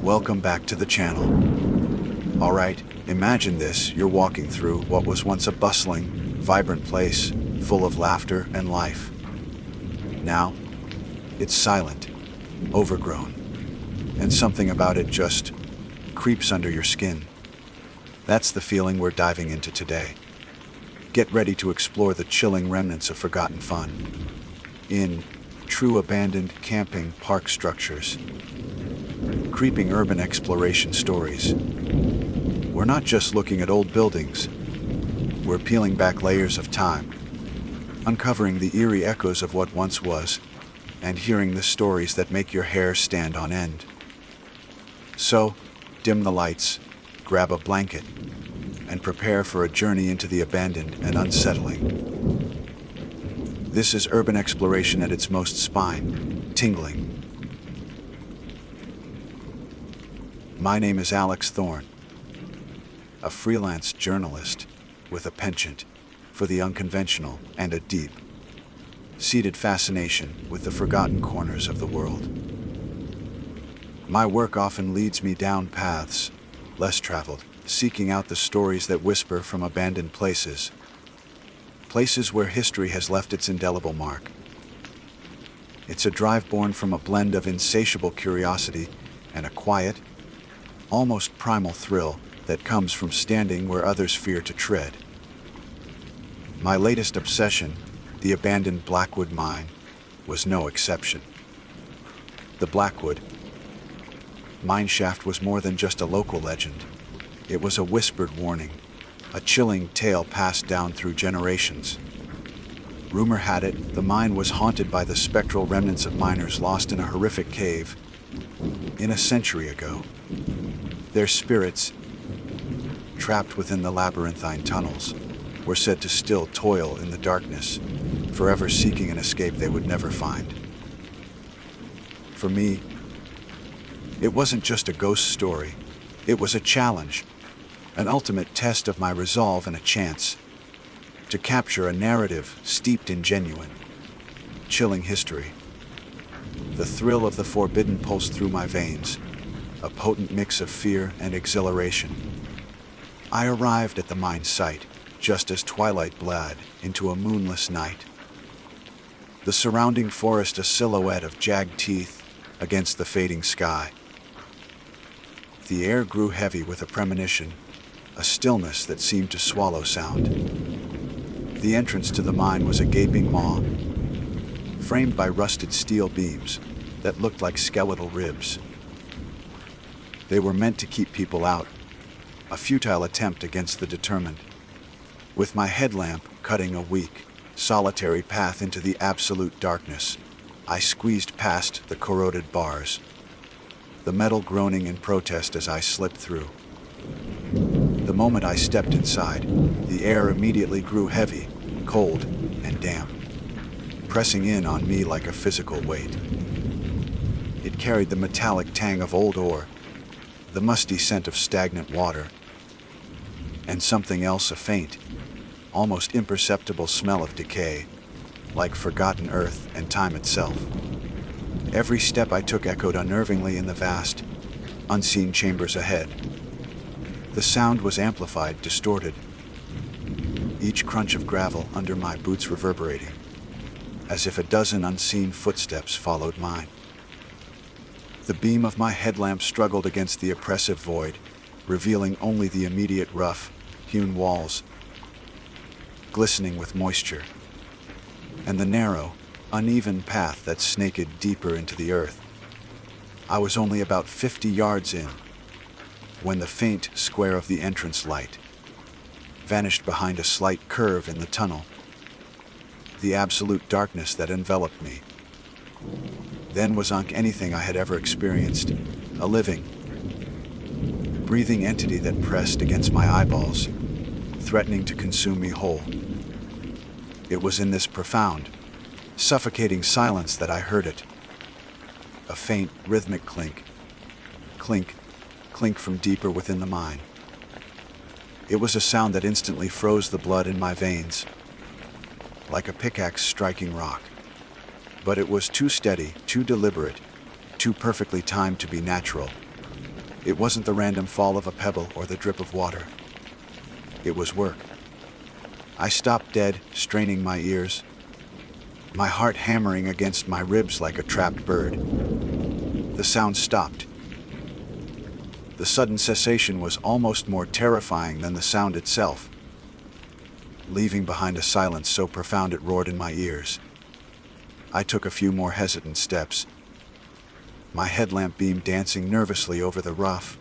Welcome back to the channel. Alright, imagine this, you're walking through what was once a bustling, vibrant place, full of laughter and life. Now, it's silent, overgrown, and something about it just creeps under your skin. That's the feeling we're diving into today. Get ready to explore the chilling remnants of forgotten fun in true abandoned camping park structures. Creeping urban exploration stories. We're not just looking at old buildings. We're peeling back layers of time, uncovering the eerie echoes of what once was, and hearing the stories that make your hair stand on end. So, dim the lights, grab a blanket, and prepare for a journey into the abandoned and unsettling. This is urban exploration at its most spine-tingling. My name is Alex Thorne, a freelance journalist with a penchant for the unconventional and a deep-seated fascination with the forgotten corners of the world. My work often leads me down paths less traveled, seeking out the stories that whisper from abandoned places where history has left its indelible mark. It's a drive born from a blend of insatiable curiosity and a quiet, almost primal thrill that comes from standing where others fear to tread. My latest obsession, the abandoned Blackwood mine, was no exception. The Blackwood mine shaft was more than just a local legend. It was a whispered warning, a chilling tale passed down through generations. Rumor had it the mine was haunted by the spectral remnants of miners lost in a horrific cave a century ago. Their spirits, trapped within the labyrinthine tunnels, were said to still toil in the darkness, forever seeking an escape they would never find. For me, it wasn't just a ghost story. It was a challenge, an ultimate test of my resolve and a chance to capture a narrative steeped in genuine, chilling history. The thrill of the forbidden pulsed through my veins, a potent mix of fear and exhilaration. I arrived at the mine site just as twilight bled into a moonless night. The surrounding forest a silhouette of jagged teeth against the fading sky. The air grew heavy with a premonition, a stillness that seemed to swallow sound. The entrance to the mine was a gaping maw, framed by rusted steel beams that looked like skeletal ribs. They were meant to keep people out, a futile attempt against the determined. With my headlamp cutting a weak, solitary path into the absolute darkness, I squeezed past the corroded bars, the metal groaning in protest as I slipped through. The moment I stepped inside, the air immediately grew heavy, cold, and damp, pressing in on me like a physical weight. It carried the metallic tang of old ore, the musty scent of stagnant water, and something else, a faint, almost imperceptible smell of decay, like forgotten earth and time itself. Every step I took echoed unnervingly in the vast, unseen chambers ahead. The sound was amplified, distorted, each crunch of gravel under my boots reverberating, as if a dozen unseen footsteps followed mine. The beam of my headlamp struggled against the oppressive void, revealing only the immediate rough-hewn walls, glistening with moisture, and the narrow, uneven path that snaked deeper into the earth. I was only about 50 yards in, when the faint square of the entrance light vanished behind a slight curve in the tunnel. The absolute darkness that enveloped me then was unlike anything I had ever experienced, a living, breathing entity that pressed against my eyeballs, threatening to consume me whole. It was in this profound, suffocating silence that I heard it. A faint, rhythmic clink, clink, clink from deeper within the mine. It was a sound that instantly froze the blood in my veins, like a pickaxe striking rock. But it was too steady, too deliberate, too perfectly timed to be natural. It wasn't the random fall of a pebble or the drip of water. It was work. I stopped dead, straining my ears, my heart hammering against my ribs like a trapped bird. The sound stopped. The sudden cessation was almost more terrifying than the sound itself, leaving behind a silence so profound it roared in my ears. I took a few more hesitant steps, my headlamp beam dancing nervously over the rough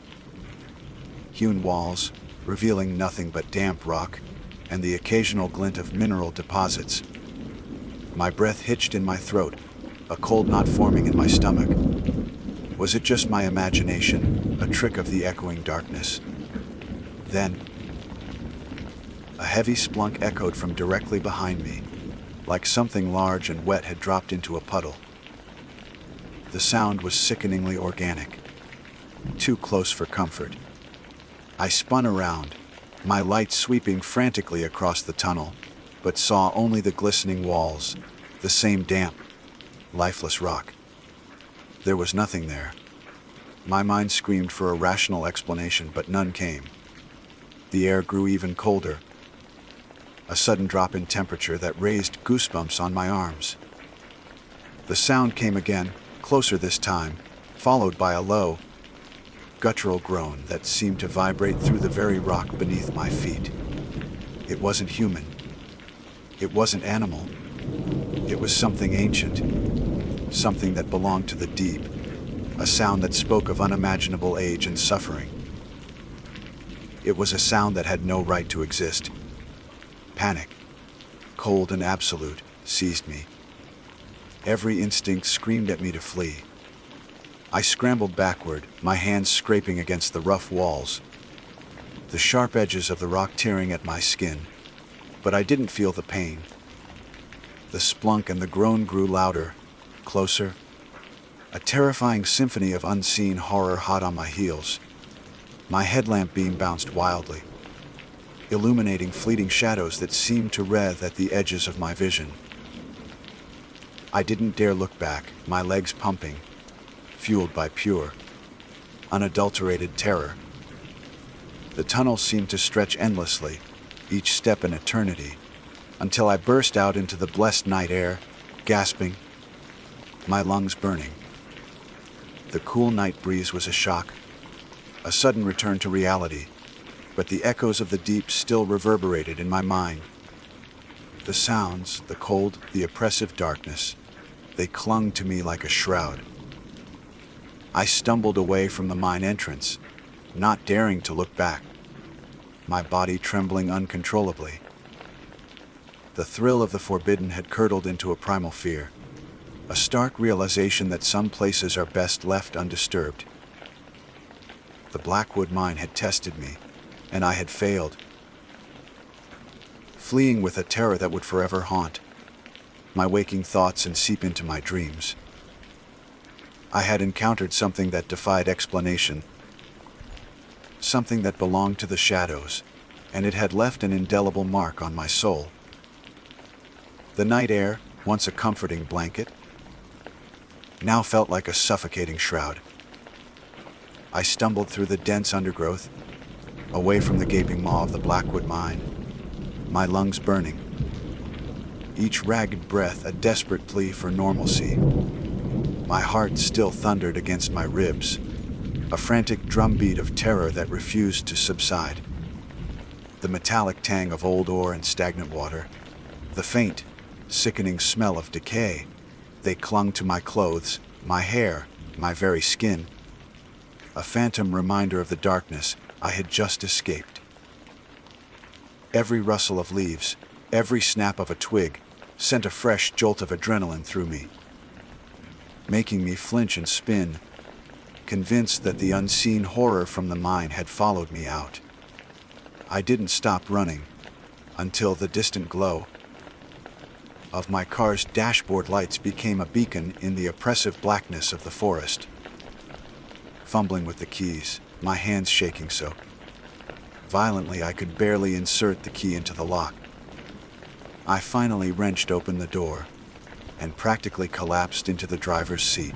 hewn walls, revealing nothing but damp rock and the occasional glint of mineral deposits. My breath hitched in my throat, a cold knot forming in my stomach. Was it just my imagination, a trick of the echoing darkness? Then, a heavy splunk echoed from directly behind me, like something large and wet had dropped into a puddle. The sound was sickeningly organic, too close for comfort. I spun around, my light sweeping frantically across the tunnel, but saw only the glistening walls, the same damp, lifeless rock. There was nothing there. My mind screamed for a rational explanation, but none came. The air grew even colder, a sudden drop in temperature that raised goosebumps on my arms. The sound came again, closer this time, followed by a low, guttural groan that seemed to vibrate through the very rock beneath my feet. It wasn't human. It wasn't animal. It was something ancient, something that belonged to the deep, a sound that spoke of unimaginable age and suffering. It was a sound that had no right to exist. Panic, cold and absolute, seized me. Every instinct screamed at me to flee. I scrambled backward, my hands scraping against the rough walls, the sharp edges of the rock tearing at my skin, but I didn't feel the pain. The splunk and the groan grew louder, closer, a terrifying symphony of unseen horror hot on my heels. My headlamp beam bounced wildly, illuminating fleeting shadows that seemed to wreath at the edges of my vision. I didn't dare look back, my legs pumping, fueled by pure, unadulterated terror. The tunnel seemed to stretch endlessly, each step an eternity, until I burst out into the blessed night air, gasping, my lungs burning. The cool night breeze was a shock, a sudden return to reality, but the echoes of the deep still reverberated in my mind. The sounds, the cold, the oppressive darkness, they clung to me like a shroud. I stumbled away from the mine entrance, not daring to look back, my body trembling uncontrollably. The thrill of the forbidden had curdled into a primal fear, a stark realization that some places are best left undisturbed. The Blackwood mine had tested me, and I had failed, fleeing with a terror that would forever haunt my waking thoughts and seep into my dreams. I had encountered something that defied explanation, something that belonged to the shadows, and it had left an indelible mark on my soul. The night air, once a comforting blanket, now felt like a suffocating shroud. I stumbled through the dense undergrowth, away from the gaping maw of the Blackwood mine, my lungs burning, each ragged breath a desperate plea for normalcy. My heart still thundered against my ribs, a frantic drumbeat of terror that refused to subside. The metallic tang of old ore and stagnant water, the faint, sickening smell of decay, they clung to my clothes, my hair, my very skin, a phantom reminder of the darkness I had just escaped. Every rustle of leaves, every snap of a twig, sent a fresh jolt of adrenaline through me, making me flinch and spin, convinced that the unseen horror from the mine had followed me out. I didn't stop running until the distant glow of my car's dashboard lights became a beacon in the oppressive blackness of the forest. Fumbling with the keys, my hands shaking so violently I could barely insert the key into the lock, I finally wrenched open the door and practically collapsed into the driver's seat.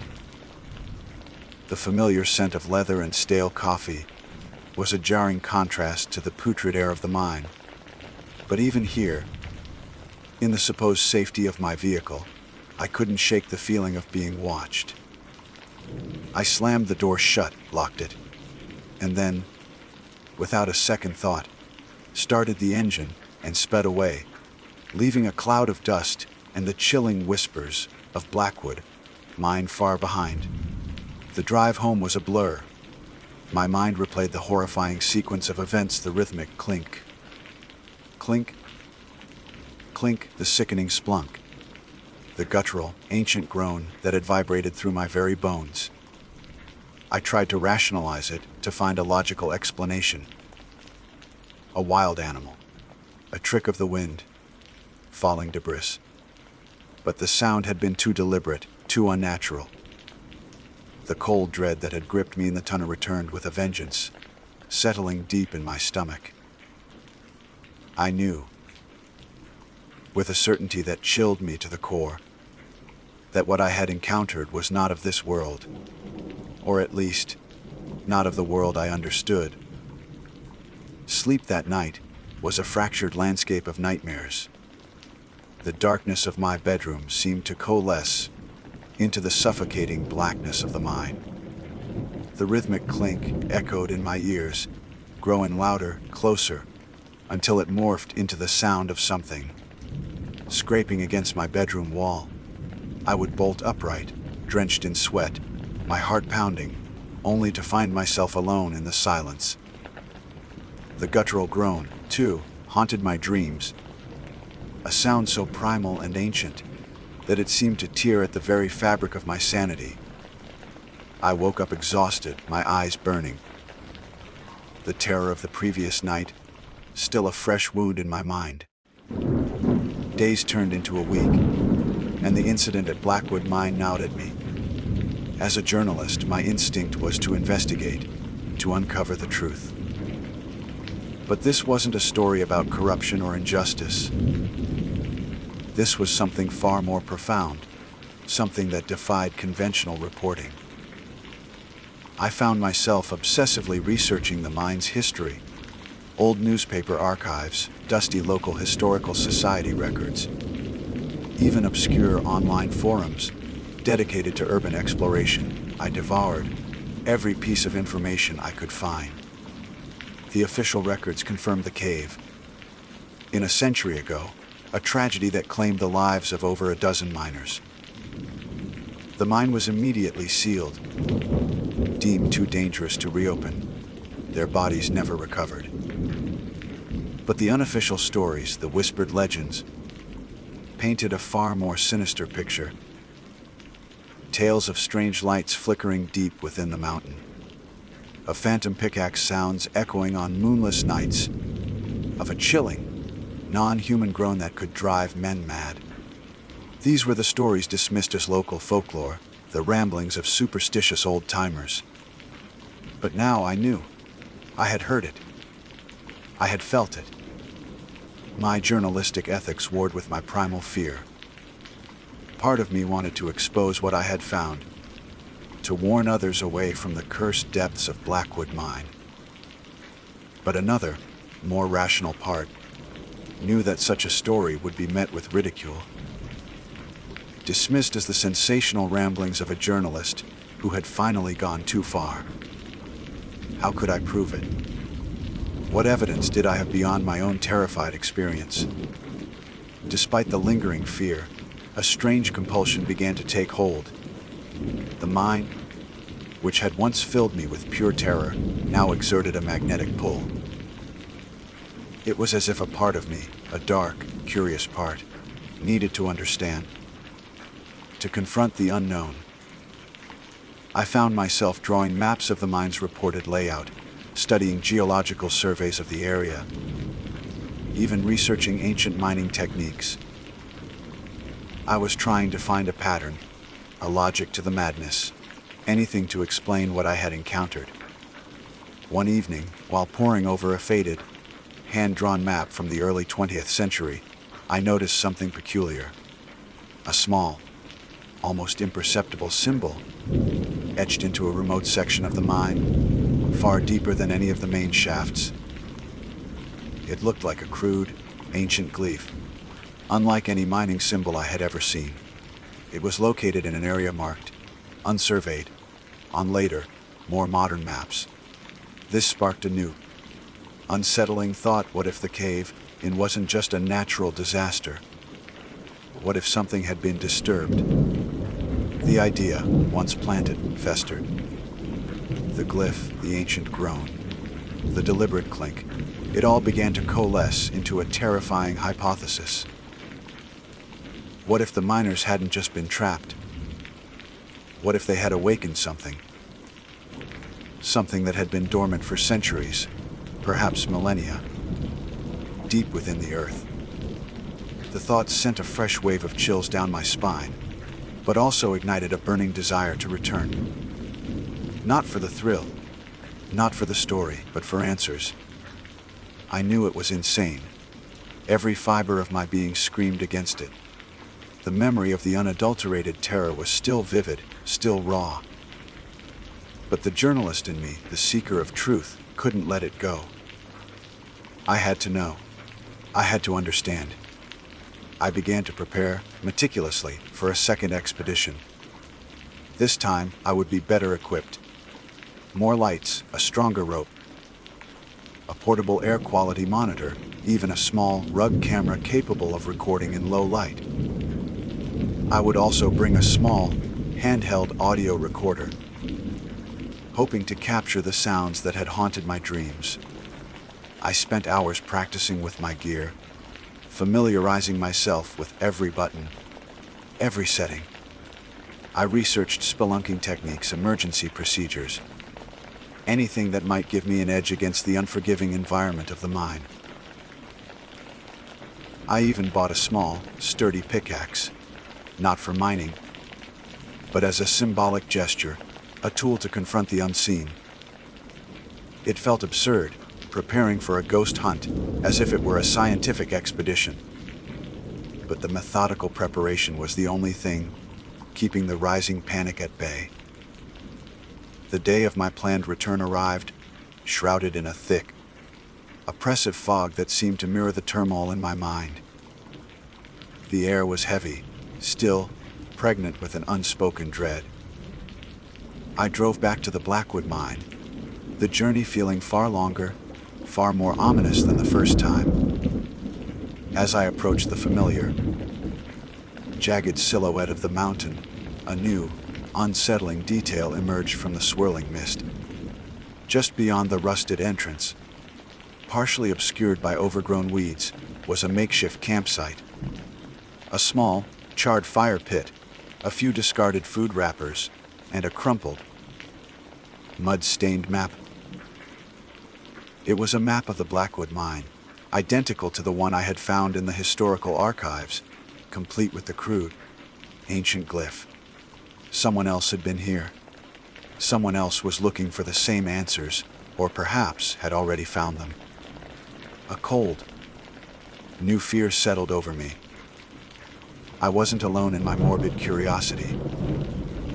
The familiar scent of leather and stale coffee was a jarring contrast to the putrid air of the mine. But even here, in the supposed safety of my vehicle, I couldn't shake the feeling of being watched. I slammed the door shut, locked it, and then, without a second thought, started the engine and sped away, leaving a cloud of dust and the chilling whispers of Blackwood mine far behind. The drive home was a blur. My mind replayed the horrifying sequence of events, the rhythmic clink. Clink, clink, the sickening splunk. The guttural, ancient groan that had vibrated through my very bones. I tried to rationalize it, to find a logical explanation. A wild animal, a trick of the wind, falling debris. But the sound had been too deliberate, too unnatural. The cold dread that had gripped me in the tunnel returned with a vengeance, settling deep in my stomach. I knew, with a certainty that chilled me to the core, that what I had encountered was not of this world, or at least, not of the world I understood. Sleep that night was a fractured landscape of nightmares. The darkness of my bedroom seemed to coalesce into the suffocating blackness of the mine. The rhythmic clink echoed in my ears, growing louder, closer, until it morphed into the sound of something scraping against my bedroom wall. I would bolt upright, drenched in sweat, my heart pounding, only to find myself alone in the silence. The guttural groan, too, haunted my dreams, a sound so primal and ancient that it seemed to tear at the very fabric of my sanity. I woke up exhausted, my eyes burning. The terror of the previous night, still a fresh wound in my mind. Days turned into a week, and the incident at Blackwood Mine gnawed at me. As a journalist, my instinct was to investigate, to uncover the truth. But this wasn't a story about corruption or injustice. This was something far more profound, something that defied conventional reporting. I found myself obsessively researching the mine's history, old newspaper archives, dusty local historical society records, even obscure online forums dedicated to urban exploration. I devoured every piece of information I could find. The official records confirmed the cave, in a century ago, a tragedy that claimed the lives of over a dozen miners. The mine was immediately sealed, deemed too dangerous to reopen. Their bodies never recovered. But the unofficial stories, the whispered legends, painted a far more sinister picture. Tales of strange lights flickering deep within the mountain, of phantom pickaxe sounds echoing on moonless nights, of a chilling, non-human groan that could drive men mad. These were the stories dismissed as local folklore, the ramblings of superstitious old-timers. But now I knew. I had heard it. I had felt it. My journalistic ethics warred with my primal fear. Part of me wanted to expose what I had found, to warn others away from the cursed depths of Blackwood Mine. But another, more rational part, knew that such a story would be met with ridicule, dismissed as the sensational ramblings of a journalist who had finally gone too far. How could I prove it? What evidence did I have beyond my own terrified experience? Despite the lingering fear, a strange compulsion began to take hold. The mine, which had once filled me with pure terror, now exerted a magnetic pull. It was as if a part of me, a dark, curious part, needed to understand, to confront the unknown. I found myself drawing maps of the mine's reported layout, studying geological surveys of the area, even researching ancient mining techniques. I was trying to find a pattern, a logic to the madness, anything to explain what I had encountered. One evening, while poring over a faded, hand-drawn map from the early 20th century, I noticed something peculiar. A small, almost imperceptible symbol, etched into a remote section of the mine, far deeper than any of the main shafts. It looked like a crude, ancient glyph, unlike any mining symbol I had ever seen. It was located in an area marked unsurveyed on later, more modern maps. This sparked a new, unsettling thought. What if the cave-in wasn't just a natural disaster? What if something had been disturbed? The idea, once planted, festered. The glyph, the ancient groan, the deliberate clink, it all began to coalesce into a terrifying hypothesis. What if the miners hadn't just been trapped? What if they had awakened something? Something that had been dormant for centuries, perhaps millennia, deep within the earth. The thought sent a fresh wave of chills down my spine, but also ignited a burning desire to return. Not for the thrill, not for the story, but for answers. I knew it was insane. Every fiber of my being screamed against it. The memory of the unadulterated terror was still vivid, still raw. But the journalist in me, the seeker of truth, couldn't let it go. I had to know. I had to understand. I began to prepare, meticulously, for a second expedition. This time, I would be better equipped. More lights, a stronger rope, a portable air quality monitor, even a small, rugged camera capable of recording in low light. I would also bring a small, handheld audio recorder, hoping to capture the sounds that had haunted my dreams. I spent hours practicing with my gear, familiarizing myself with every button, every setting. I researched spelunking techniques, emergency procedures, anything that might give me an edge against the unforgiving environment of the mine. I even bought a small, sturdy pickaxe, not for mining, but as a symbolic gesture, a tool to confront the unseen. It felt absurd, preparing for a ghost hunt, as if it were a scientific expedition. But the methodical preparation was the only thing keeping the rising panic at bay. The day of my planned return arrived, shrouded in a thick, oppressive fog that seemed to mirror the turmoil in my mind. The air was heavy, still, pregnant with an unspoken dread. I drove back to the Blackwood mine, the journey feeling far longer, far more ominous than the first time. As I approached the familiar, jagged silhouette of the mountain, a new, unsettling detail emerged from the swirling mist. Just beyond the rusted entrance, partially obscured by overgrown weeds, was a makeshift campsite. A small, charred fire pit, a few discarded food wrappers, and a crumpled, mud-stained map. It was a map of the Blackwood mine, identical to the one I had found in the historical archives, complete with the crude, ancient glyph. Someone else had been here. Someone else was looking for the same answers, or perhaps had already found them. A cold, new fear settled over me. I wasn't alone in my morbid curiosity,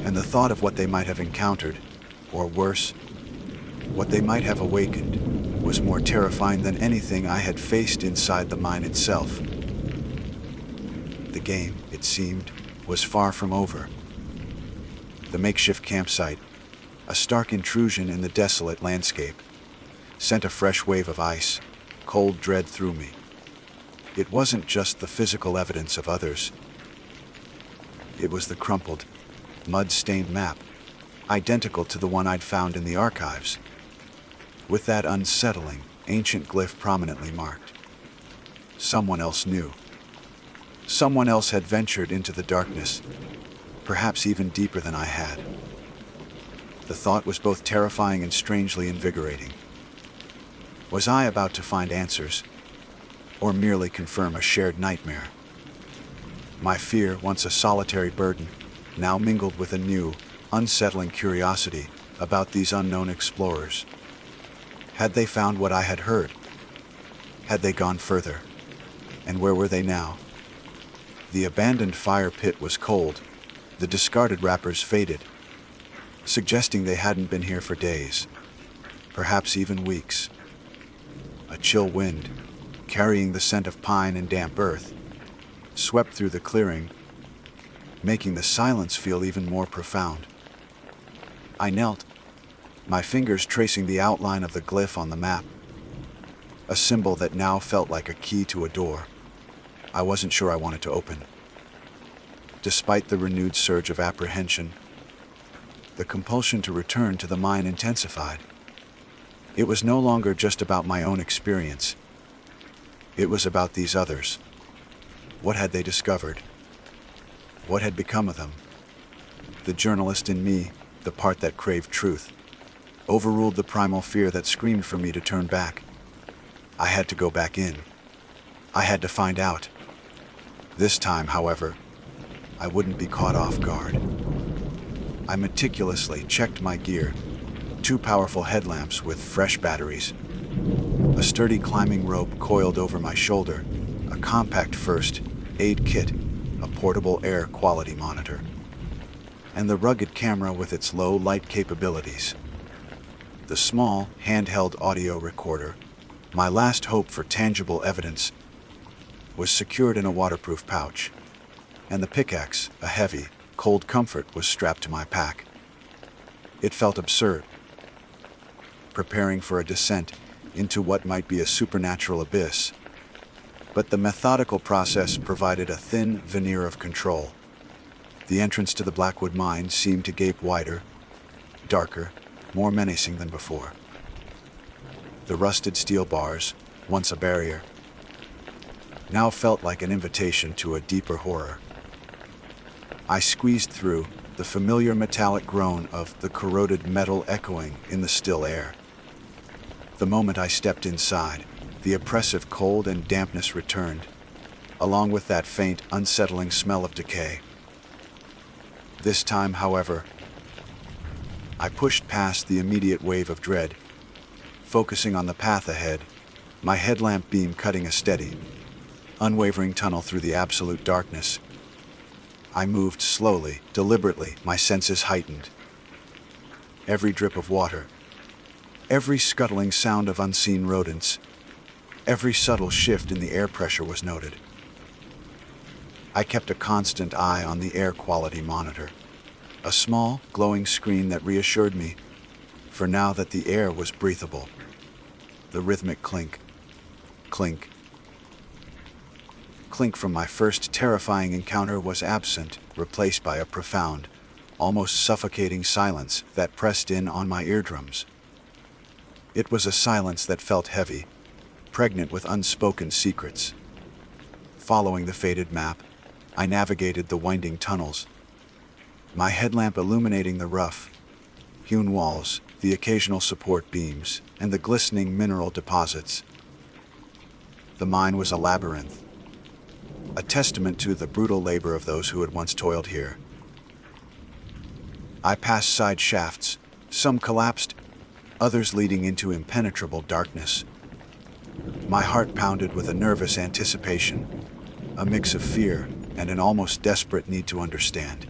and the thought of what they might have encountered, or worse, what they might have awakened, was more terrifying than anything I had faced inside the mine itself. The game, it seemed, was far from over. The makeshift campsite, a stark intrusion in the desolate landscape, sent a fresh wave of ice, cold dread through me. It wasn't just the physical evidence of others. It was the crumpled, mud-stained map, identical to the one I'd found in the archives, with that unsettling, ancient glyph prominently marked. Someone else knew. Someone else had ventured into the darkness, perhaps even deeper than I had. The thought was both terrifying and strangely invigorating. Was I about to find answers, or merely confirm a shared nightmare? My fear, once a solitary burden, now mingled with a new, unsettling curiosity about these unknown explorers. Had they found what I had heard? Had they gone further? And where were they now? The abandoned fire pit was cold, The discarded wrappers faded, suggesting they hadn't been here for days, perhaps even weeks. A chill wind, carrying the scent of pine and damp earth, swept through the clearing, making the silence feel even more profound. I knelt, my fingers tracing the outline of the glyph on the map, a symbol that now felt like a key to a door I wasn't sure I wanted to open. Despite the renewed surge of apprehension, the compulsion to return to the mine intensified. It was no longer just about my own experience. It was about these others. What had they discovered? What had become of them? The journalist in me, the part that craved truth, overruled the primal fear that screamed for me to turn back. I had to go back in. I had to find out. This time, however, I wouldn't be caught off guard. I meticulously checked my gear, 2 powerful headlamps with fresh batteries, a sturdy climbing rope coiled over my shoulder, a compact first aid kit, a portable air quality monitor, and the rugged camera with its low light capabilities. The small, handheld audio recorder, my last hope for tangible evidence, was secured in a waterproof pouch, and the pickaxe, a heavy, cold comfort, was strapped to my pack. It felt absurd, preparing for a descent into what might be a supernatural abyss, but the methodical process provided a thin veneer of control. The entrance to the Blackwood mine seemed to gape wider, darker, more menacing than before. The rusted steel bars, once a barrier, now felt like an invitation to a deeper horror. I squeezed through, the familiar metallic groan of the corroded metal echoing in the still air. The moment I stepped inside, the oppressive cold and dampness returned, along with that faint, unsettling smell of decay. This time, however, I pushed past the immediate wave of dread, focusing on the path ahead, my headlamp beam cutting a steady, unwavering tunnel through the absolute darkness. I moved slowly, deliberately, my senses heightened. Every drip of water, every scuttling sound of unseen rodents, every subtle shift in the air pressure was noted. I kept a constant eye on the air quality monitor, a small, glowing screen that reassured me, for now, that the air was breathable. The rhythmic clink, clink, clink from my first terrifying encounter was absent, replaced by a profound, almost suffocating silence that pressed in on my eardrums. It was a silence that felt heavy, pregnant with unspoken secrets. Following the faded map, I navigated the winding tunnels, my headlamp illuminating the rough, hewn walls, the occasional support beams, and the glistening mineral deposits. The mine was a labyrinth, a testament to the brutal labor of those who had once toiled here. I passed side shafts, some collapsed, others leading into impenetrable darkness. My heart pounded with a nervous anticipation, a mix of fear and an almost desperate need to understand.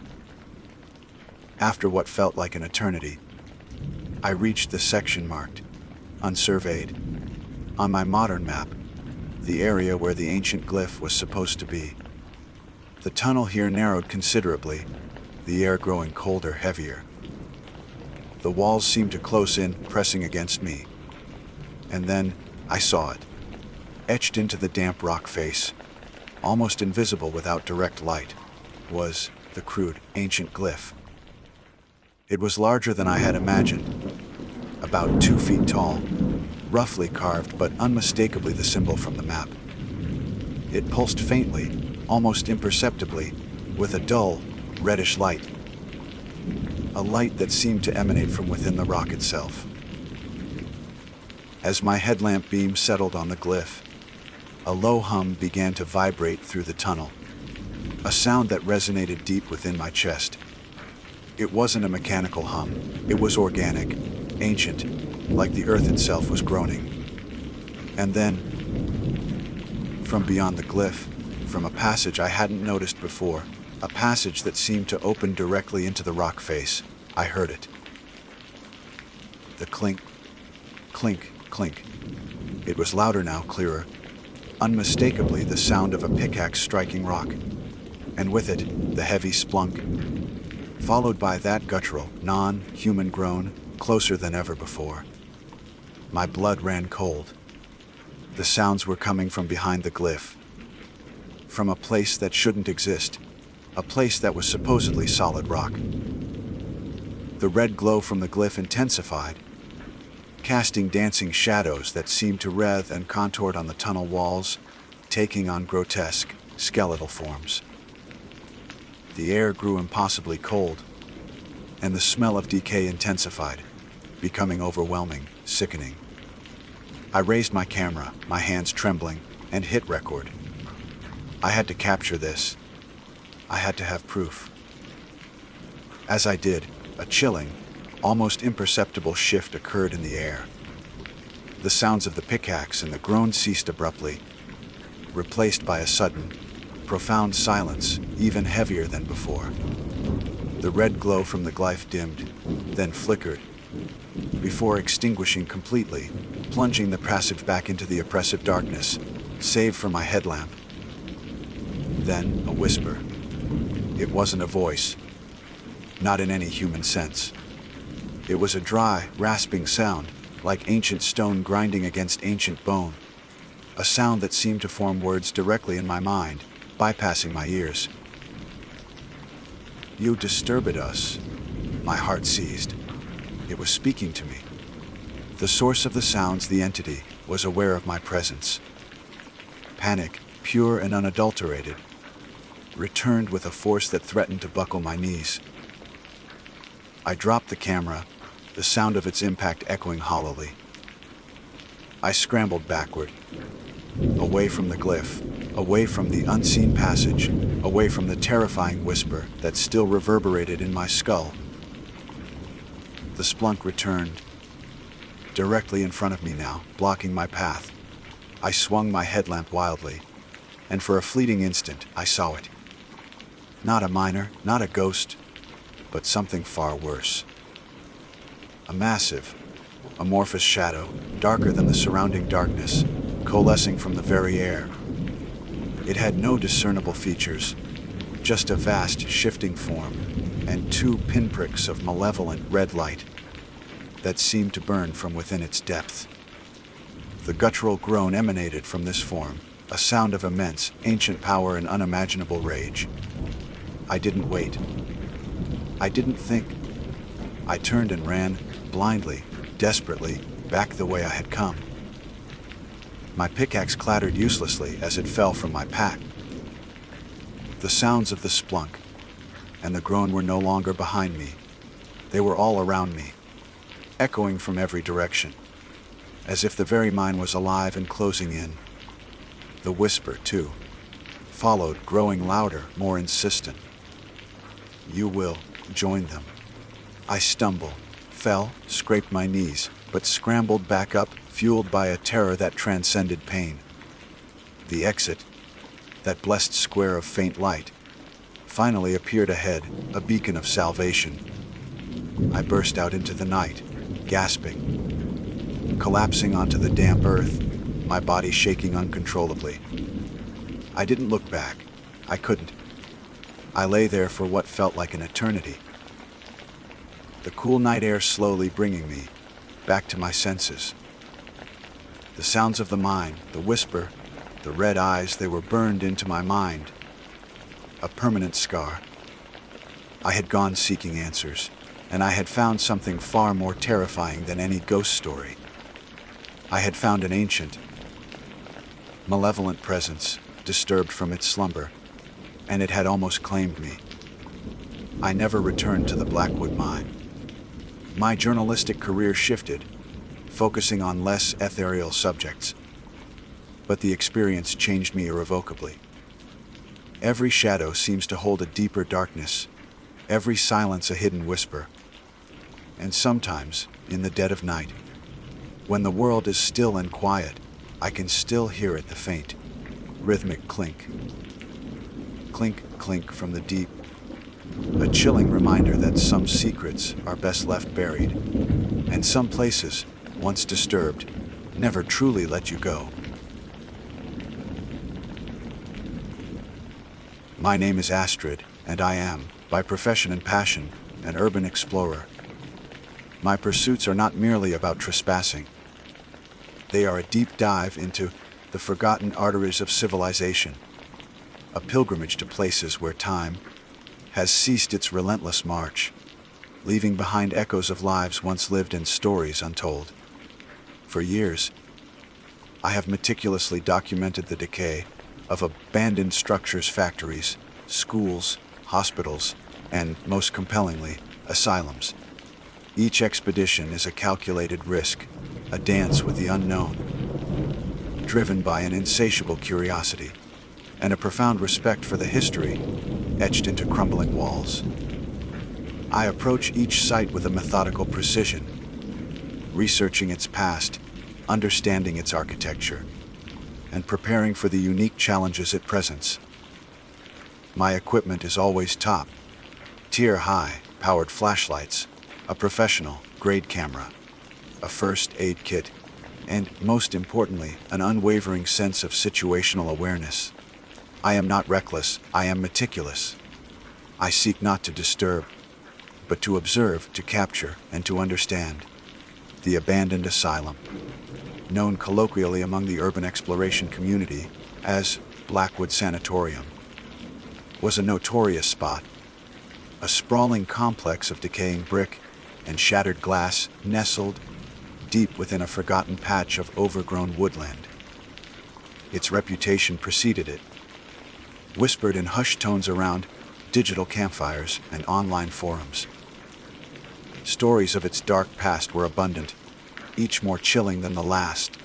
After what felt like an eternity, I reached the section marked unsurveyed on my modern map, the area where the ancient glyph was supposed to be. The tunnel here narrowed considerably, the air growing colder, heavier. The walls seemed to close in, pressing against me. And then I saw it, etched into the damp rock face, almost invisible without direct light, was the crude, ancient glyph. It was larger than I had imagined, about 2 feet tall, roughly carved but unmistakably the symbol from the map. It pulsed faintly, almost imperceptibly, with a dull, reddish light, a light that seemed to emanate from within the rock itself. As my headlamp beam settled on the glyph, a low hum began to vibrate through the tunnel, a sound that resonated deep within my chest. It wasn't a mechanical hum, it was organic, ancient, like the earth itself was groaning. And then, from beyond the glyph, from a passage I hadn't noticed before, a passage that seemed to open directly into the rock face. I heard it. The clink, clink, clink. It was louder now, clearer. Unmistakably the sound of a pickaxe striking rock. And with it, the heavy splunk, followed by that guttural, non-human groan, closer than ever before. My blood ran cold. The sounds were coming from behind the glyph. From a place that shouldn't exist. A place that was supposedly solid rock. The red glow from the glyph intensified, casting dancing shadows that seemed to wreathe and contoured on the tunnel walls, taking on grotesque, skeletal forms. The air grew impossibly cold, and the smell of decay intensified, becoming overwhelming, sickening. I raised my camera, my hands trembling, and hit record. I had to capture this. I had to have proof. As I did, a chilling, almost imperceptible shift occurred in the air. The sounds of the pickaxe and the groan ceased abruptly, replaced by a sudden, profound silence, even heavier than before. The red glow from the glyph dimmed, then flickered, before extinguishing completely, plunging the passage back into the oppressive darkness, save for my headlamp. Then a whisper. It wasn't a voice, not in any human sense. It was a dry, rasping sound, like ancient stone grinding against ancient bone. A sound that seemed to form words directly in my mind, bypassing my ears. You disturbed us. My heart seized. It was speaking to me. The source of the sounds, the entity, was aware of my presence. Panic, pure and unadulterated, returned with a force that threatened to buckle my knees. I dropped the camera, the sound of its impact echoing hollowly. I scrambled backward, away from the glyph, away from the unseen passage, away from the terrifying whisper that still reverberated in my skull. The splunk returned, directly in front of me now, blocking my path. I swung my headlamp wildly, and for a fleeting instant I saw it. Not a miner, not a ghost, but something far worse. A massive, amorphous shadow, darker than the surrounding darkness, coalescing from the very air. It had no discernible features, just a vast, shifting form, and two pinpricks of malevolent red light that seemed to burn from within its depth. The guttural groan emanated from this form, a sound of immense, ancient power and unimaginable rage. I didn't wait. I didn't think. I turned and ran, blindly, desperately, back the way I had come. My pickaxe clattered uselessly as it fell from my pack. The sounds of the splunk and the groan were no longer behind me. They were all around me, echoing from every direction, as if the very mine was alive and closing in. The whisper, too, followed, growing louder, more insistent. You will join them. I stumbled, fell, scraped my knees, but scrambled back up, fueled by a terror that transcended pain. The exit, that blessed square of faint light, finally appeared ahead, a beacon of salvation. I burst out into the night, gasping, collapsing onto the damp earth, my body shaking uncontrollably. I didn't look back. I couldn't. I lay there for what felt like an eternity. The cool night air slowly bringing me back to my senses. The sounds of the mine, the whisper, the red eyes, they were burned into my mind. A permanent scar. I had gone seeking answers, and I had found something far more terrifying than any ghost story. I had found an ancient, malevolent presence, disturbed from its slumber, and it had almost claimed me. I never returned to the Blackwood mine. My journalistic career shifted, focusing on less ethereal subjects. But the experience changed me irrevocably. Every shadow seems to hold a deeper darkness, every silence a hidden whisper. And sometimes, in the dead of night, when the world is still and quiet, I can still hear it, the faint, rhythmic clink. clink, clink from the deep, a chilling reminder that some secrets are best left buried, and some places, once disturbed, never truly let you go. My name is Astrid, and I am, by profession and passion, an urban explorer. My pursuits are not merely about trespassing. They are a deep dive into the forgotten arteries of civilization, a pilgrimage to places where time has ceased its relentless march, leaving behind echoes of lives once lived and stories untold. For years, I have meticulously documented the decay of abandoned structures, factories, schools, hospitals, and, most compellingly, asylums. Each expedition is a calculated risk, a dance with the unknown, driven by an insatiable curiosity and a profound respect for the history etched into crumbling walls. I approach each site with a methodical precision, researching its past, understanding its architecture, and preparing for the unique challenges it presents. My equipment is always top, tier high, powered flashlights, a professional grade camera, a first aid kit, and, most importantly, an unwavering sense of situational awareness. I am not reckless, I am meticulous. I seek not to disturb, but to observe, to capture, and to understand. The abandoned asylum, known colloquially among the urban exploration community as Blackwood Sanatorium, was a notorious spot, a sprawling complex of decaying brick and shattered glass nestled deep within a forgotten patch of overgrown woodland. Its reputation preceded it, whispered in hushed tones around digital campfires and online forums. Stories of its dark past were abundant, each more chilling than the last.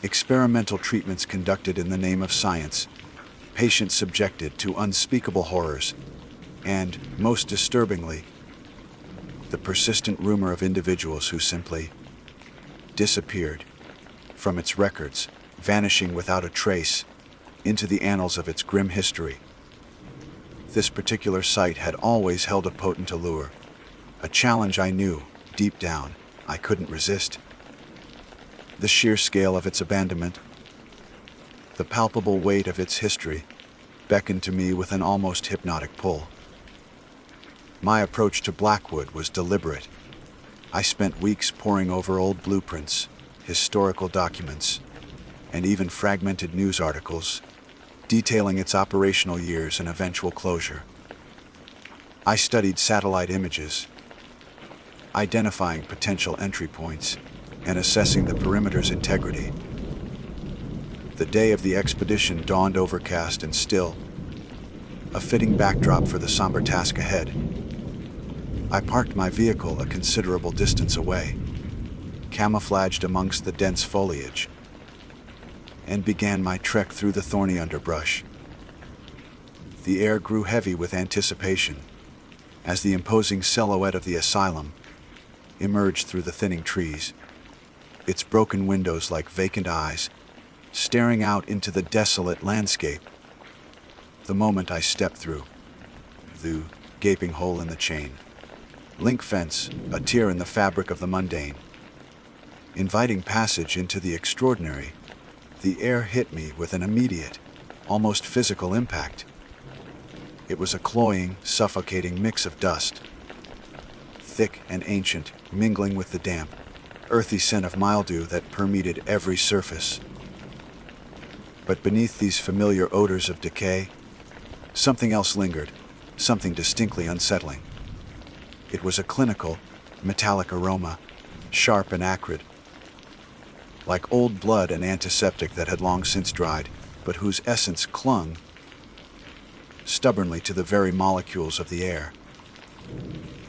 Experimental treatments conducted in the name of science, patients subjected to unspeakable horrors, and, most disturbingly, the persistent rumor of individuals who simply disappeared from its records, vanishing without a trace into the annals of its grim history. This particular site had always held a potent allure, a challenge I knew, deep down, I couldn't resist. The sheer scale of its abandonment, the palpable weight of its history, beckoned to me with an almost hypnotic pull. My approach to Blackwood was deliberate. I spent weeks poring over old blueprints, historical documents, and even fragmented news articles, detailing its operational years and eventual closure. I studied satellite images, identifying potential entry points and assessing the perimeter's integrity. The day of the expedition dawned overcast and still, a fitting backdrop for the somber task ahead. I parked my vehicle a considerable distance away, camouflaged amongst the dense foliage, and began my trek through the thorny underbrush. The air grew heavy with anticipation as the imposing silhouette of the asylum emerged through the thinning trees, its broken windows like vacant eyes, staring out into the desolate landscape. The moment I stepped through the gaping hole in the chain link fence, a tear in the fabric of the mundane, inviting passage into the extraordinary, the air hit me with an immediate, almost physical impact. It was a cloying, suffocating mix of dust, thick and ancient, mingling with the damp, earthy scent of mildew that permeated every surface. But beneath these familiar odors of decay, something else lingered, something distinctly unsettling. It was a clinical, metallic aroma, sharp and acrid, like old blood and antiseptic that had long since dried, but whose essence clung stubbornly to the very molecules of the air.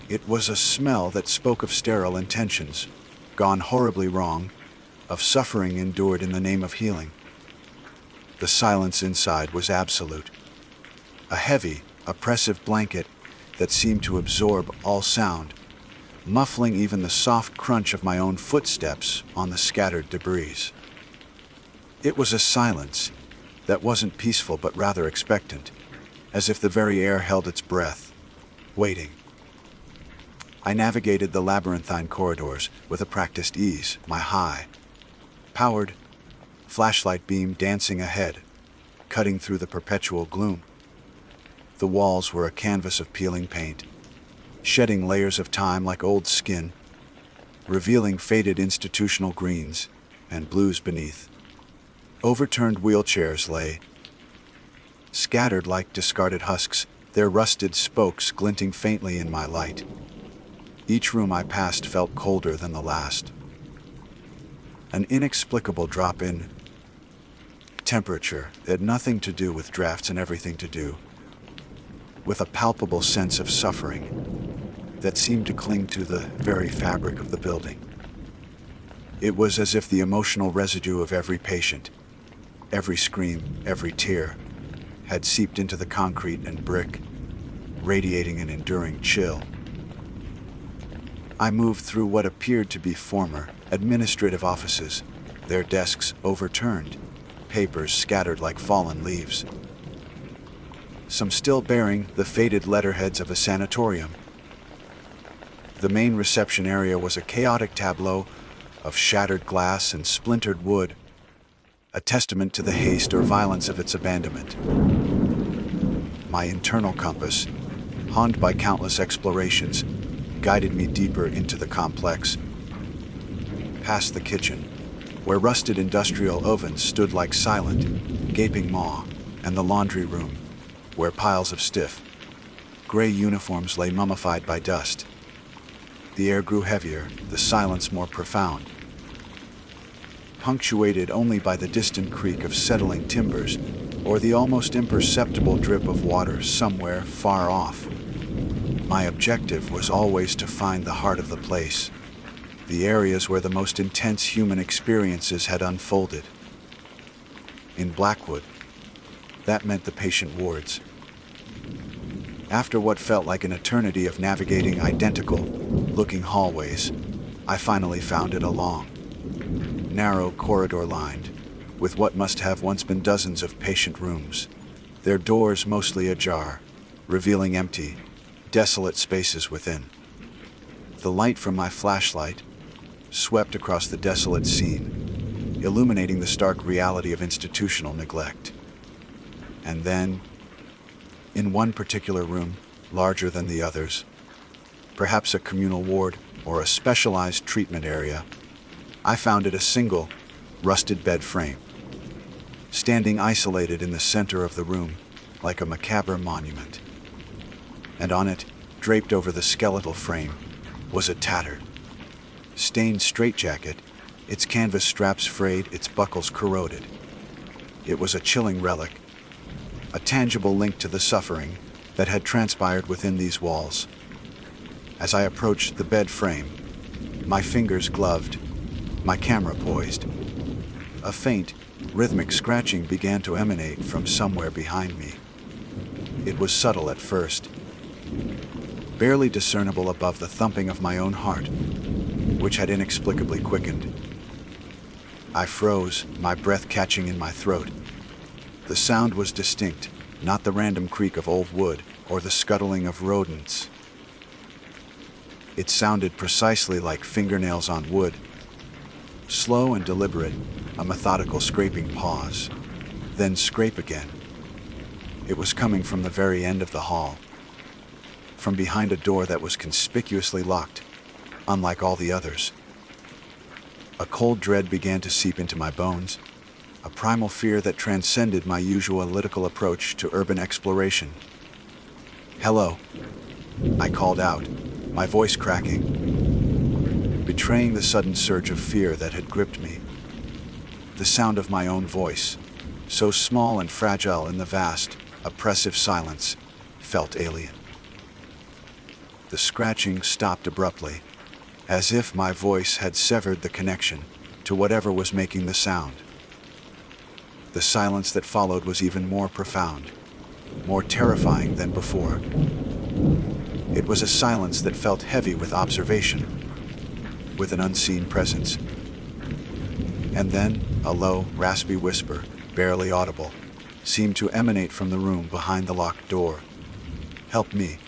It was a smell that spoke of sterile intentions, gone horribly wrong, of suffering endured in the name of healing. The silence inside was absolute, a heavy, oppressive blanket that seemed to absorb all sound, muffling even the soft crunch of my own footsteps on the scattered debris. It was a silence that wasn't peaceful but rather expectant, as if the very air held its breath, waiting. I navigated the labyrinthine corridors with a practiced ease, my high-powered flashlight beam dancing ahead, cutting through the perpetual gloom. The walls were a canvas of peeling paint, shedding layers of time like old skin, revealing faded institutional greens and blues beneath. Overturned wheelchairs lay, scattered like discarded husks, their rusted spokes glinting faintly in my light. Each room I passed felt colder than the last. An inexplicable drop in temperature that had nothing to do with drafts and everything to do with a palpable sense of suffering that seemed to cling to the very fabric of the building. It was as if the emotional residue of every patient, every scream, every tear, had seeped into the concrete and brick, radiating an enduring chill. I moved through what appeared to be former administrative offices, their desks overturned, papers scattered like fallen leaves, some still bearing the faded letterheads of a sanatorium. The main reception area was a chaotic tableau of shattered glass and splintered wood, a testament to the haste or violence of its abandonment. My internal compass, haunted by countless explorations, guided me deeper into the complex, past the kitchen, where rusted industrial ovens stood like silent, gaping maw, and the laundry room, where piles of stiff, gray uniforms lay mummified by dust. The air grew heavier, the silence more profound, punctuated only by the distant creak of settling timbers or the almost imperceptible drip of water somewhere far off. My objective was always to find the heart of the place, the areas where the most intense human experiences had unfolded. In Blackwood, that meant the patient wards. After what felt like an eternity of navigating identical-looking hallways, I finally found it, a long, narrow corridor lined with what must have once been dozens of patient rooms, their doors mostly ajar, revealing empty, desolate spaces within. The light from my flashlight swept across the desolate scene, illuminating the stark reality of institutional neglect. And then, in one particular room, larger than the others, perhaps a communal ward or a specialized treatment area, I found it a single, rusted bed frame, standing isolated in the center of the room like a macabre monument. And on it, draped over the skeletal frame, was a tattered, stained straitjacket, its canvas straps frayed, its buckles corroded. It was a chilling relic, a tangible link to the suffering that had transpired within these walls. As I approached the bed frame, my fingers gloved, my camera poised, a faint, rhythmic scratching began to emanate from somewhere behind me. It was subtle at first, barely discernible above the thumping of my own heart, which had inexplicably quickened. I froze, my breath catching in my throat. The sound was distinct, not the random creak of old wood or the scuttling of rodents. It sounded precisely like fingernails on wood, slow and deliberate, a methodical scraping pause, then scrape again. It was coming from the very end of the hall, from behind a door that was conspicuously locked, unlike all the others. A cold dread began to seep into my bones, a primal fear that transcended my usual analytical approach to urban exploration. "Hello," I called out, my voice cracking, betraying the sudden surge of fear that had gripped me. The sound of my own voice, so small and fragile in the vast, oppressive silence, felt alien. The scratching stopped abruptly, as if my voice had severed the connection to whatever was making the sound. The silence that followed was even more profound, more terrifying than before. It was a silence that felt heavy with observation, with an unseen presence. And then, a low, raspy whisper, barely audible, seemed to emanate from the room behind the locked door. Help me.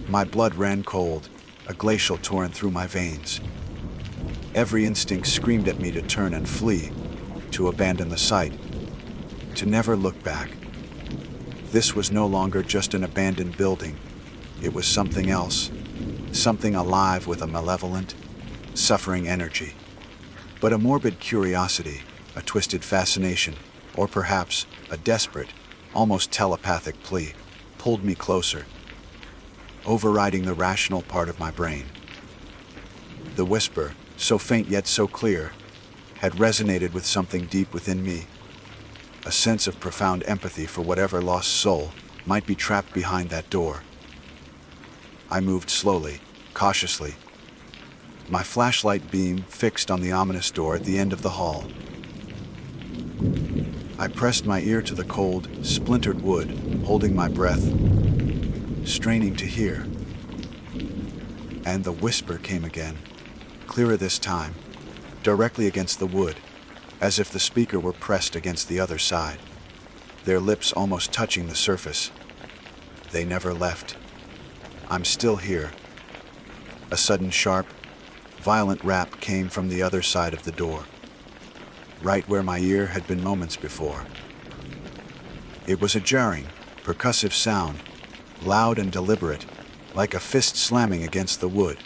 My blood ran cold, a glacial torrent through my veins. Every instinct screamed at me to turn and flee, to abandon the site, to never look back. This was no longer just an abandoned building. It was something else, something alive with a malevolent, suffering energy. But a morbid curiosity, a twisted fascination, or perhaps a desperate, almost telepathic plea, pulled me closer, overriding the rational part of my brain. The whisper, so faint yet so clear, had resonated with something deep within me, a sense of profound empathy for whatever lost soul might be trapped behind that door. I moved slowly, cautiously, my flashlight beam fixed on the ominous door at the end of the hall. I pressed my ear to the cold, splintered wood, holding my breath, straining to hear. And the whisper came again, clearer this time, directly against the wood, as if the speaker were pressed against the other side, their lips almost touching the surface. They never left. I'm still here. A sudden sharp, violent rap came from the other side of the door, right where my ear had been moments before. It was a jarring, percussive sound, loud and deliberate, like a fist slamming against the wood.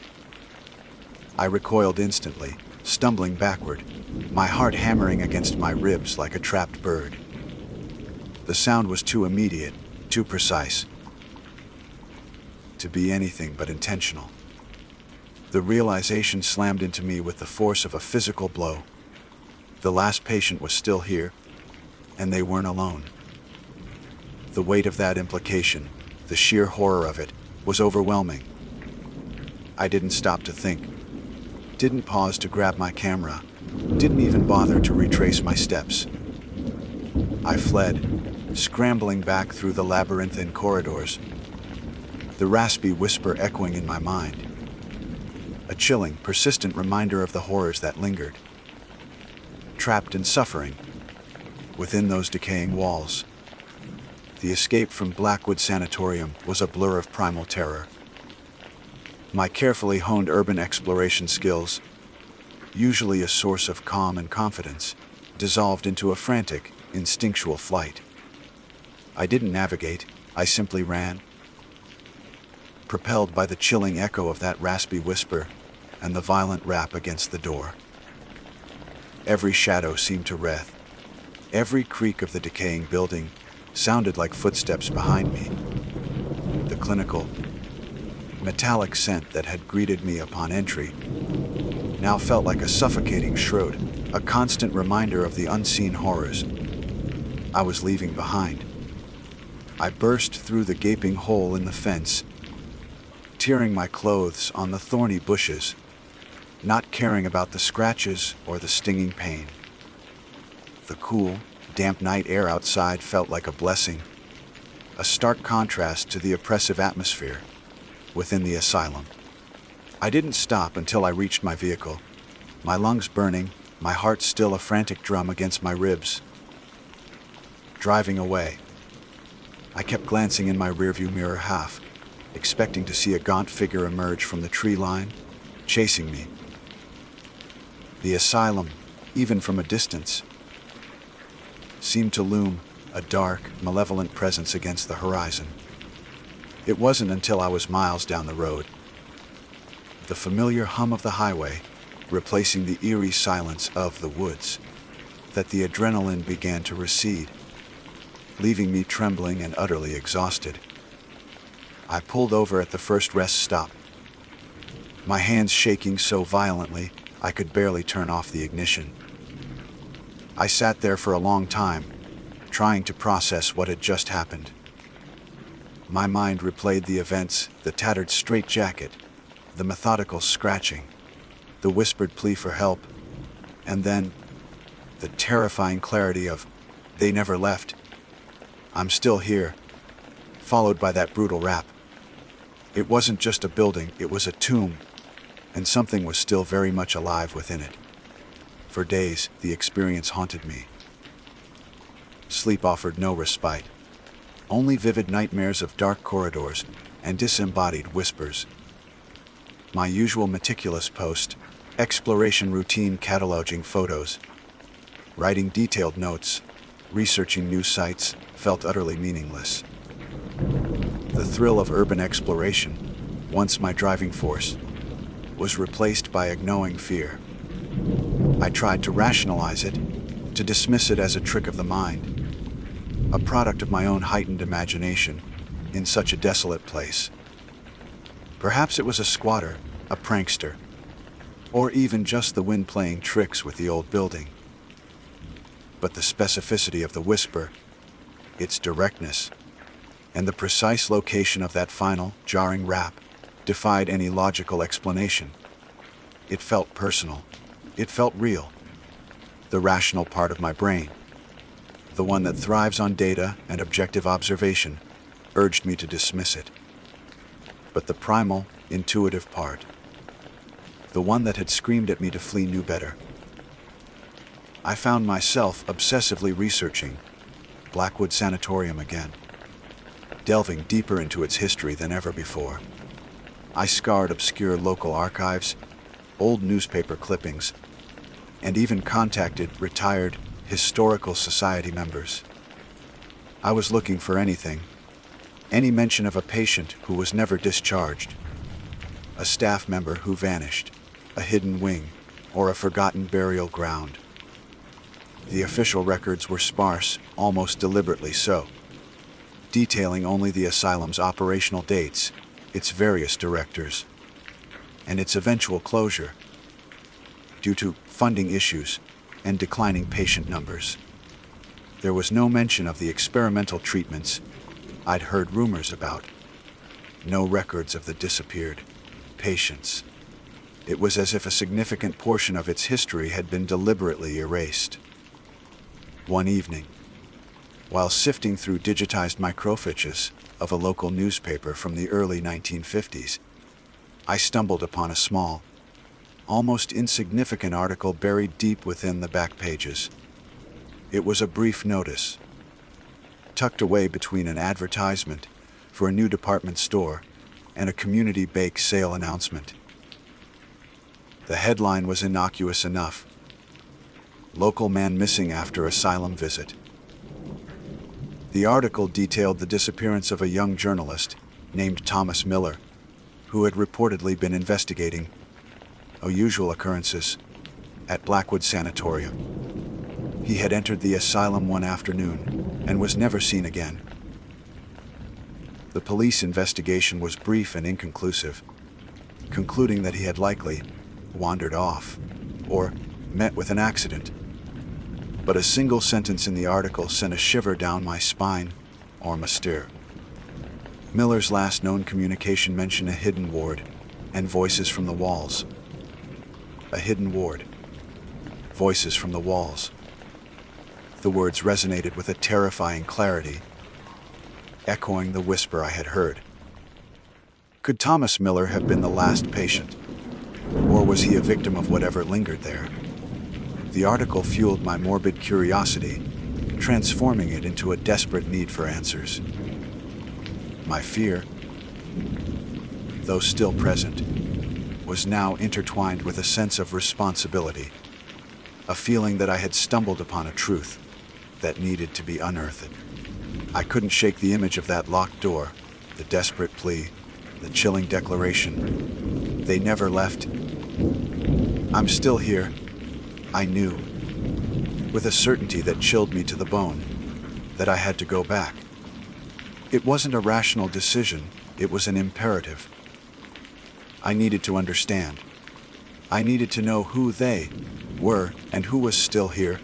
I recoiled instantly, stumbling backward, my heart hammering against my ribs like a trapped bird. The sound was too immediate, too precise, to be anything but intentional. The realization slammed into me with the force of a physical blow. The last patient was still here, and they weren't alone. The weight of that implication, the sheer horror of it, was overwhelming. I didn't stop to think, didn't pause to grab my camera, didn't even bother to retrace my steps. I fled, scrambling back through the labyrinthine corridors, the raspy whisper echoing in my mind, a chilling, persistent reminder of the horrors that lingered, trapped and suffering within those decaying walls. The escape from Blackwood Sanatorium was a blur of primal terror. My carefully honed urban exploration skills, usually a source of calm and confidence, dissolved into a frantic, instinctual flight. I didn't navigate, I simply ran, propelled by the chilling echo of that raspy whisper and the violent rap against the door. Every shadow seemed to writhe. Every creak of the decaying building sounded like footsteps behind me. The clinical, metallic scent that had greeted me upon entry now felt like a suffocating shroud, a constant reminder of the unseen horrors I was leaving behind. I burst through the gaping hole in the fence, tearing my clothes on the thorny bushes, not caring about the scratches or the stinging pain. The cool, damp night air outside felt like a blessing, a stark contrast to the oppressive atmosphere within the asylum. I didn't stop until I reached my vehicle, my lungs burning, my heart still a frantic drum against my ribs. Driving away, I kept glancing in my rearview mirror half, expecting to see a gaunt figure emerge from the tree line, chasing me. The asylum, even from a distance, seemed to loom, a dark, malevolent presence against the horizon. It wasn't until I was miles down the road, the familiar hum of the highway replacing the eerie silence of the woods, that the adrenaline began to recede, leaving me trembling and utterly exhausted. I pulled over at the first rest stop, my hands shaking so violently I could barely turn off the ignition. I sat there for a long time, trying to process what had just happened. My mind replayed the events, the tattered straitjacket, the methodical scratching, the whispered plea for help, and then the terrifying clarity of, "They never left. I'm still here," followed by that brutal rap. It wasn't just a building, it was a tomb, and something was still very much alive within it. For days, the experience haunted me. sleep offered no respite. Only vivid nightmares of dark corridors and disembodied whispers. My usual meticulous post-exploration routine, cataloging photos, writing detailed notes, researching new sites, felt utterly meaningless. The thrill of urban exploration, once my driving force, was replaced by a gnawing fear. I tried to rationalize it, to dismiss it as a trick of the mind, a product of my own heightened imagination in such a desolate place. Perhaps it was a squatter, a prankster, or even just the wind playing tricks with the old building. But the specificity of the whisper, its directness, and the precise location of that final, jarring rap defied any logical explanation. It felt personal. It felt real. The rational part of my brain, the one that thrives on data and objective observation, urged me to dismiss it. But the primal, intuitive part, the one that had screamed at me to flee, knew better. I found myself obsessively researching Blackwood Sanatorium again, delving deeper into its history than ever before. I scoured obscure local archives, old newspaper clippings, and even contacted retired historical society members. I was looking for anything, any mention of a patient who was never discharged, a staff member who vanished, a hidden wing, or a forgotten burial ground. The official records were sparse, almost deliberately so, detailing only the asylum's operational dates, its various directors, and its eventual closure, due to funding issues and declining patient numbers. There was no mention of the experimental treatments I'd heard rumors about, no records of the disappeared patients. It was as if a significant portion of its history had been deliberately erased. One evening, while sifting through digitized microfiches of a local newspaper from the early 1950s, I stumbled upon a small, almost insignificant article buried deep within the back pages. It was a brief notice, tucked away between an advertisement for a new department store and a community bake sale announcement. The headline was innocuous enough: "Local man missing after asylum visit." The article detailed the disappearance of a young journalist named Thomas Miller, who had reportedly been investigating unusual occurrences at Blackwood Sanatorium. He had entered the asylum one afternoon and was never seen again. The police investigation was brief and inconclusive, concluding that he had likely wandered off or met with an accident. But a single sentence in the article sent a shiver down my spine, or mystere. Miller's last known communication mentioned a hidden ward and voices from the walls. A hidden ward. Voices from the walls. The words resonated with a terrifying clarity, echoing the whisper I had heard. Could Thomas Miller have been the last patient? Or was he a victim of whatever lingered there? The article fueled my morbid curiosity, transforming it into a desperate need for answers. My fear, though still present, was now intertwined with a sense of responsibility, a feeling that I had stumbled upon a truth that needed to be unearthed. I couldn't shake the image of that locked door, the desperate plea, the chilling declaration. They never left. I'm still here, I knew, with a certainty that chilled me to the bone, that I had to go back. It wasn't a rational decision, it was an imperative. I needed to understand. I needed to know who they were and who was still here.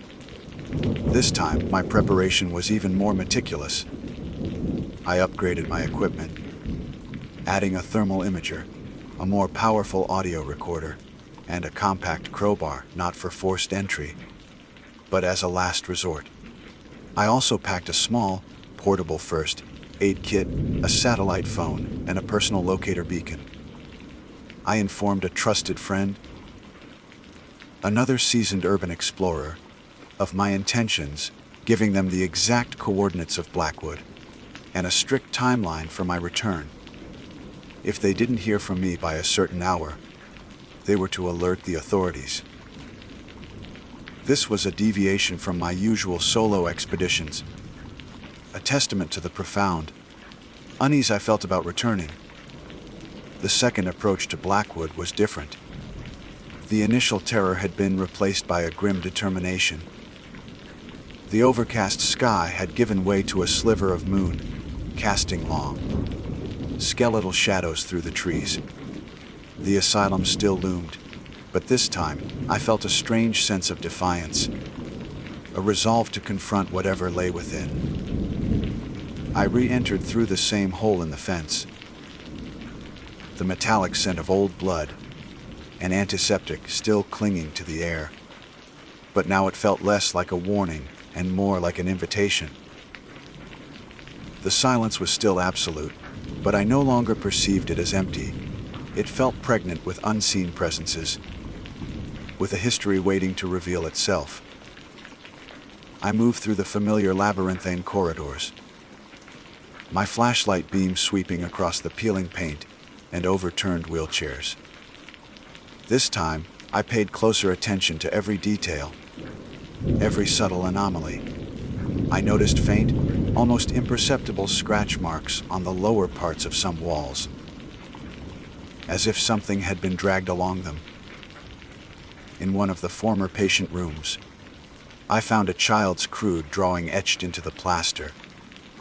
This time, my preparation was even more meticulous. I upgraded my equipment, adding a thermal imager, a more powerful audio recorder, and a compact crowbar, not for forced entry, but as a last resort. I also packed a small, portable first aid kit, a satellite phone, and a personal locator beacon. I informed a trusted friend, another seasoned urban explorer, of my intentions giving them the exact coordinates of Blackwood and a strict timeline for my return. If they didn't hear from me by a certain hour, they were to alert the authorities. This was a deviation from my usual solo expeditions, a testament to the profound unease I felt about returning. The second approach to Blackwood was different. The initial terror had been replaced by a grim determination. The overcast sky had given way to a sliver of moon, casting long, skeletal shadows through the trees. The asylum still loomed, but this time I felt a strange sense of defiance, a resolve to confront whatever lay within. I re-entered through the same hole in the fence. The metallic scent of old blood, an antiseptic still clinging to the air. But now it felt less like a warning and more like an invitation. The silence was still absolute, but I no longer perceived it as empty. It felt pregnant with unseen presences, with a history waiting to reveal itself. I moved through the familiar labyrinthine corridors, my flashlight beam sweeping across the peeling paint and overturned wheelchairs. This time, I paid closer attention to every detail, every subtle anomaly. I noticed faint, almost imperceptible scratch marks on the lower parts of some walls, as if something had been dragged along them. In one of the former patient rooms, I found a child's crude drawing etched into the plaster,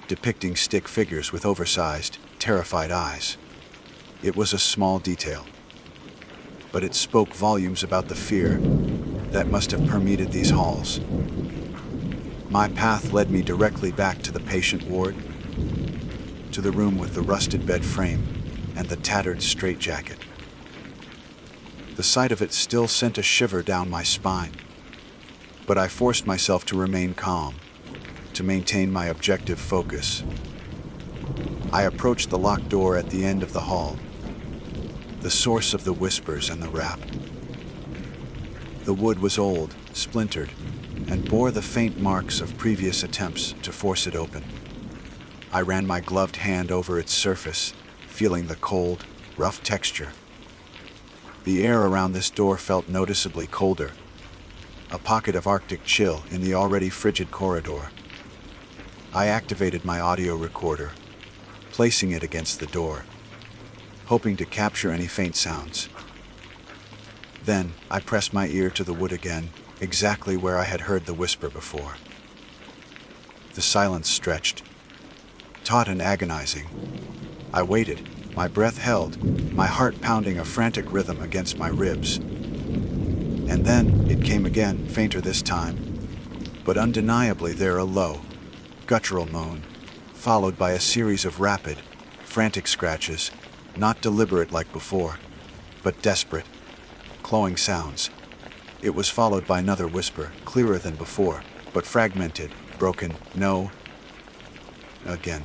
depicting stick figures with oversized, terrified eyes. It was a small detail, but it spoke volumes about the fear that must have permeated these halls. My path led me directly back to the patient ward, to the room with the rusted bed frame and the tattered straitjacket. The sight of it still sent a shiver down my spine, but I forced myself to remain calm, to maintain my objective focus. I approached the locked door at the end of the hall, the source of the whispers and the rap. The wood was old, splintered, and bore the faint marks of previous attempts to force it open. I ran my gloved hand over its surface, feeling the cold, rough texture. The air around this door felt noticeably colder, a pocket of Arctic chill in the already frigid corridor. I activated my audio recorder, placing it against the door, hoping to capture any faint sounds. Then I pressed my ear to the wood again, exactly where I had heard the whisper before. The silence stretched, taut and agonizing. I waited, my breath held, my heart pounding a frantic rhythm against my ribs. And then it came again, fainter this time, but undeniably there, a low, guttural moan, followed by a series of rapid, frantic scratches, not deliberate like before, but desperate, clawing sounds. It was followed by another whisper, clearer than before, but fragmented, broken. No. Again.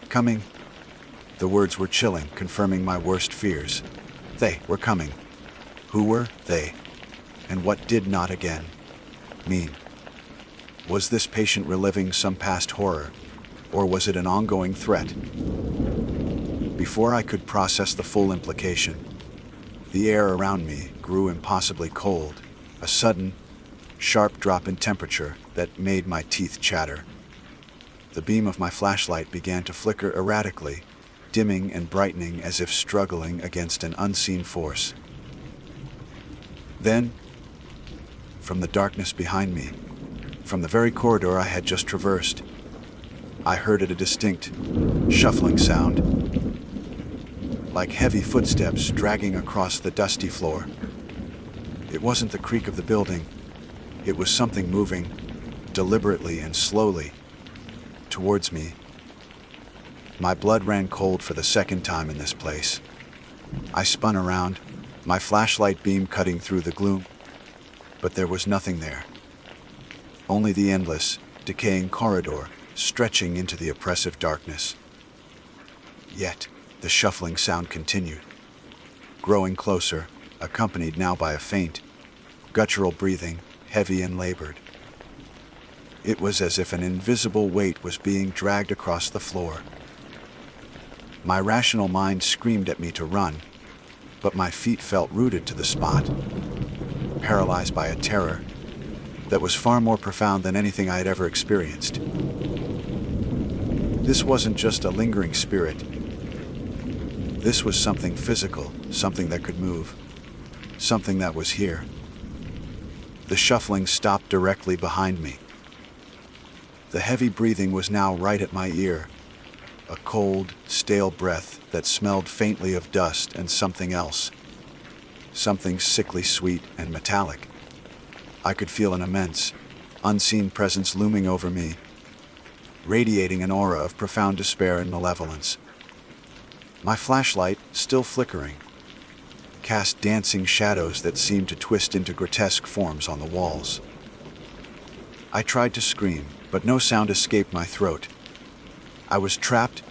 Coming. The words were chilling, confirming my worst fears. They were coming. Who were they? And what did not again mean? Was this patient reliving some past horror, or was it an ongoing threat? Before I could process the full implication, the air around me grew impossibly cold, a sudden, sharp drop in temperature that made my teeth chatter. The beam of my flashlight began to flicker erratically, dimming and brightening as if struggling against an unseen force. Then, from the darkness behind me, from the very corridor I had just traversed, I heard a distinct, shuffling sound, like heavy footsteps dragging across the dusty floor. It wasn't the creak of the building. It was something moving, deliberately and slowly, towards me. My blood ran cold for the second time in this place. I spun around, my flashlight beam cutting through the gloom, but there was nothing there. Only the endless, decaying corridor stretching into the oppressive darkness. Yet, the shuffling sound continued, growing closer, accompanied now by a faint, guttural breathing, heavy and labored. It was as if an invisible weight was being dragged across the floor. My rational mind screamed at me to run, but my feet felt rooted to the spot, paralyzed by a terror that was far more profound than anything I had ever experienced. This wasn't just a lingering spirit. This was something physical, something that could move, something that was here. The shuffling stopped directly behind me. The heavy breathing was now right at my ear, a cold, stale breath that smelled faintly of dust and something else, something sickly sweet and metallic. I could feel an immense, unseen presence looming over me, radiating an aura of profound despair and malevolence. My flashlight, still flickering, cast dancing shadows that seemed to twist into grotesque forms on the walls. I tried to scream, but no sound escaped my throat. I was trapped,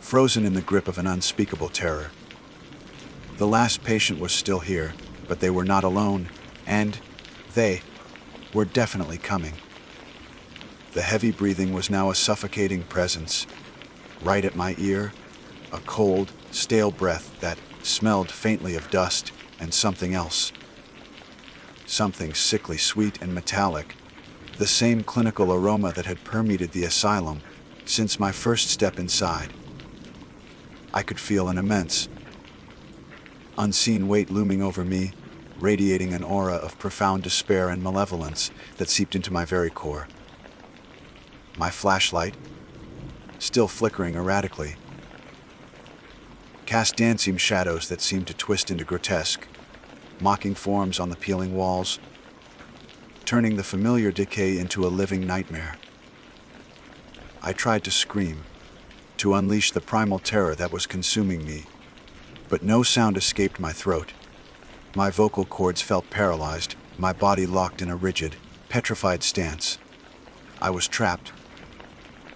frozen in the grip of an unspeakable terror. The last patient was still here, but they were not alone, and they were definitely coming. The heavy breathing was now a suffocating presence, right at my ear, a cold, stale breath that smelled faintly of dust and something else. Something sickly sweet and metallic, the same clinical aroma that had permeated the asylum since my first step inside. I could feel an immense, unseen weight looming over me, radiating an aura of profound despair and malevolence that seeped into my very core. My flashlight, still flickering erratically, cast dancing shadows that seemed to twist into grotesque, mocking forms on the peeling walls, turning the familiar decay into a living nightmare. I tried to scream, to unleash the primal terror that was consuming me, but no sound escaped my throat. My vocal cords felt paralyzed, my body locked in a rigid, petrified stance. I was trapped,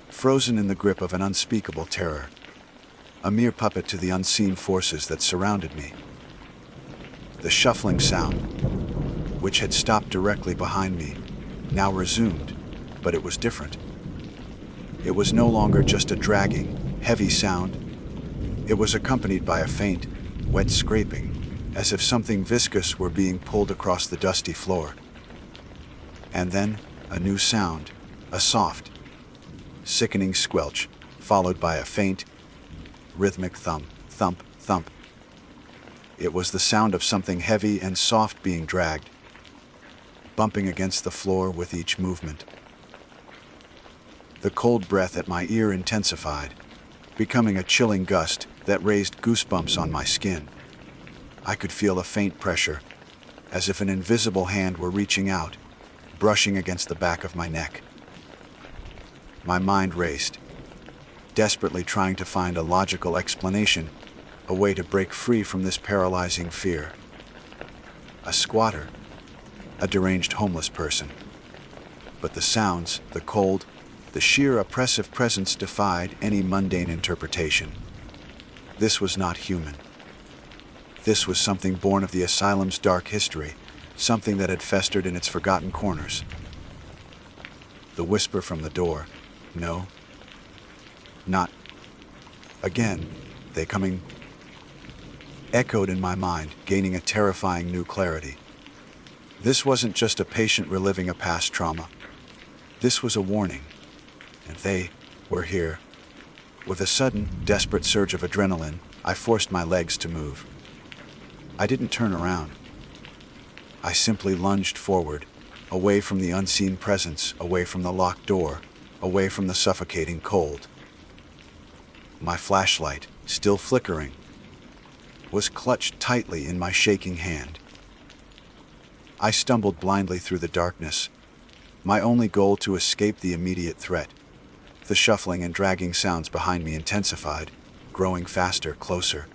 frozen in the grip of an unspeakable terror, a mere puppet to the unseen forces that surrounded me. The shuffling sound, which had stopped directly behind me, now resumed, but it was different. It was no longer just a dragging, heavy sound. It was accompanied by a faint, wet scraping, as if something viscous were being pulled across the dusty floor. And then, a new sound, a soft, sickening squelch, followed by a faint, rhythmic thump, thump, thump. It was the sound of something heavy and soft being dragged, bumping against the floor with each movement. The cold breath at my ear intensified, becoming a chilling gust that raised goosebumps on my skin. I could feel a faint pressure, as if an invisible hand were reaching out, brushing against the back of my neck. My mind raced, desperately trying to find a logical explanation, a way to break free from this paralyzing fear. A squatter, a deranged homeless person. But the sounds, the cold, the sheer oppressive presence defied any mundane interpretation. This was not human. This was something born of the asylum's dark history, something that had festered in its forgotten corners. The whisper from the door, no, not again, they coming, echoed in my mind, gaining a terrifying new clarity. This wasn't just a patient reliving a past trauma. This was a warning, and they were here. With a sudden, desperate surge of adrenaline, I forced my legs to move. I didn't turn around. I simply lunged forward, away from the unseen presence, away from the locked door, away from the suffocating cold. My flashlight, still flickering, was clutched tightly in my shaking hand. I stumbled blindly through the darkness, my only goal to escape the immediate threat. The shuffling and dragging sounds behind me intensified, growing faster, closer.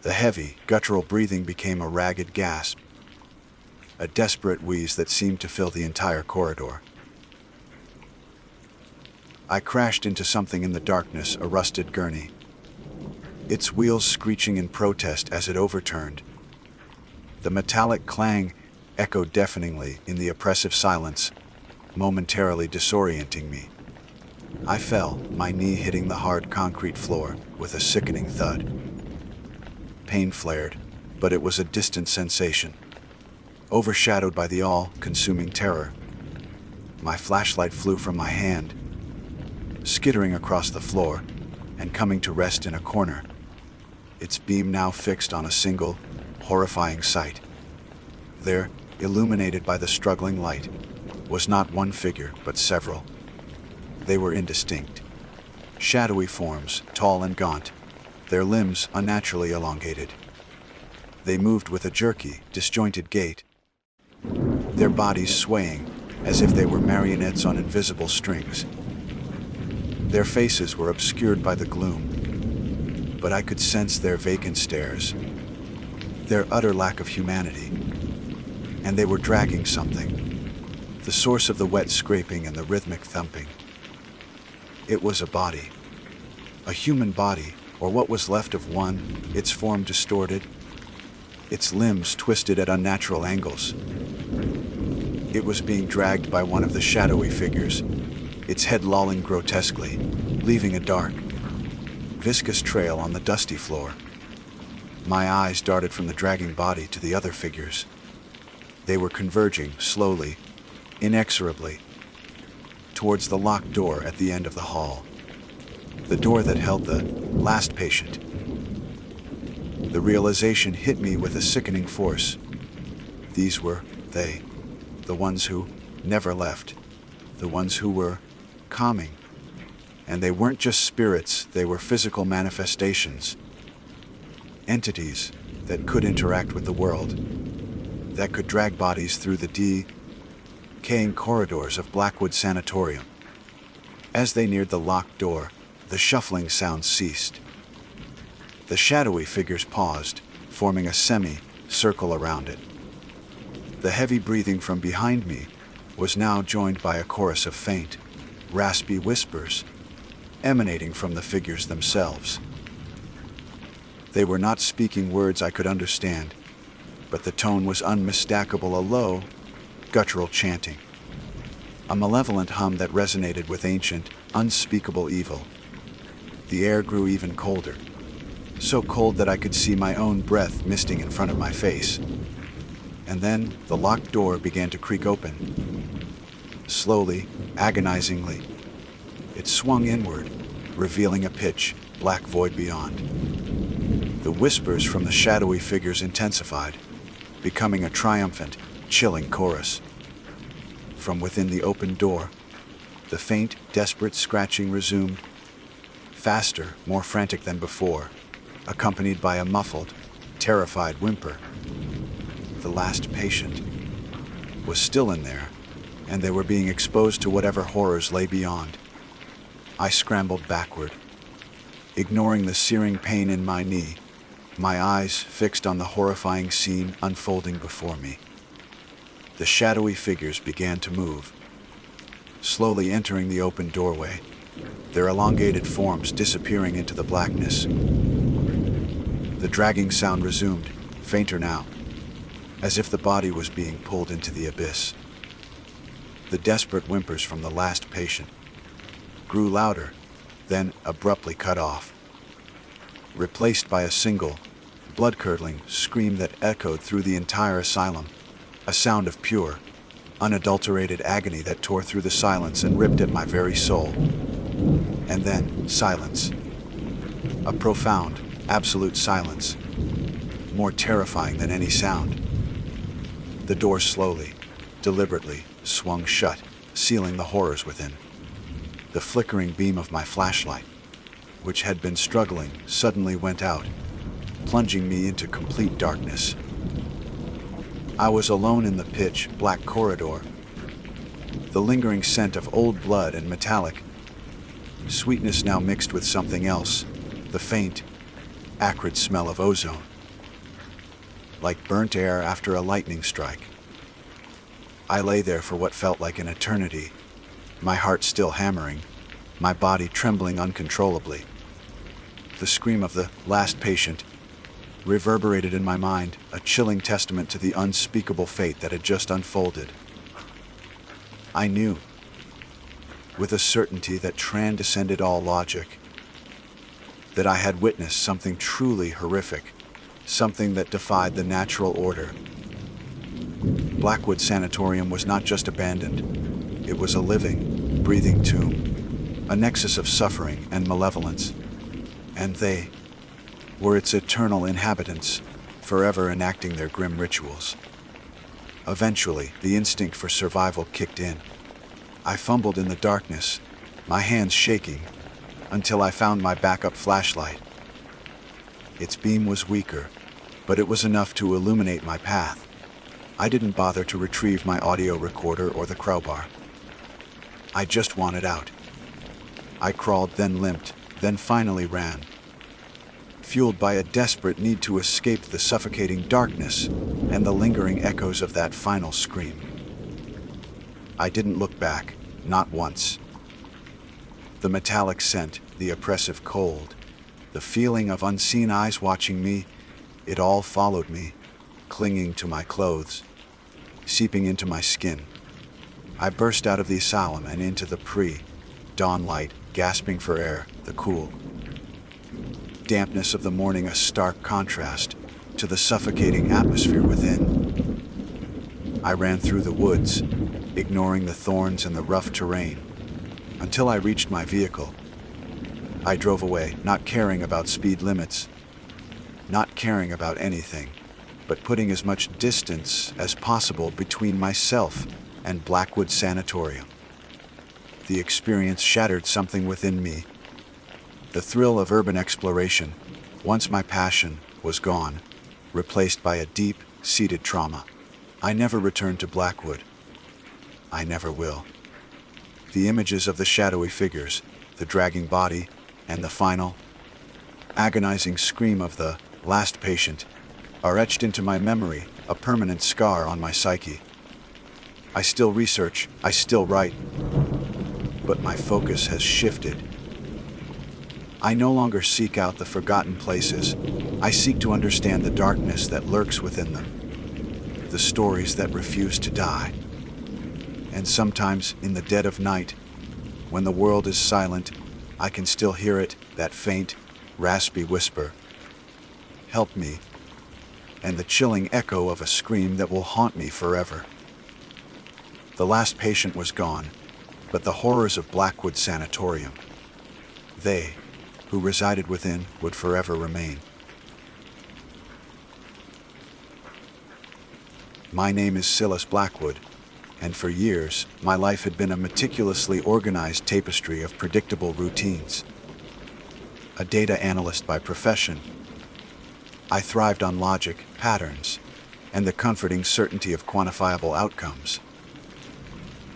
The heavy, guttural breathing became a ragged gasp, a desperate wheeze that seemed to fill the entire corridor. I crashed into something in the darkness, a rusted gurney, its wheels screeching in protest as it overturned. The metallic clang echoed deafeningly in the oppressive silence, momentarily disorienting me. I fell, my knee hitting the hard concrete floor with a sickening thud. Pain flared, but it was a distant sensation, overshadowed by the all-consuming terror. My flashlight flew from my hand, skittering across the floor and coming to rest in a corner, its beam now fixed on a single, horrifying sight. There, illuminated by the struggling light, was not one figure, but several. They were indistinct. Shadowy forms, tall and gaunt, their limbs unnaturally elongated. They moved with a jerky, disjointed gait, their bodies swaying as if they were marionettes on invisible strings. Their faces were obscured by the gloom, but I could sense their vacant stares, their utter lack of humanity. And they were dragging something, the source of the wet scraping and the rhythmic thumping. It was a body, a human body, or what was left of one, its form distorted, its limbs twisted at unnatural angles. It was being dragged by one of the shadowy figures, its head lolling grotesquely, leaving a dark, viscous trail on the dusty floor. My eyes darted from the dragging body to the other figures. They were converging, slowly, inexorably, towards the locked door at the end of the hall. The door that held the last patient. The realization hit me with a sickening force. These were they, the ones who never left, the ones who were calming. And they weren't just spirits, they were physical manifestations. Entities that could interact with the world, that could drag bodies through the decaying corridors of Blackwood Sanatorium. As they neared the locked door, the shuffling sound ceased. The shadowy figures paused, forming a semi-circle around it. The heavy breathing from behind me was now joined by a chorus of faint, raspy whispers emanating from the figures themselves. They were not speaking words I could understand, but the tone was unmistakable, a low, guttural chanting, a malevolent hum that resonated with ancient, unspeakable evil. The air grew even colder, so cold that I could see my own breath misting in front of my face. And then the locked door began to creak open. Slowly, agonizingly, it swung inward, revealing a pitch black void beyond. The whispers from the shadowy figures intensified, becoming a triumphant, chilling chorus. From within the open door, the faint, desperate scratching resumed, faster, more frantic than before, accompanied by a muffled, terrified whimper. The last patient was still in there, and they were being exposed to whatever horrors lay beyond. I scrambled backward, ignoring the searing pain in my knee, my eyes fixed on the horrifying scene unfolding before me. The shadowy figures began to move, slowly entering the open doorway, their elongated forms disappearing into the blackness. The dragging sound resumed, fainter now, as if the body was being pulled into the abyss. The desperate whimpers from the last patient grew louder, then abruptly cut off, replaced by a single, blood-curdling scream that echoed through the entire asylum, a sound of pure, unadulterated agony that tore through the silence and ripped at my very soul. And then silence. A profound, absolute silence, more terrifying than any sound. The door slowly, deliberately swung shut, sealing the horrors within. The flickering beam of my flashlight, which had been struggling, suddenly went out, plunging me into complete darkness. I was alone in the pitch-black corridor. The lingering scent of old blood and metallic sweetness now mixed with something else, the faint, acrid smell of ozone, like burnt air after a lightning strike. I lay there for what felt like an eternity, my heart still hammering, my body trembling uncontrollably. The scream of the last patient reverberated in my mind, a chilling testament to the unspeakable fate that had just unfolded. I knew, with a certainty that transcended all logic, that I had witnessed something truly horrific, something that defied the natural order. Blackwood Sanatorium was not just abandoned. It was a living, breathing tomb, a nexus of suffering and malevolence. And they were its eternal inhabitants, forever enacting their grim rituals. Eventually, the instinct for survival kicked in. I fumbled in the darkness, my hands shaking, until I found my backup flashlight. Its beam was weaker, but it was enough to illuminate my path. I didn't bother to retrieve my audio recorder or the crowbar. I just wanted out. I crawled, then limped, then finally ran, fueled by a desperate need to escape the suffocating darkness and the lingering echoes of that final scream. I didn't look back, not once. The metallic scent, the oppressive cold, the feeling of unseen eyes watching me, it all followed me, clinging to my clothes, seeping into my skin. I burst out of the asylum and into the pre-dawn light, gasping for air, the cool dampness of the morning, a stark contrast to the suffocating atmosphere within. I ran through the woods, ignoring the thorns and the rough terrain, until I reached my vehicle. I drove away, not caring about speed limits, not caring about anything, but putting as much distance as possible between myself and Blackwood Sanatorium. The experience shattered something within me. The thrill of urban exploration, once my passion, was gone, replaced by a deep-seated trauma. I never returned to Blackwood. I never will. The images of the shadowy figures, the dragging body, and the final, agonizing scream of the last patient are etched into my memory, a permanent scar on my psyche. I still research, I still write, but my focus has shifted. I no longer seek out the forgotten places. I seek to understand the darkness that lurks within them, the stories that refuse to die. And sometimes, in the dead of night, when the world is silent, I can still hear it, that faint, raspy whisper, "Help me," and the chilling echo of a scream that will haunt me forever. The last patient was gone, but the horrors of Blackwood Sanatorium, they who resided within, would forever remain. My name is Silas Blackwood, and for years, my life had been a meticulously organized tapestry of predictable routines. A data analyst by profession, I thrived on logic, patterns, and the comforting certainty of quantifiable outcomes.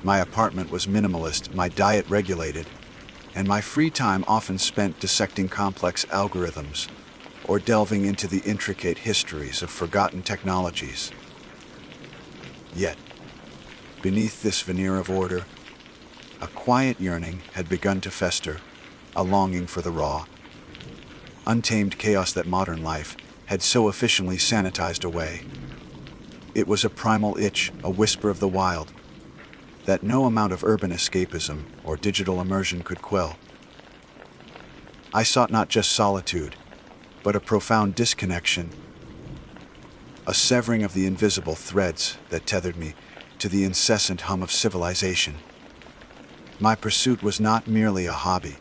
My apartment was minimalist, my diet regulated, and my free time often spent dissecting complex algorithms or delving into the intricate histories of forgotten technologies. Yet, beneath this veneer of order, a quiet yearning had begun to fester, a longing for the raw, untamed chaos that modern life had so efficiently sanitized away. It was a primal itch, a whisper of the wild, that no amount of urban escapism or digital immersion could quell. I sought not just solitude, but a profound disconnection, a severing of the invisible threads that tethered me to the incessant hum of civilization. My pursuit was not merely a hobby.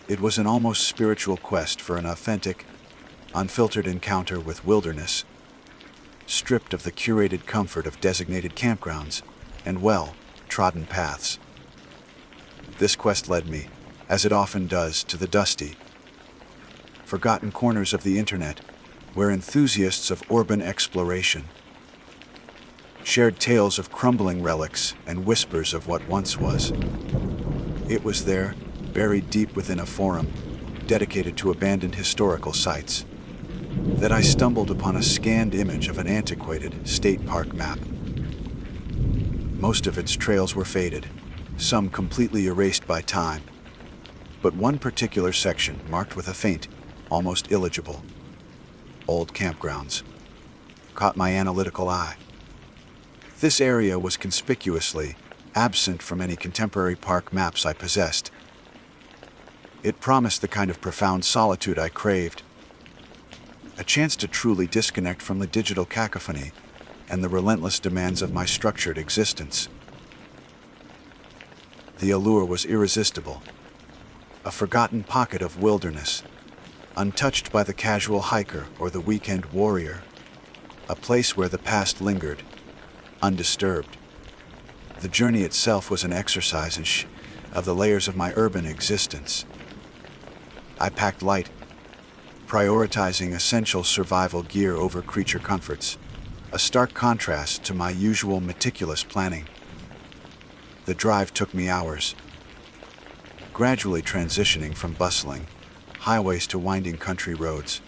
It was an almost spiritual quest for an authentic, unfiltered encounter with wilderness, stripped of the curated comfort of designated campgrounds and well-trodden paths. This quest led me, as it often does, to the dusty, forgotten corners of the internet, where enthusiasts of urban exploration shared tales of crumbling relics and whispers of what once was. It was there, buried deep within a forum dedicated to abandoned historical sites, that I stumbled upon a scanned image of an antiquated state park map. Most of its trails were faded, some completely erased by time, but one particular section marked with a faint, almost illegible old campgrounds caught my analytical eye. This area was conspicuously absent from any contemporary park maps I possessed. It promised the kind of profound solitude I craved, a chance to truly disconnect from the digital cacophony and the relentless demands of my structured existence. The allure was irresistible, a forgotten pocket of wilderness, untouched by the casual hiker or the weekend warrior, a place where the past lingered, undisturbed. The journey itself was an exercise of the layers of my urban existence. I packed light, prioritizing essential survival gear over creature comforts, a stark contrast to my usual meticulous planning. The drive took me hours, gradually transitioning from bustling highways to winding country roads,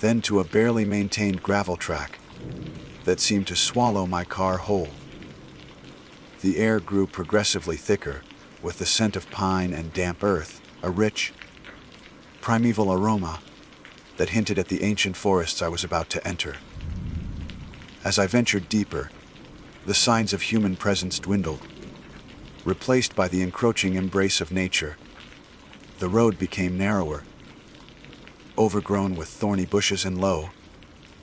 then to a barely maintained gravel track that seemed to swallow my car whole. The air grew progressively thicker, with the scent of pine and damp earth, a rich, primeval aroma that hinted at the ancient forests I was about to enter. As I ventured deeper, the signs of human presence dwindled, replaced by the encroaching embrace of nature. The road became narrower, overgrown with thorny bushes and low,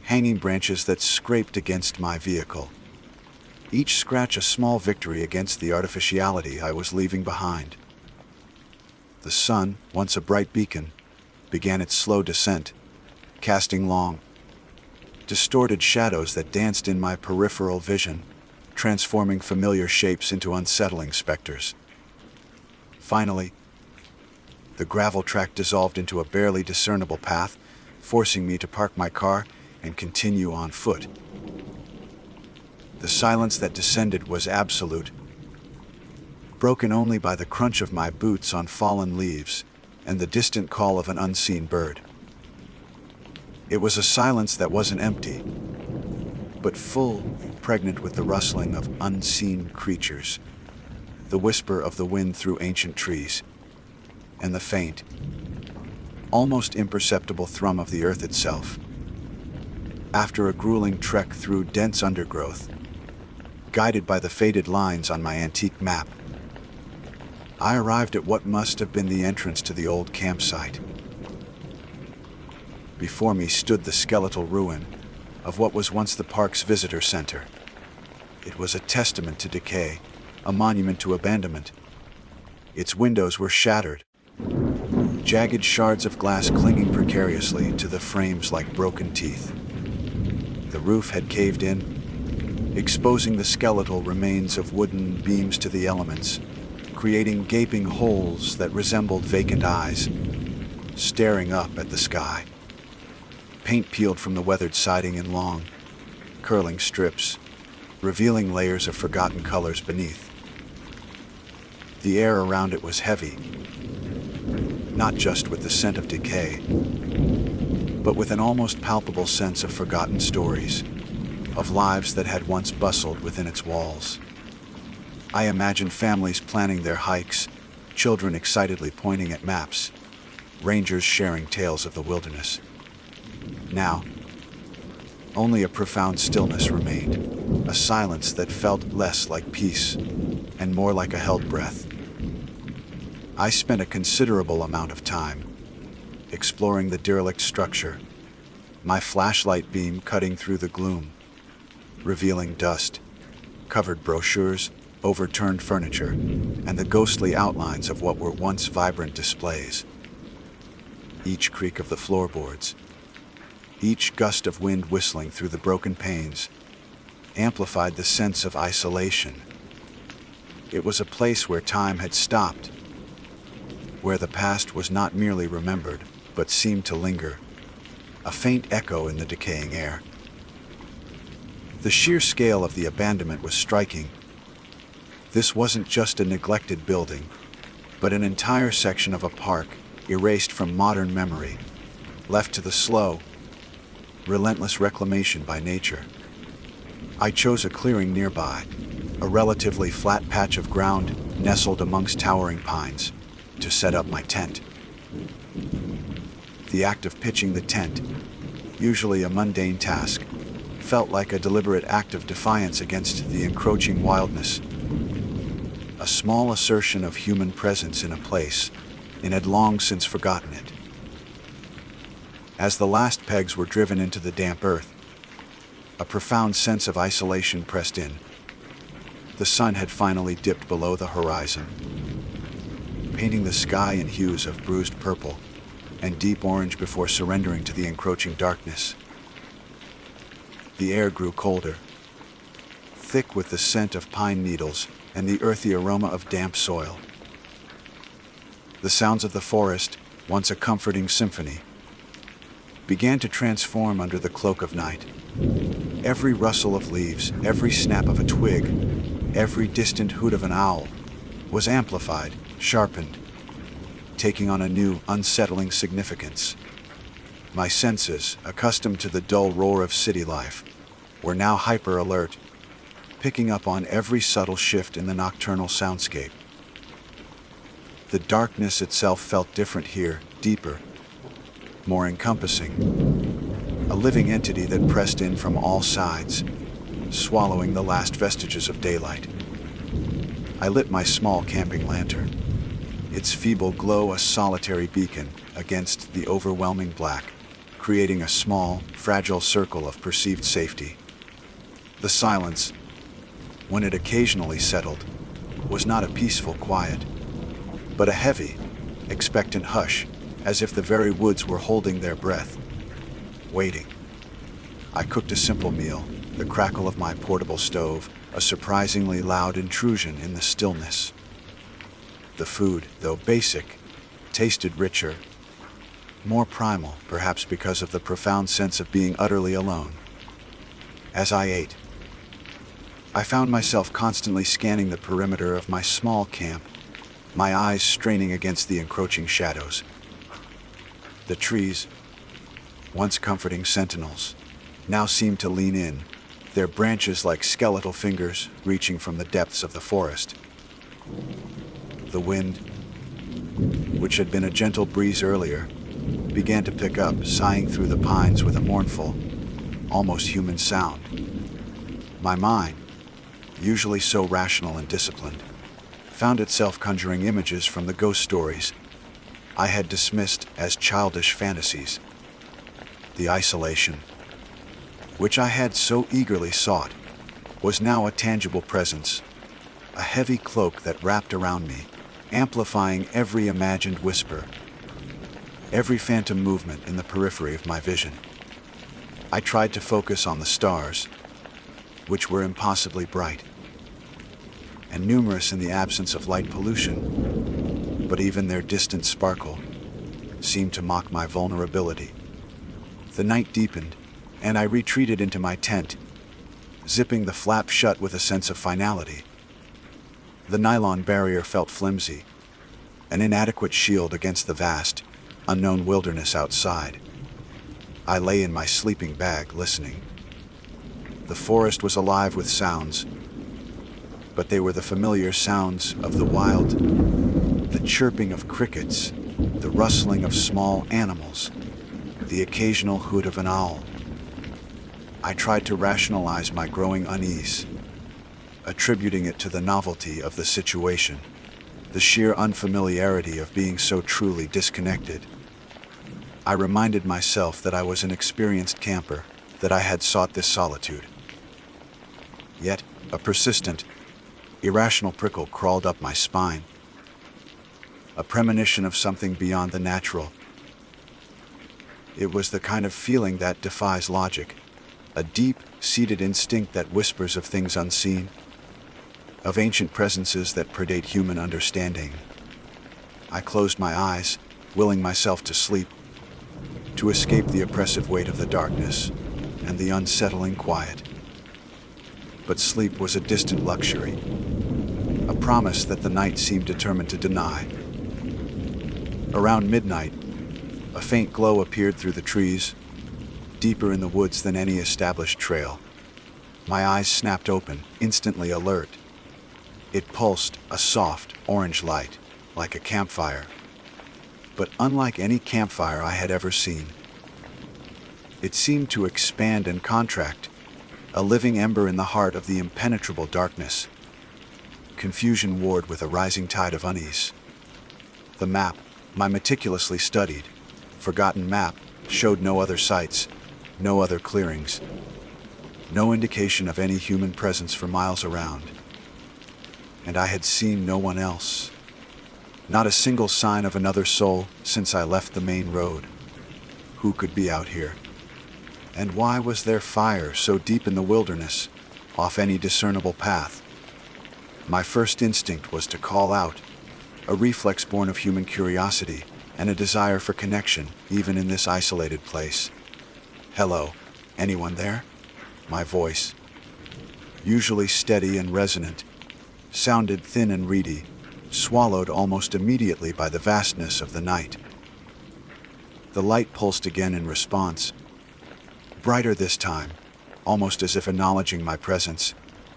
hanging branches that scraped against my vehicle, each scratch a small victory against the artificiality I was leaving behind. The sun, once a bright beacon, began its slow descent, casting long, distorted shadows that danced in my peripheral vision, transforming familiar shapes into unsettling specters. Finally, the gravel track dissolved into a barely discernible path, forcing me to park my car and continue on foot. The silence that descended was absolute, broken only by the crunch of my boots on fallen leaves and the distant call of an unseen bird. It was a silence that wasn't empty, but full, pregnant with the rustling of unseen creatures, the whisper of the wind through ancient trees, and the faint, almost imperceptible thrum of the earth itself. After a grueling trek through dense undergrowth, guided by the faded lines on my antique map, I arrived at what must have been the entrance to the old campsite. Before me stood the skeletal ruin of what was once the park's visitor center. It was a testament to decay, a monument to abandonment. Its windows were shattered, jagged shards of glass clinging precariously to the frames like broken teeth. The roof had caved in, exposing the skeletal remains of wooden beams to the elements, creating gaping holes that resembled vacant eyes, staring up at the sky. Paint peeled from the weathered siding in long, curling strips, revealing layers of forgotten colors beneath. The air around it was heavy, not just with the scent of decay, but with an almost palpable sense of forgotten stories, of lives that had once bustled within its walls. I imagined families planning their hikes, children excitedly pointing at maps, rangers sharing tales of the wilderness. Now, only a profound stillness remained, a silence that felt less like peace and more like a held breath. I spent a considerable amount of time exploring the derelict structure, my flashlight beam cutting through the gloom, revealing dust, covered brochures, overturned furniture, and the ghostly outlines of what were once vibrant displays. Each creak of the floorboards, each gust of wind whistling through the broken panes, amplified the sense of isolation. It was a place where time had stopped, where the past was not merely remembered, but seemed to linger, a faint echo in the decaying air. The sheer scale of the abandonment was striking. This wasn't just a neglected building, but an entire section of a park erased from modern memory, left to the slow, relentless reclamation by nature. I chose a clearing nearby, a relatively flat patch of ground nestled amongst towering pines, to set up my tent. The act of pitching the tent, usually a mundane task, felt like a deliberate act of defiance against the encroaching wildness. A small assertion of human presence in a place, and had long since forgotten it. As the last pegs were driven into the damp earth, a profound sense of isolation pressed in. The sun had finally dipped below the horizon, painting the sky in hues of bruised purple and deep orange before surrendering to the encroaching darkness. The air grew colder, thick with the scent of pine needles and the earthy aroma of damp soil. The sounds of the forest, once a comforting symphony, began to transform under the cloak of night. Every rustle of leaves, every snap of a twig, every distant hoot of an owl was amplified, sharpened, taking on a new, unsettling significance. My senses, accustomed to the dull roar of city life, were now hyper-alert, picking up on every subtle shift in the nocturnal soundscape. The darkness itself felt different here, deeper, more encompassing, a living entity that pressed in from all sides, swallowing the last vestiges of daylight. I lit my small camping lantern, its feeble glow a solitary beacon against the overwhelming black, creating a small, fragile circle of perceived safety. The silence, when it occasionally settled, was not a peaceful quiet, but a heavy, expectant hush, as if the very woods were holding their breath, waiting. I cooked a simple meal, the crackle of my portable stove, a surprisingly loud intrusion in the stillness. The food, though basic, tasted richer, more primal, perhaps because of the profound sense of being utterly alone. As I ate, I found myself constantly scanning the perimeter of my small camp, my eyes straining against the encroaching shadows. The trees, once comforting sentinels, now seemed to lean in, their branches like skeletal fingers reaching from the depths of the forest. The wind, which had been a gentle breeze earlier, began to pick up, sighing through the pines with a mournful, almost human sound. My mind, usually so rational and disciplined, found itself conjuring images from the ghost stories I had dismissed as childish fantasies. The isolation, which I had so eagerly sought, was now a tangible presence, a heavy cloak that wrapped around me, amplifying every imagined whisper, every phantom movement in the periphery of my vision. I tried to focus on the stars, which were impossibly bright and numerous in the absence of light pollution, but even their distant sparkle seemed to mock my vulnerability. The night deepened, and I retreated into my tent, zipping the flap shut with a sense of finality. The nylon barrier felt flimsy, an inadequate shield against the vast, unknown wilderness outside. I lay in my sleeping bag, listening. The forest was alive with sounds, but they were the familiar sounds of the wild, the chirping of crickets, the rustling of small animals, the occasional hoot of an owl. I tried to rationalize my growing unease, attributing it to the novelty of the situation, the sheer unfamiliarity of being so truly disconnected. I reminded myself that I was an experienced camper, that I had sought this solitude. Yet, a persistent, irrational prickle crawled up my spine, a premonition of something beyond the natural. It was the kind of feeling that defies logic, a deep-seated instinct that whispers of things unseen, of ancient presences that predate human understanding. I closed my eyes, willing myself to sleep, to escape the oppressive weight of the darkness and the unsettling quiet. But sleep was a distant luxury, a promise that the night seemed determined to deny. Around midnight, a faint glow appeared through the trees, deeper in the woods than any established trail. My eyes snapped open, instantly alert. It pulsed a soft, orange light, like a campfire, but unlike any campfire I had ever seen. It seemed to expand and contract, a living ember in the heart of the impenetrable darkness. Confusion warred with a rising tide of unease. The map, my meticulously studied, forgotten map, showed no other sights, no other clearings, no indication of any human presence for miles around. And I had seen no one else. Not a single sign of another soul since I left the main road. Who could be out here? And why was there fire so deep in the wilderness, off any discernible path? My first instinct was to call out, a reflex born of human curiosity and a desire for connection, even in this isolated place. "Hello, anyone there?" My voice, usually steady and resonant, sounded thin and reedy, swallowed almost immediately by the vastness of the night. The light pulsed again in response, brighter this time, almost as if acknowledging my presence.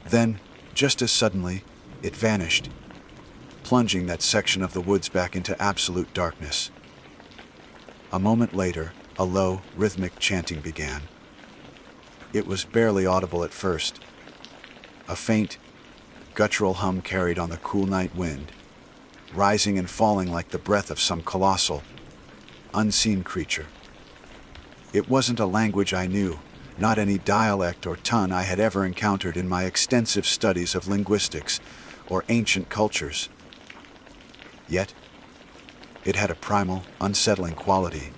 Then, just as suddenly, it vanished, plunging that section of the woods back into absolute darkness. A moment later, a low, rhythmic chanting began. It was barely audible at first, a faint, guttural hum carried on the cool night wind, rising and falling like the breath of some colossal, unseen creature. It wasn't a language I knew, not any dialect or tongue I had ever encountered in my extensive studies of linguistics or ancient cultures. Yet, it had a primal, unsettling quality,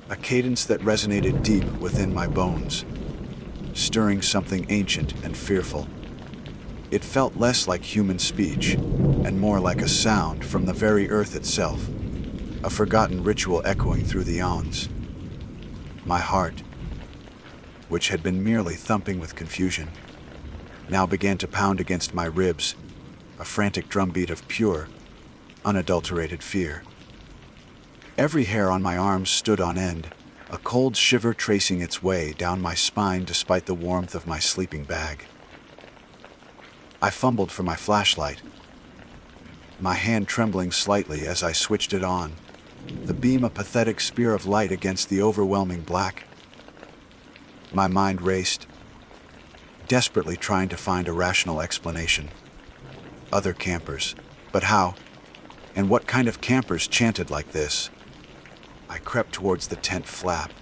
a cadence that resonated deep within my bones, stirring something ancient and fearful. It felt less like human speech, and more like a sound from the very earth itself, a forgotten ritual echoing through the eons. My heart, which had been merely thumping with confusion, now began to pound against my ribs, a frantic drumbeat of pure, unadulterated fear. Every hair on my arms stood on end, a cold shiver tracing its way down my spine despite the warmth of my sleeping bag. I fumbled for my flashlight, my hand trembling slightly as I switched it on, the beam a pathetic spear of light against the overwhelming black. My mind raced, desperately trying to find a rational explanation. Other campers, but how? And what kind of campers chanted like this? I crept towards the tent flap,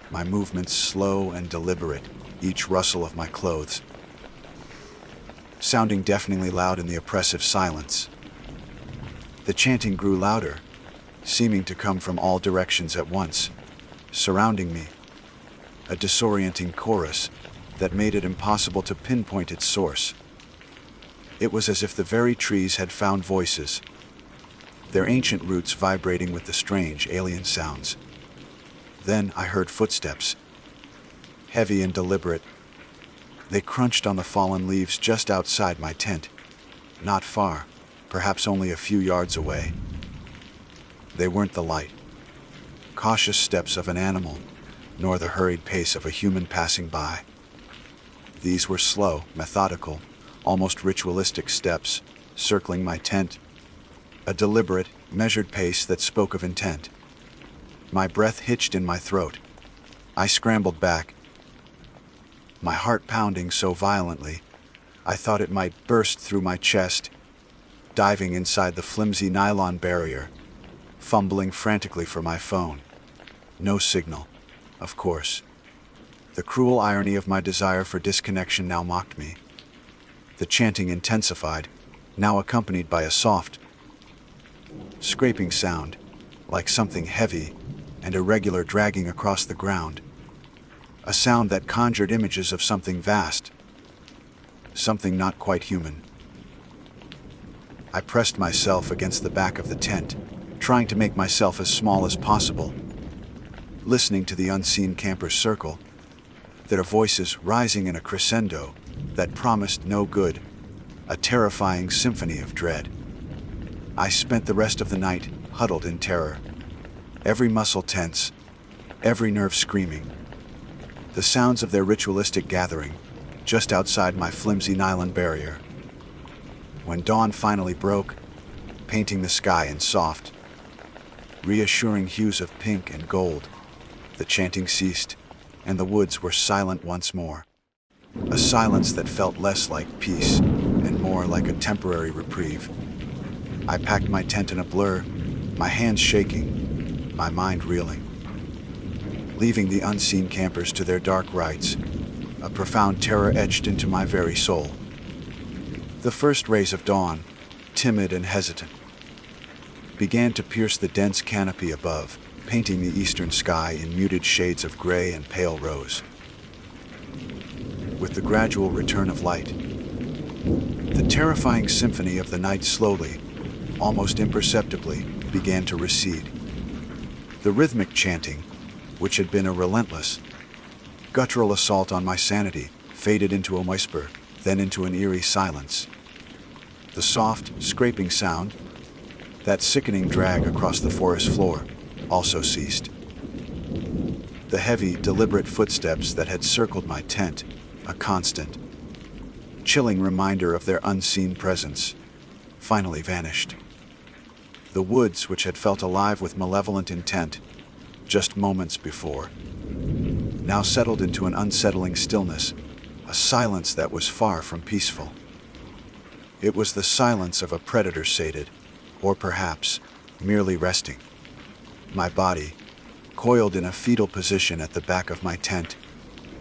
my movements slow and deliberate, each rustle of my clothes sounding deafeningly loud in the oppressive silence. The chanting grew louder, seeming to come from all directions at once, surrounding me, a disorienting chorus that made it impossible to pinpoint its source. It was as if the very trees had found voices, their ancient roots vibrating with the strange alien sounds. Then I heard footsteps, heavy and deliberate. They crunched on the fallen leaves just outside my tent, not far, perhaps only a few yards away. They weren't the light, cautious steps of an animal, nor the hurried pace of a human passing by. These were slow, methodical, almost ritualistic steps, circling my tent, a deliberate, measured pace that spoke of intent. My breath hitched in my throat. I scrambled back, my heart pounding so violently I thought it might burst through my chest, diving inside the flimsy nylon barrier, fumbling frantically for my phone. No signal, of course. The cruel irony of my desire for disconnection now mocked me. The chanting intensified, now accompanied by a soft, scraping sound, like something heavy and irregular dragging across the ground. A sound that conjured images of something vast, something not quite human. I pressed myself against the back of the tent, trying to make myself as small as possible, listening to the unseen campers circle, their voices rising in a crescendo that promised no good, a terrifying symphony of dread. I spent the rest of the night huddled in terror, every muscle tense, every nerve screaming. The sounds of their ritualistic gathering, just outside my flimsy nylon barrier. When dawn finally broke, painting the sky in soft, reassuring hues of pink and gold, the chanting ceased, and the woods were silent once more. A silence that felt less like peace and more like a temporary reprieve. I packed my tent in a blur, my hands shaking, my mind reeling. Leaving the unseen campers to their dark rites, a profound terror etched into my very soul. The first rays of dawn, timid and hesitant, began to pierce the dense canopy above, painting the eastern sky in muted shades of gray and pale rose. With the gradual return of light, the terrifying symphony of the night slowly, almost imperceptibly, began to recede. The rhythmic chanting, which had been a relentless, guttural assault on my sanity, faded into a whisper, then into an eerie silence. The soft, scraping sound, that sickening drag across the forest floor, also ceased. The heavy, deliberate footsteps that had circled my tent, a constant, chilling reminder of their unseen presence, finally vanished. The woods, which had felt alive with malevolent intent just moments before, now settled into an unsettling stillness, a silence that was far from peaceful. It was the silence of a predator sated, or perhaps merely resting. My body, coiled in a fetal position at the back of my tent,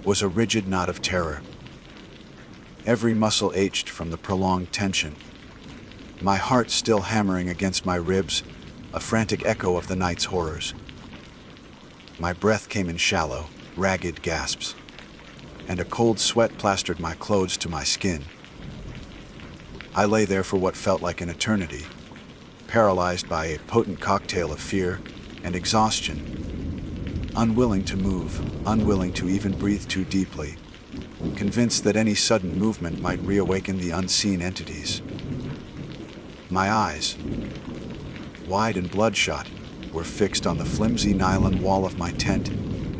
was a rigid knot of terror. Every muscle ached from the prolonged tension, my heart still hammering against my ribs, a frantic echo of the night's horrors. My breath came in shallow, ragged gasps, and a cold sweat plastered my clothes to my skin. I lay there for what felt like an eternity, paralyzed by a potent cocktail of fear and exhaustion, unwilling to move, unwilling to even breathe too deeply, convinced that any sudden movement might reawaken the unseen entities. My eyes, wide and bloodshot, were fixed on the flimsy nylon wall of my tent,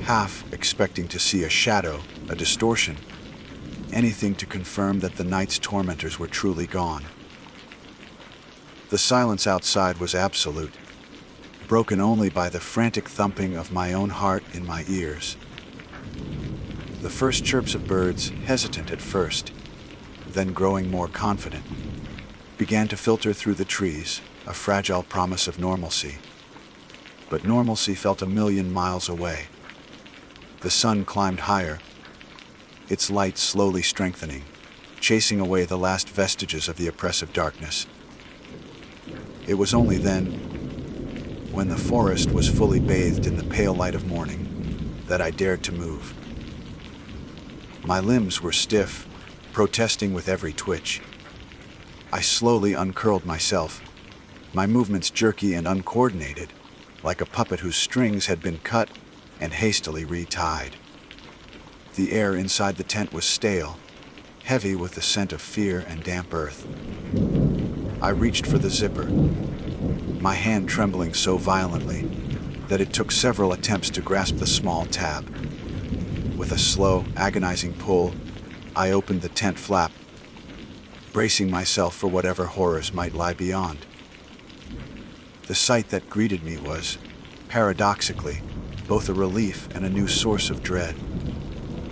half expecting to see a shadow, a distortion, anything to confirm that the night's tormentors were truly gone. The silence outside was absolute, broken only by the frantic thumping of my own heart in my ears. The first chirps of birds, hesitant at first, then growing more confident, began to filter through the trees, a fragile promise of normalcy. But normalcy felt a million miles away. The sun climbed higher, its light slowly strengthening, chasing away the last vestiges of the oppressive darkness. It was only then, when the forest was fully bathed in the pale light of morning, that I dared to move. My limbs were stiff, protesting with every twitch. I slowly uncurled myself, my movements jerky and uncoordinated, like a puppet whose strings had been cut and hastily retied. The air inside the tent was stale, heavy with the scent of fear and damp earth. I reached for the zipper, my hand trembling so violently that it took several attempts to grasp the small tab. With a slow, agonizing pull, I opened the tent flap, bracing myself for whatever horrors might lie beyond. The sight that greeted me was, paradoxically, both a relief and a new source of dread.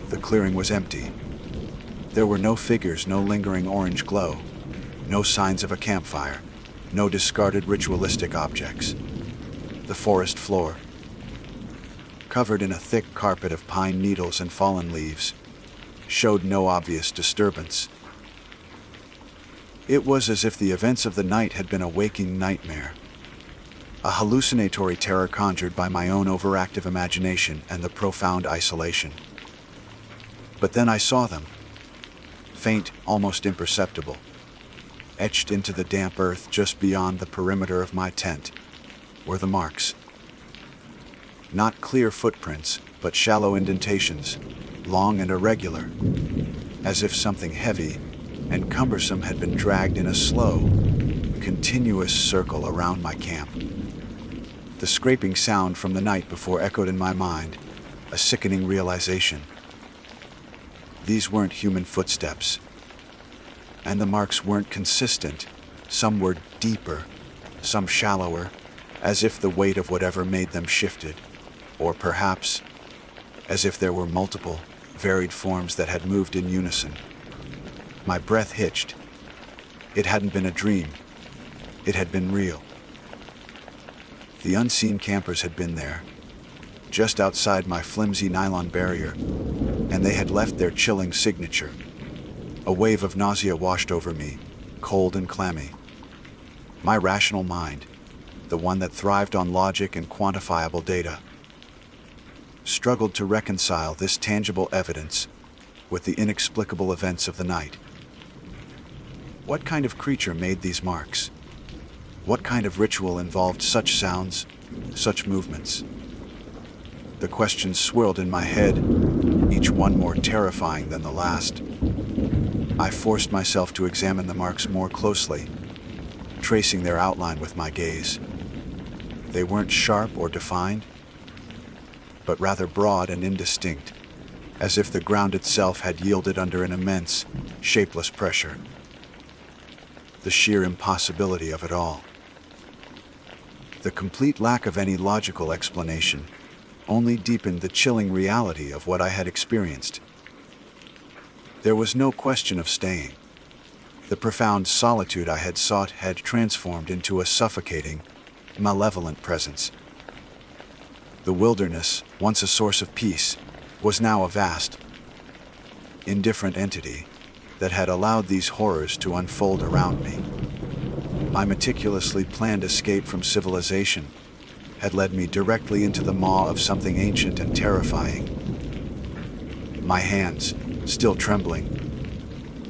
The clearing was empty. There were no figures, no lingering orange glow, no signs of a campfire, no discarded ritualistic objects. The forest floor, covered in a thick carpet of pine needles and fallen leaves, showed no obvious disturbance. It was as if the events of the night had been a waking nightmare, a hallucinatory terror conjured by my own overactive imagination and the profound isolation. But then I saw them, faint, almost imperceptible, etched into the damp earth just beyond the perimeter of my tent, were the marks. Not clear footprints, but shallow indentations, long and irregular, as if something heavy and cumbersome had been dragged in a slow, continuous circle around my camp. The scraping sound from the night before echoed in my mind, a sickening realization. These weren't human footsteps, and the marks weren't consistent. Some were deeper, some shallower, as if the weight of whatever made them shifted, or perhaps as if there were multiple, varied forms that had moved in unison. My breath hitched. It hadn't been a dream. It had been real. The unseen campers had been there, just outside my flimsy nylon barrier, and they had left their chilling signature. A wave of nausea washed over me, cold and clammy. My rational mind, the one that thrived on logic and quantifiable data, struggled to reconcile this tangible evidence with the inexplicable events of the night. What kind of creature made these marks? What kind of ritual involved such sounds, such movements? The questions swirled in my head, each one more terrifying than the last. I forced myself to examine the marks more closely, tracing their outline with my gaze. They weren't sharp or defined, but rather broad and indistinct, as if the ground itself had yielded under an immense, shapeless pressure. The sheer impossibility of it all. The complete lack of any logical explanation only deepened the chilling reality of what I had experienced. There was no question of staying. The profound solitude I had sought had transformed into a suffocating, malevolent presence. The wilderness, once a source of peace, was now a vast, indifferent entity that had allowed these horrors to unfold around me. My meticulously planned escape from civilization had led me directly into the maw of something ancient and terrifying. My hands, still trembling,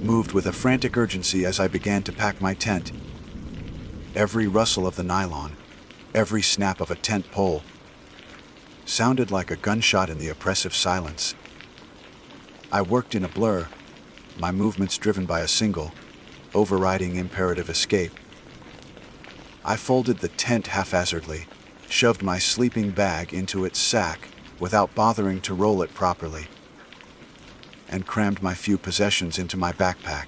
moved with a frantic urgency as I began to pack my tent. Every rustle of the nylon, every snap of a tent pole, sounded like a gunshot in the oppressive silence. I worked in a blur, my movements driven by a single, overriding imperative escape. I folded the tent haphazardly, shoved my sleeping bag into its sack without bothering to roll it properly, and crammed my few possessions into my backpack.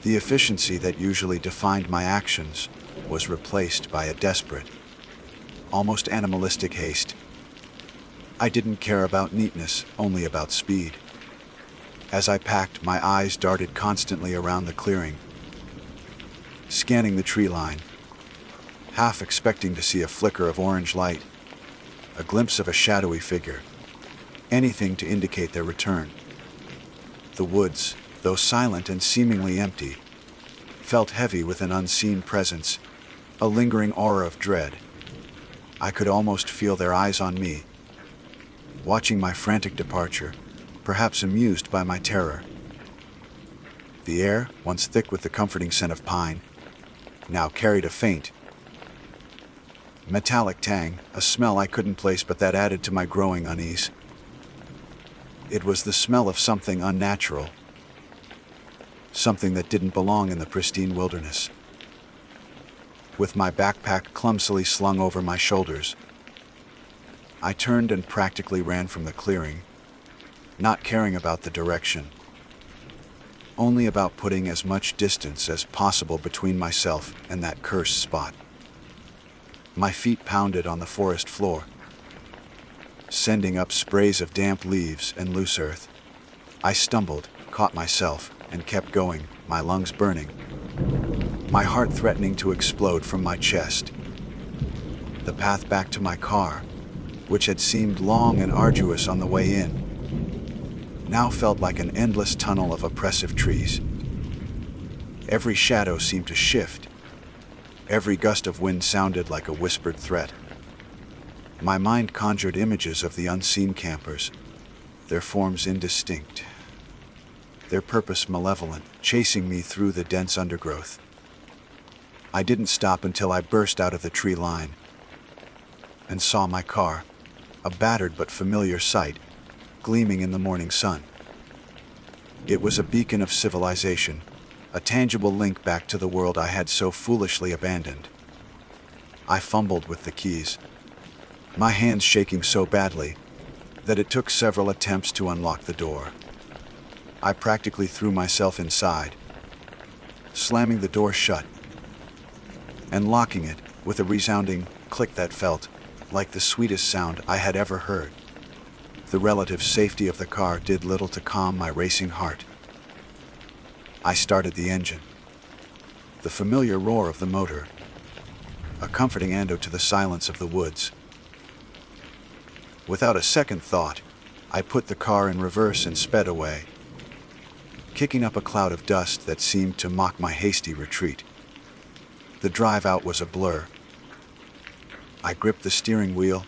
The efficiency that usually defined my actions was replaced by a desperate, almost animalistic haste. I didn't care about neatness, only about speed. As I packed, my eyes darted constantly around the clearing, scanning the tree line, half expecting to see a flicker of orange light, a glimpse of a shadowy figure, anything to indicate their return. The woods, though silent and seemingly empty, felt heavy with an unseen presence, a lingering aura of dread. I could almost feel their eyes on me, watching my frantic departure, perhaps amused by my terror. The air, once thick with the comforting scent of pine, now carried a faint, metallic tang, a smell I couldn't place but that added to my growing unease. It was the smell of something unnatural, something that didn't belong in the pristine wilderness. With my backpack clumsily slung over my shoulders, I turned and practically ran from the clearing, not caring about the direction, only about putting as much distance as possible between myself and that cursed spot. My feet pounded on the forest floor, sending up sprays of damp leaves and loose earth. I stumbled, caught myself, and kept going, my lungs burning, my heart threatening to explode from my chest. The path back to my car, which had seemed long and arduous on the way in, now felt like an endless tunnel of oppressive trees. Every shadow seemed to shift. Every gust of wind sounded like a whispered threat. My mind conjured images of the unseen campers, their forms indistinct, their purpose malevolent, chasing me through the dense undergrowth. I didn't stop until I burst out of the tree line and saw my car, a battered but familiar sight, gleaming in the morning sun. It was a beacon of civilization, a tangible link back to the world I had so foolishly abandoned. I fumbled with the keys, my hands shaking so badly that it took several attempts to unlock the door. I practically threw myself inside, slamming the door shut and locking it with a resounding click that felt like the sweetest sound I had ever heard. The relative safety of the car did little to calm my racing heart. I started the engine. The familiar roar of the motor, a comforting antidote to the silence of the woods. Without a second thought, I put the car in reverse and sped away, kicking up a cloud of dust that seemed to mock my hasty retreat. The drive out was a blur. I gripped the steering wheel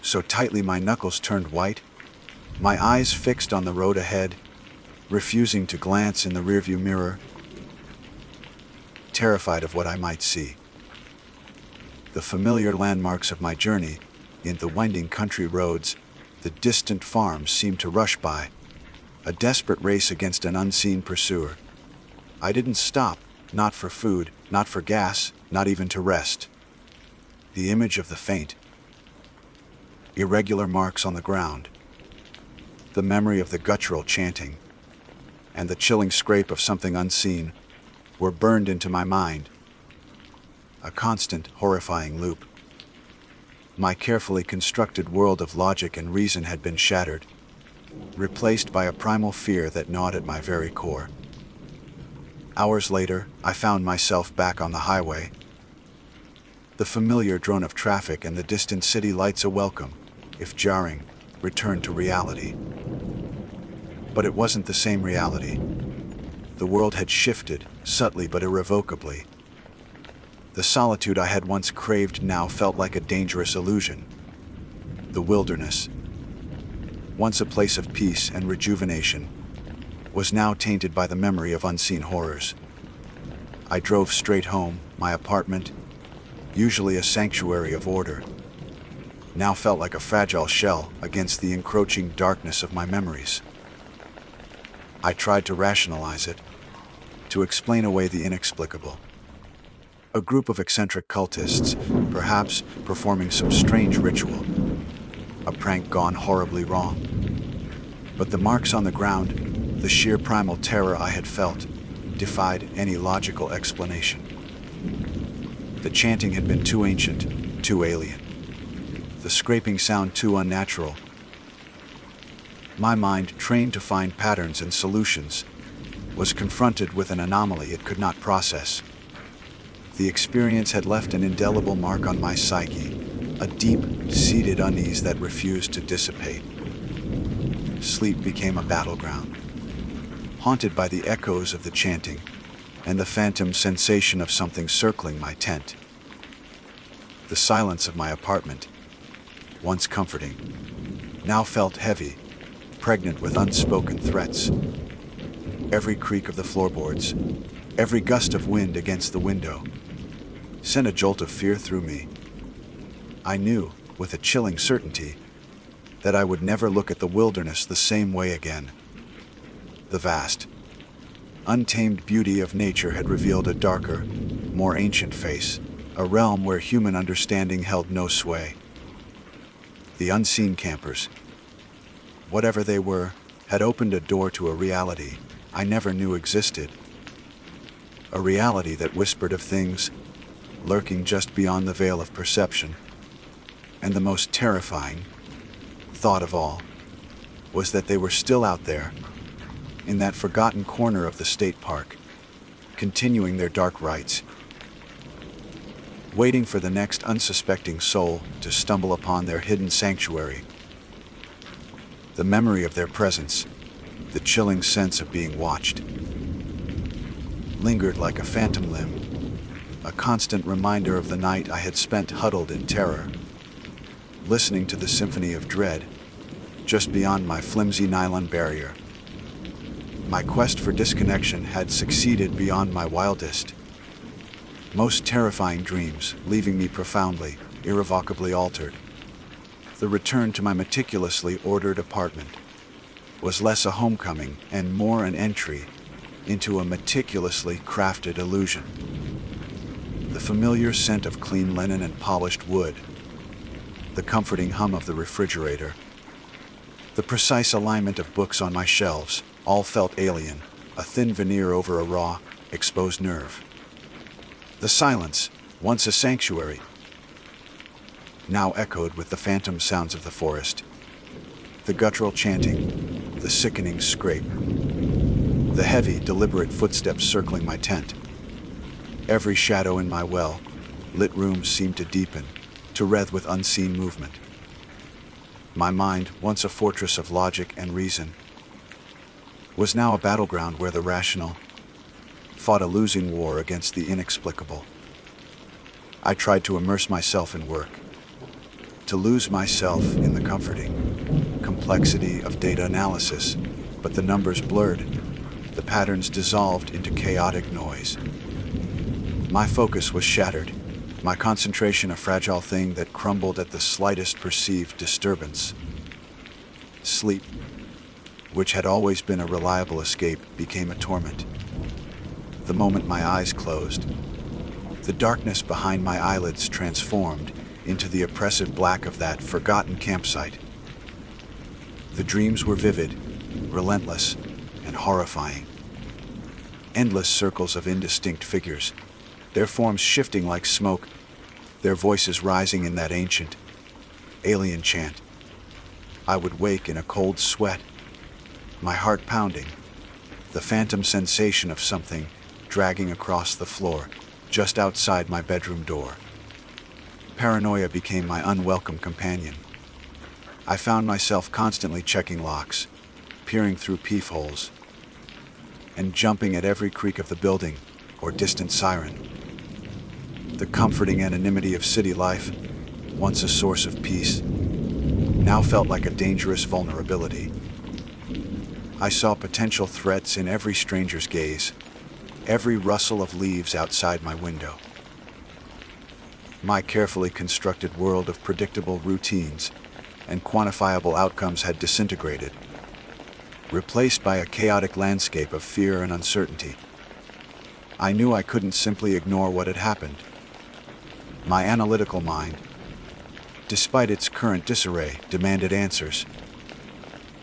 so tightly my knuckles turned white, my eyes fixed on the road ahead, refusing to glance in the rearview mirror, terrified of what I might see. The familiar landmarks of my journey, in the winding country roads, the distant farms seemed to rush by, a desperate race against an unseen pursuer. I didn't stop, not for food, not for gas, not even to rest. The image of the faint, irregular marks on the ground, the memory of the guttural chanting, and the chilling scrape of something unseen were burned into my mind, a constant, horrifying loop. My carefully constructed world of logic and reason had been shattered, replaced by a primal fear that gnawed at my very core. Hours later, I found myself back on the highway. The familiar drone of traffic and the distant city lights, a welcome, if jarring, returned to reality. But it wasn't the same reality. The world had shifted, subtly but irrevocably. The solitude I had once craved now felt like a dangerous illusion. The wilderness, once a place of peace and rejuvenation, was now tainted by the memory of unseen horrors. I drove straight home. My apartment, usually a sanctuary of order, now felt like a fragile shell against the encroaching darkness of my memories. I tried to rationalize it, to explain away the inexplicable. A group of eccentric cultists, perhaps performing some strange ritual, a prank gone horribly wrong. But the marks on the ground, the sheer primal terror I had felt, defied any logical explanation. The chanting had been too ancient, too alien. The scraping sound too unnatural. My mind, trained to find patterns and solutions, was confronted with an anomaly it could not process. The experience had left an indelible mark on my psyche, a deep-seated unease that refused to dissipate. Sleep became a battleground, haunted by the echoes of the chanting and the phantom sensation of something circling my tent. The silence of my apartment, once comforting, now felt heavy, pregnant with unspoken threats. Every creak of the floorboards, every gust of wind against the window, sent a jolt of fear through me. I knew, with a chilling certainty, that I would never look at the wilderness the same way again. The vast, untamed beauty of nature had revealed a darker, more ancient face, a realm where human understanding held no sway. The unseen campers, whatever they were, had opened a door to a reality I never knew existed. A reality that whispered of things lurking just beyond the veil of perception. And the most terrifying thought of all was that they were still out there, in that forgotten corner of the state park, continuing their dark rites, waiting for the next unsuspecting soul to stumble upon their hidden sanctuary. The memory of their presence, the chilling sense of being watched, lingered like a phantom limb, a constant reminder of the night I had spent huddled in terror, listening to the symphony of dread just beyond my flimsy nylon barrier. My quest for disconnection had succeeded beyond my wildest, most terrifying dreams, leaving me profoundly, irrevocably altered. The return to my meticulously ordered apartment was less a homecoming and more an entry into a meticulously crafted illusion. The familiar scent of clean linen and polished wood, the comforting hum of the refrigerator, the precise alignment of books on my shelves, all felt alien, a thin veneer over a raw, exposed nerve. The silence, once a sanctuary, now echoed with the phantom sounds of the forest. The guttural chanting, the sickening scrape, the heavy, deliberate footsteps circling my tent. Every shadow in my well-lit room seemed to deepen, to wreathe with unseen movement. My mind, once a fortress of logic and reason, was now a battleground where the rational fought a losing war against the inexplicable. I tried to immerse myself in work, to lose myself in the comforting complexity of data analysis, but the numbers blurred, the patterns dissolved into chaotic noise. My focus was shattered, my concentration a fragile thing that crumbled at the slightest perceived disturbance. Sleep, which had always been a reliable escape, became a torment. The moment my eyes closed, the darkness behind my eyelids transformed into the oppressive black of that forgotten campsite. The dreams were vivid, relentless, and horrifying. Endless circles of indistinct figures, their forms shifting like smoke, their voices rising in that ancient, alien chant. I would wake in a cold sweat, my heart pounding, the phantom sensation of something dragging across the floor just outside my bedroom door. Paranoia became my unwelcome companion. I found myself constantly checking locks, peering through peepholes, and jumping at every creak of the building or distant siren. The comforting anonymity of city life, once a source of peace, now felt like a dangerous vulnerability. I saw potential threats in every stranger's gaze, every rustle of leaves outside my window. My carefully constructed world of predictable routines and quantifiable outcomes had disintegrated, replaced by a chaotic landscape of fear and uncertainty. I knew I couldn't simply ignore what had happened. My analytical mind, despite its current disarray, demanded answers.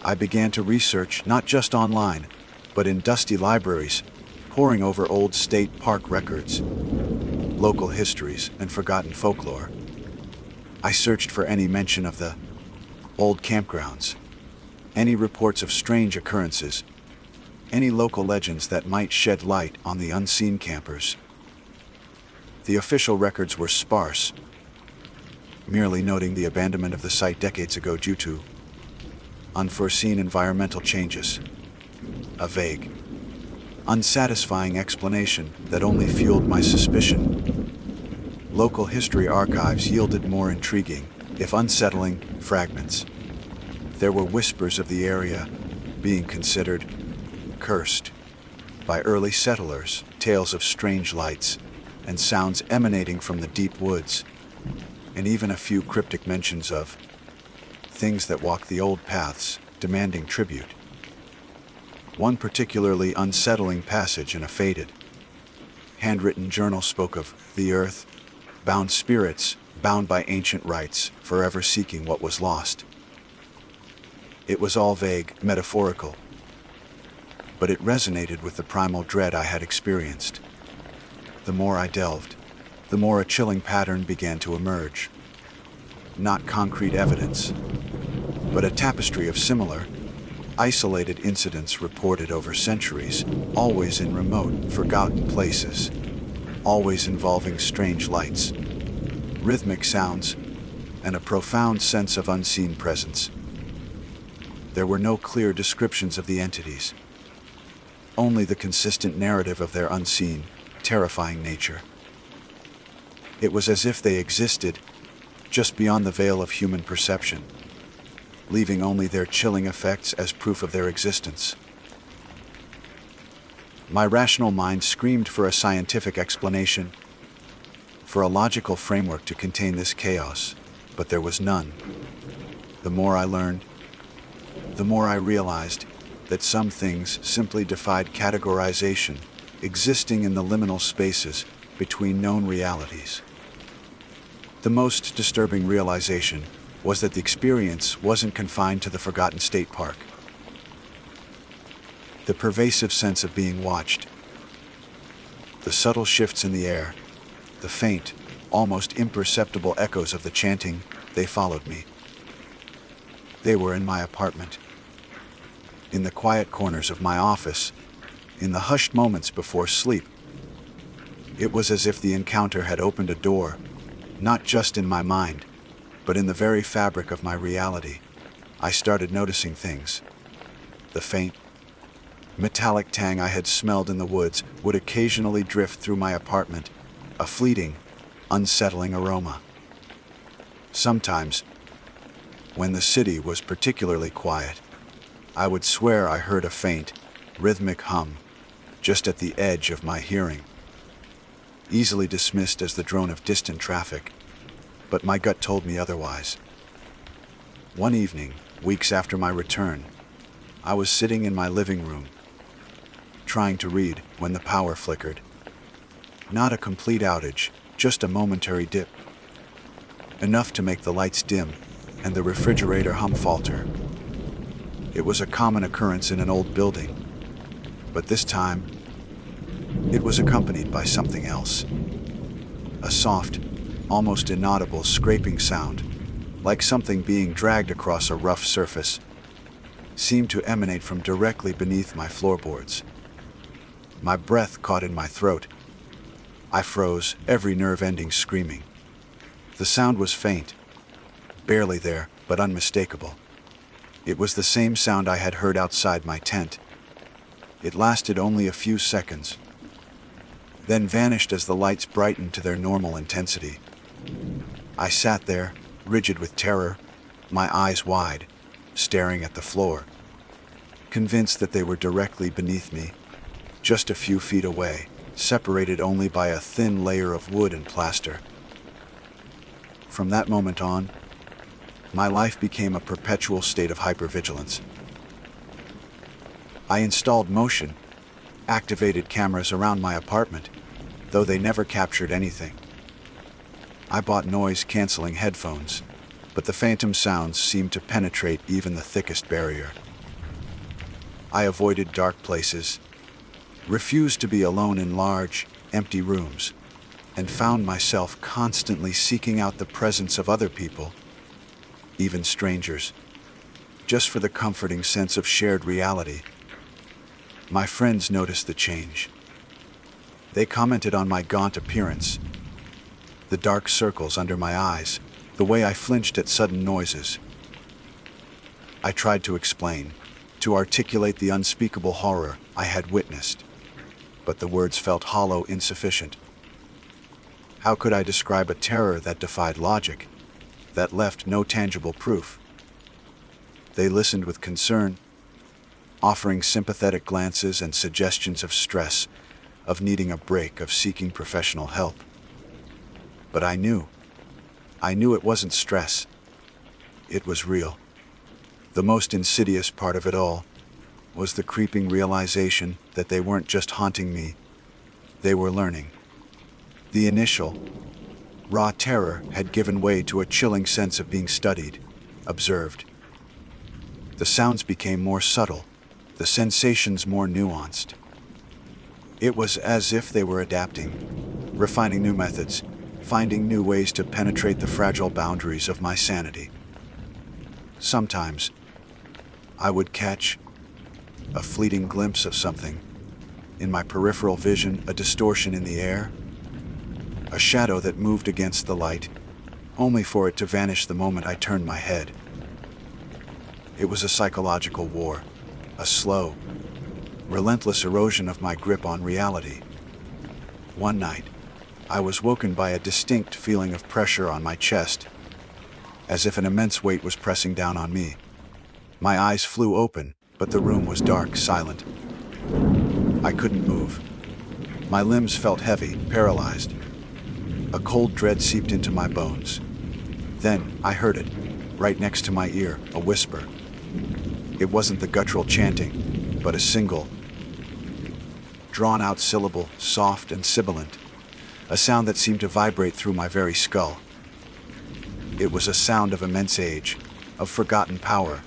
I began to research not just online, but in dusty libraries, poring over old state park records, local histories, and forgotten folklore. I searched for any mention of the old campgrounds, any reports of strange occurrences, any local legends that might shed light on the unseen campers. The official records were sparse, merely noting the abandonment of the site decades ago due to unforeseen environmental changes. A vague, unsatisfying explanation that only fueled my suspicion. Local history archives yielded more intriguing, if unsettling, fragments. There were whispers of the area being considered cursed by early settlers, tales of strange lights and sounds emanating from the deep woods, and even a few cryptic mentions of things that walk the old paths, demanding tribute. One particularly unsettling passage in a faded, handwritten journal spoke of the earth, bound spirits, bound by ancient rites, forever seeking what was lost. It was all vague, metaphorical, but it resonated with the primal dread I had experienced. The more I delved, the more a chilling pattern began to emerge. Not concrete evidence, but a tapestry of similar, isolated incidents reported over centuries, always in remote, forgotten places, always involving strange lights, rhythmic sounds, and a profound sense of unseen presence. There were no clear descriptions of the entities, only the consistent narrative of their unseen, terrifying nature. It was as if they existed just beyond the veil of human perception, leaving only their chilling effects as proof of their existence. My rational mind screamed for a scientific explanation, for a logical framework to contain this chaos, but there was none. The more I learned, the more I realized that some things simply defied categorization, existing in the liminal spaces between known realities. The most disturbing realization was that the experience wasn't confined to the forgotten state park. The pervasive sense of being watched, the subtle shifts in the air, the faint, almost imperceptible echoes of the chanting, they followed me. They were in my apartment, in the quiet corners of my office, in the hushed moments before sleep. It was as if the encounter had opened a door, not just in my mind, but in the very fabric of my reality. I started noticing things. The faint, metallic tang I had smelled in the woods would occasionally drift through my apartment, a fleeting, unsettling aroma. Sometimes, when the city was particularly quiet, I would swear I heard a faint, rhythmic hum, just at the edge of my hearing, easily dismissed as the drone of distant traffic, but my gut told me otherwise. One evening, weeks after my return, I was sitting in my living room, trying to read when the power flickered. Not a complete outage, just a momentary dip, enough to make the lights dim and the refrigerator hum falter. It was a common occurrence in an old building, but this time, it was accompanied by something else. A soft, almost inaudible scraping sound, like something being dragged across a rough surface, seemed to emanate from directly beneath my floorboards. My breath caught in my throat. I froze, every nerve ending screaming. The sound was faint, barely there, but unmistakable. It was the same sound I had heard outside my tent. It lasted only a few seconds, then vanished as the lights brightened to their normal intensity. I sat there, rigid with terror, my eyes wide, staring at the floor, convinced that they were directly beneath me, just a few feet away, separated only by a thin layer of wood and plaster. From that moment on, my life became a perpetual state of hypervigilance. I installed motion, activated cameras around my apartment, though they never captured anything. I bought noise-canceling headphones, but the phantom sounds seemed to penetrate even the thickest barrier. I avoided dark places, refused to be alone in large, empty rooms, and found myself constantly seeking out the presence of other people, even strangers, just for the comforting sense of shared reality. My friends noticed the change. They commented on my gaunt appearance, the dark circles under my eyes, the way I flinched at sudden noises. I tried to explain, to articulate the unspeakable horror I had witnessed, but the words felt hollow, insufficient. How could I describe a terror that defied logic, that left no tangible proof? They listened with concern, offering sympathetic glances and suggestions of stress, of needing a break, of seeking professional help. But I knew it wasn't stress. It was real. The most insidious part of it all was the creeping realization that they weren't just haunting me, they were learning. The initial, raw terror had given way to a chilling sense of being studied, observed. The sounds became more subtle, the sensations more nuanced. It was as if they were adapting, refining new methods, finding new ways to penetrate the fragile boundaries of my sanity. Sometimes, I would catch a fleeting glimpse of something. In my peripheral vision, a distortion in the air, a shadow that moved against the light, only for it to vanish the moment I turned my head. It was a psychological war, a slow, relentless erosion of my grip on reality. One night, I was woken by a distinct feeling of pressure on my chest, as if an immense weight was pressing down on me. My eyes flew open, but the room was dark, silent. I couldn't move. My limbs felt heavy, paralyzed. A cold dread seeped into my bones. Then I heard it, right next to my ear, a whisper. It wasn't the guttural chanting, but a single, drawn-out syllable, soft and sibilant, a sound that seemed to vibrate through my very skull. It was a sound of immense age, of forgotten power,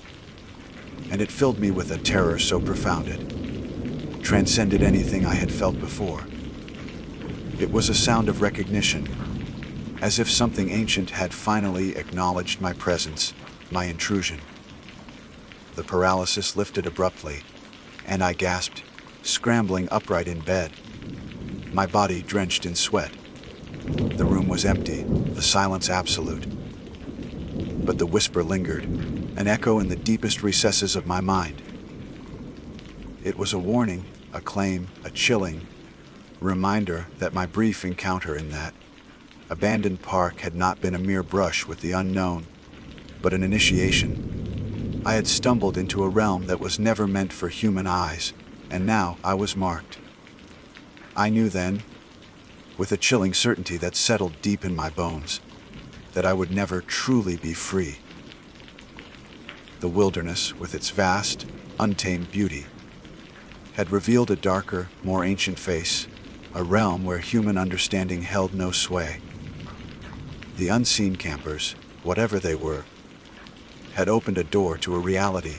and it filled me with a terror so profound it transcended anything I had felt before. It was a sound of recognition, as if something ancient had finally acknowledged my presence, my intrusion. The paralysis lifted abruptly, and I gasped, scrambling upright in bed, my body drenched in sweat. The room was empty, the silence absolute. But the whisper lingered, an echo in the deepest recesses of my mind. It was a warning, a claim, a chilling reminder that my brief encounter in that abandoned park had not been a mere brush with the unknown, but an initiation. I had stumbled into a realm that was never meant for human eyes, and now I was marked. I knew then, with a chilling certainty that settled deep in my bones, that I would never truly be free. The wilderness, with its vast, untamed beauty, had revealed a darker, more ancient face, a realm where human understanding held no sway. The unseen campers, whatever they were, had opened a door to a reality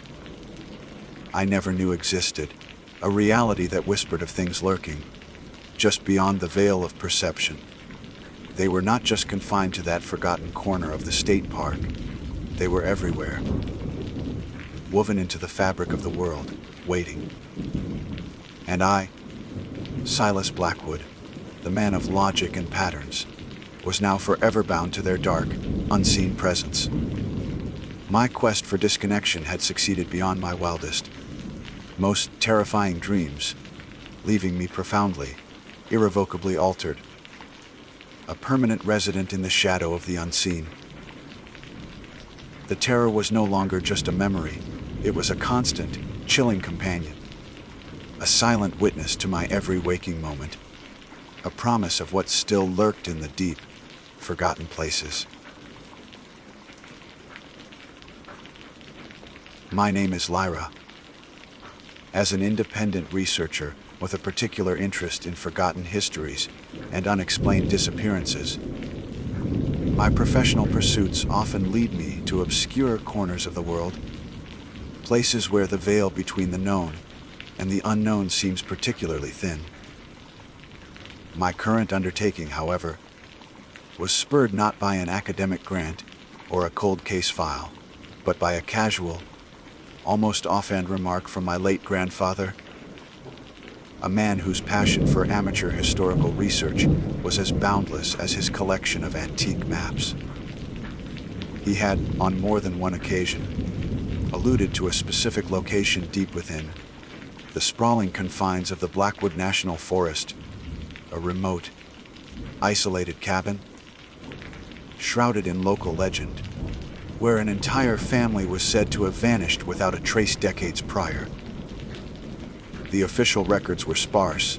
I never knew existed, a reality that whispered of things lurking just beyond the veil of perception. They were not just confined to that forgotten corner of the state park. They were everywhere, woven into the fabric of the world, waiting. And I, Silas Blackwood, the man of logic and patterns, was now forever bound to their dark, unseen presence. My quest for disconnection had succeeded beyond my wildest, most terrifying dreams, leaving me profoundly, irrevocably altered, a permanent resident in the shadow of the unseen. The terror was no longer just a memory, it was a constant, chilling companion, a silent witness to my every waking moment, a promise of what still lurked in the deep, forgotten places. My name is Lyra. As an independent researcher with a particular interest in forgotten histories and unexplained disappearances, my professional pursuits often lead me to obscure corners of the world, places where the veil between the known and the unknown seems particularly thin. My current undertaking, however, was spurred not by an academic grant or a cold case file, but by a casual, almost offhand remark from my late grandfather, a man whose passion for amateur historical research was as boundless as his collection of antique maps. He had, on more than one occasion, alluded to a specific location deep within the sprawling confines of the Blackwood National Forest, a remote, isolated cabin, shrouded in local legend, where an entire family was said to have vanished without a trace decades prior. The official records were sparse,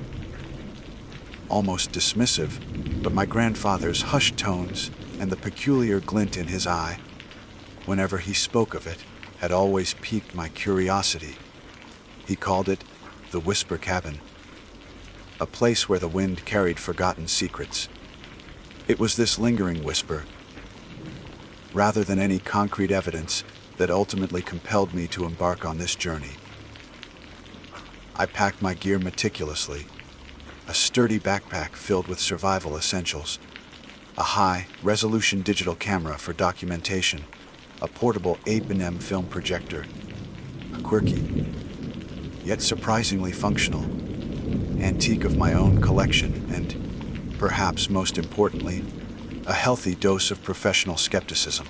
almost dismissive, but my grandfather's hushed tones and the peculiar glint in his eye, whenever he spoke of it, had always piqued my curiosity. He called it the Whisper Cabin, a place where the wind carried forgotten secrets. It was this lingering whisper, rather than any concrete evidence, that ultimately compelled me to embark on this journey. I packed my gear meticulously, a sturdy backpack filled with survival essentials, a high-resolution digital camera for documentation, a portable 8mm film projector, a quirky, yet surprisingly functional, antique of my own collection, and, perhaps most importantly, a healthy dose of professional skepticism.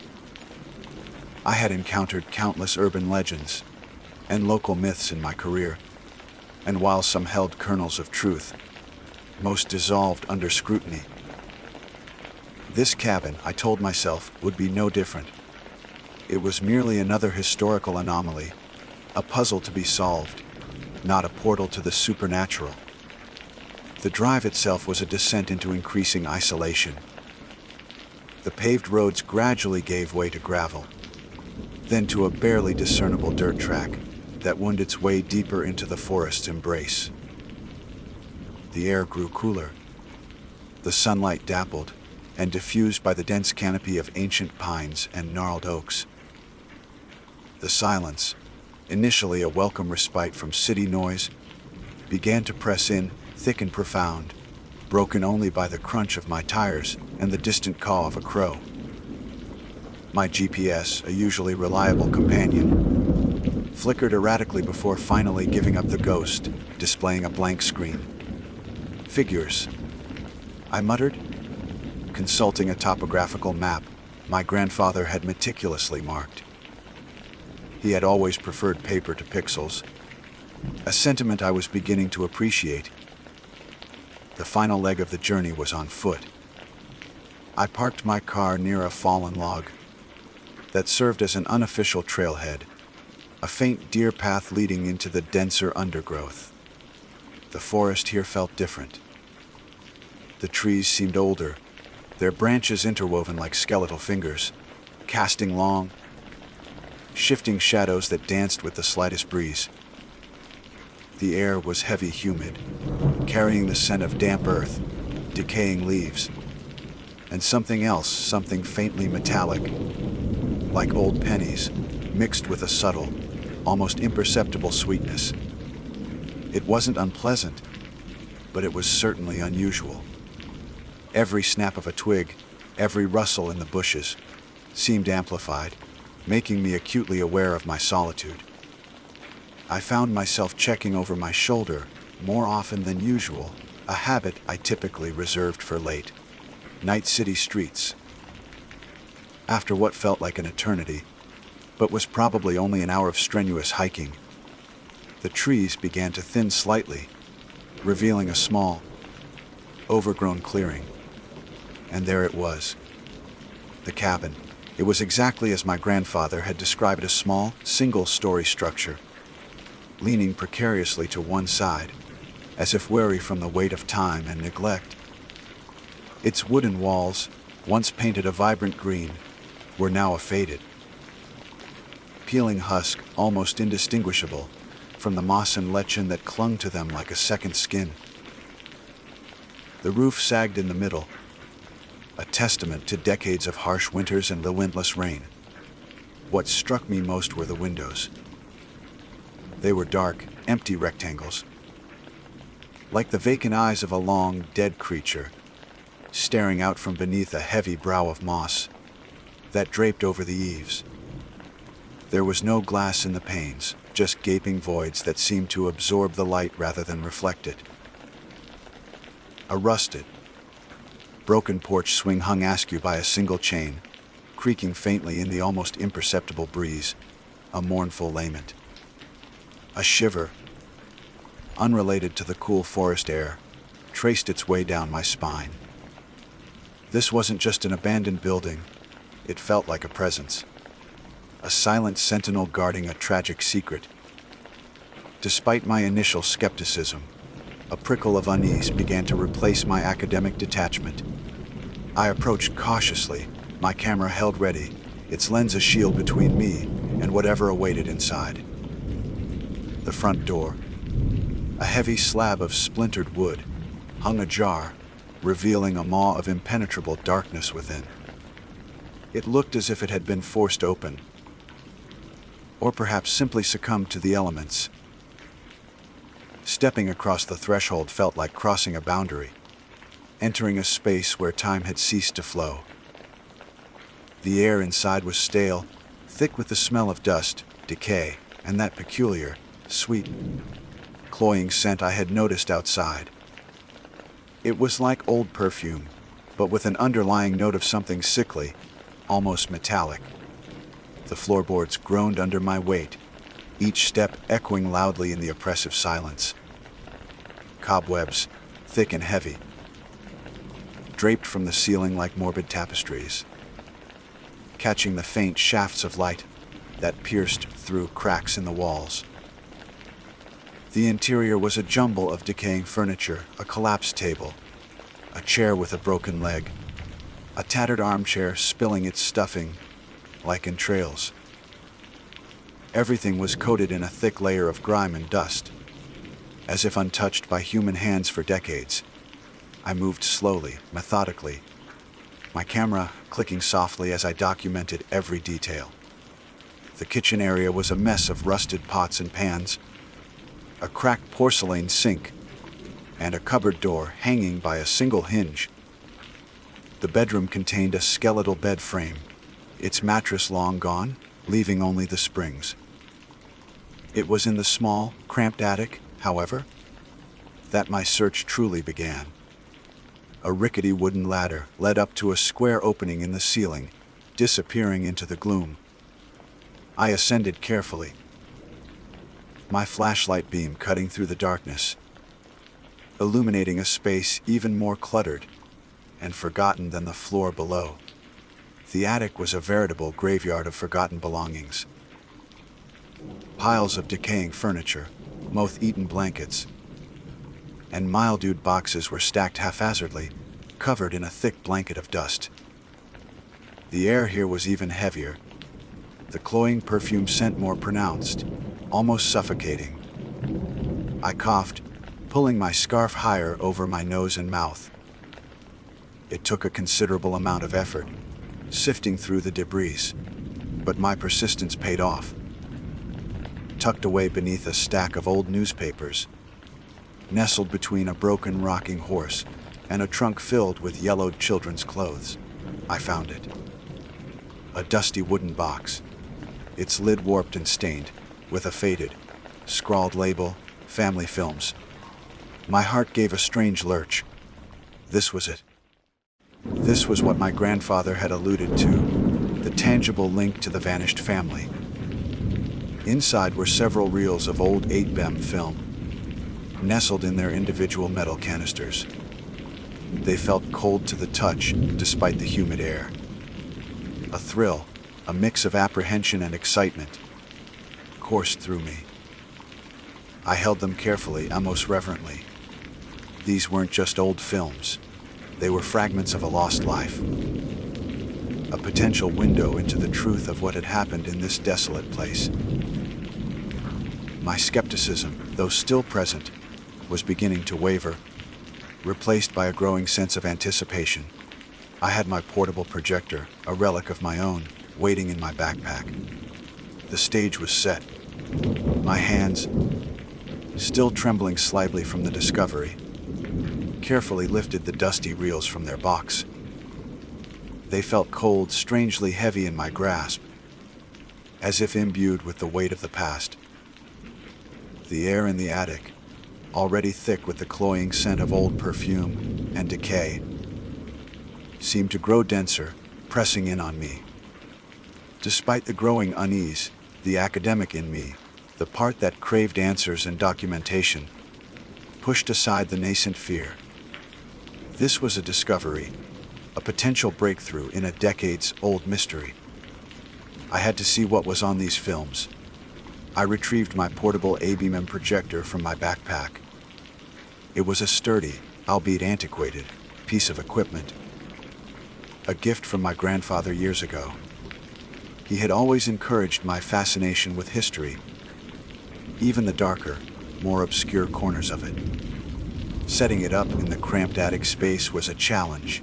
I had encountered countless urban legends and local myths in my career, and while some held kernels of truth, most dissolved under scrutiny. This cabin, I told myself, would be no different. It was merely another historical anomaly, a puzzle to be solved, not a portal to the supernatural. The drive itself was a descent into increasing isolation. The paved roads gradually gave way to gravel, then to a barely discernible dirt track that wound its way deeper into the forest's embrace. The air grew cooler. The sunlight dappled and diffused by the dense canopy of ancient pines and gnarled oaks. The silence, initially a welcome respite from city noise, began to press in, thick and profound, broken only by the crunch of my tires and the distant caw of a crow. My GPS, a usually reliable companion, flickered erratically before finally giving up the ghost, displaying a blank screen. Figures, I muttered, consulting a topographical map my grandfather had meticulously marked. He had always preferred paper to pixels, a sentiment I was beginning to appreciate. The final leg of the journey was on foot. I parked my car near a fallen log that served as an unofficial trailhead, a faint deer path leading into the denser undergrowth. The forest here felt different. The trees seemed older, their branches interwoven like skeletal fingers, casting long, shifting shadows that danced with the slightest breeze. The air was heavy, humid, carrying the scent of damp earth, decaying leaves, and something else, something faintly metallic, like old pennies, mixed with a subtle, almost imperceptible sweetness. It wasn't unpleasant, but it was certainly unusual. Every snap of a twig, every rustle in the bushes, seemed amplified, making me acutely aware of my solitude. I found myself checking over my shoulder more often than usual, a habit I typically reserved for late night city streets. After what felt like an eternity, but was probably only an hour of strenuous hiking, the trees began to thin slightly, revealing a small, overgrown clearing. And there it was, the cabin. It was exactly as my grandfather had described, a small, single-story structure, leaning precariously to one side, as if weary from the weight of time and neglect. Its wooden walls, once painted a vibrant green, were now a faded, peeling husk almost indistinguishable from the moss and lichen that clung to them like a second skin. The roof sagged in the middle, a testament to decades of harsh winters and relentless rain. What struck me most were the windows. They were dark, empty rectangles, like the vacant eyes of a long, dead creature, staring out from beneath a heavy brow of moss that draped over the eaves. There was no glass in the panes, just gaping voids that seemed to absorb the light rather than reflect it. A rusted, broken porch swing hung askew by a single chain, creaking faintly in the almost imperceptible breeze, a mournful lament. A shiver, unrelated to the cool forest air, traced its way down my spine. This wasn't just an abandoned building, it felt like a presence, a silent sentinel guarding a tragic secret. Despite my initial skepticism, a prickle of unease began to replace my academic detachment. I approached cautiously, my camera held ready, its lens a shield between me and whatever awaited inside. The front door, a heavy slab of splintered wood, hung ajar, revealing a maw of impenetrable darkness within. It looked as if it had been forced open, or perhaps simply succumbed to the elements. Stepping across the threshold felt like crossing a boundary, entering a space where time had ceased to flow. The air inside was stale, thick with the smell of dust, decay, and that peculiar, sweet, cloying scent I had noticed outside. It was like old perfume, but with an underlying note of something sickly, almost metallic. The floorboards groaned under my weight, each step echoing loudly in the oppressive silence. Cobwebs, thick and heavy, draped from the ceiling like morbid tapestries, catching the faint shafts of light that pierced through cracks in the walls. The interior was a jumble of decaying furniture, a collapsed table, a chair with a broken leg, a tattered armchair spilling its stuffing like entrails. Everything was coated in a thick layer of grime and dust, as if untouched by human hands for decades. I moved slowly, methodically, my camera clicking softly as I documented every detail. The kitchen area was a mess of rusted pots and pans, a cracked porcelain sink, and a cupboard door hanging by a single hinge. The bedroom contained a skeletal bed frame, its mattress long gone, leaving only the springs. It was in the small, cramped attic, however, that my search truly began. A rickety wooden ladder led up to a square opening in the ceiling, disappearing into the gloom. I ascended carefully, my flashlight beam cutting through the darkness, illuminating a space even more cluttered and forgotten than the floor below. The attic was a veritable graveyard of forgotten belongings. Piles of decaying furniture, moth-eaten blankets, and mildewed boxes were stacked haphazardly, covered in a thick blanket of dust. The air here was even heavier, the cloying perfume scent more pronounced, almost suffocating. I coughed, pulling my scarf higher over my nose and mouth. It took a considerable amount of effort, sifting through the debris, but my persistence paid off. Tucked away beneath a stack of old newspapers, nestled between a broken rocking horse and a trunk filled with yellowed children's clothes, I found it. A dusty wooden box, its lid warped and stained, with a faded, scrawled label, Family Films. My heart gave a strange lurch. This was it. This was what my grandfather had alluded to, the tangible link to the vanished family. Inside were several reels of old 8mm film, nestled in their individual metal canisters. They felt cold to the touch, despite the humid air. A thrill, a mix of apprehension and excitement, coursed through me. I held them carefully, almost reverently. These weren't just old films. They were fragments of a lost life. A potential window into the truth of what had happened in this desolate place. My skepticism, though still present, was beginning to waver, replaced by a growing sense of anticipation. I had my portable projector, a relic of my own, waiting in my backpack. The stage was set. My hands, still trembling slightly from the discovery, carefully lifted the dusty reels from their box. They felt cold, strangely heavy in my grasp, as if imbued with the weight of the past. The air in the attic, already thick with the cloying scent of old perfume and decay, seemed to grow denser, pressing in on me. Despite the growing unease, the academic in me, the part that craved answers and documentation, pushed aside the nascent fear. This was a discovery, a potential breakthrough in a decades-old mystery. I had to see what was on these films. I retrieved my portable 8mm projector from my backpack. It was a sturdy, albeit antiquated, piece of equipment. A gift from my grandfather years ago. He had always encouraged my fascination with history, even the darker, more obscure corners of it. Setting it up in the cramped attic space was a challenge.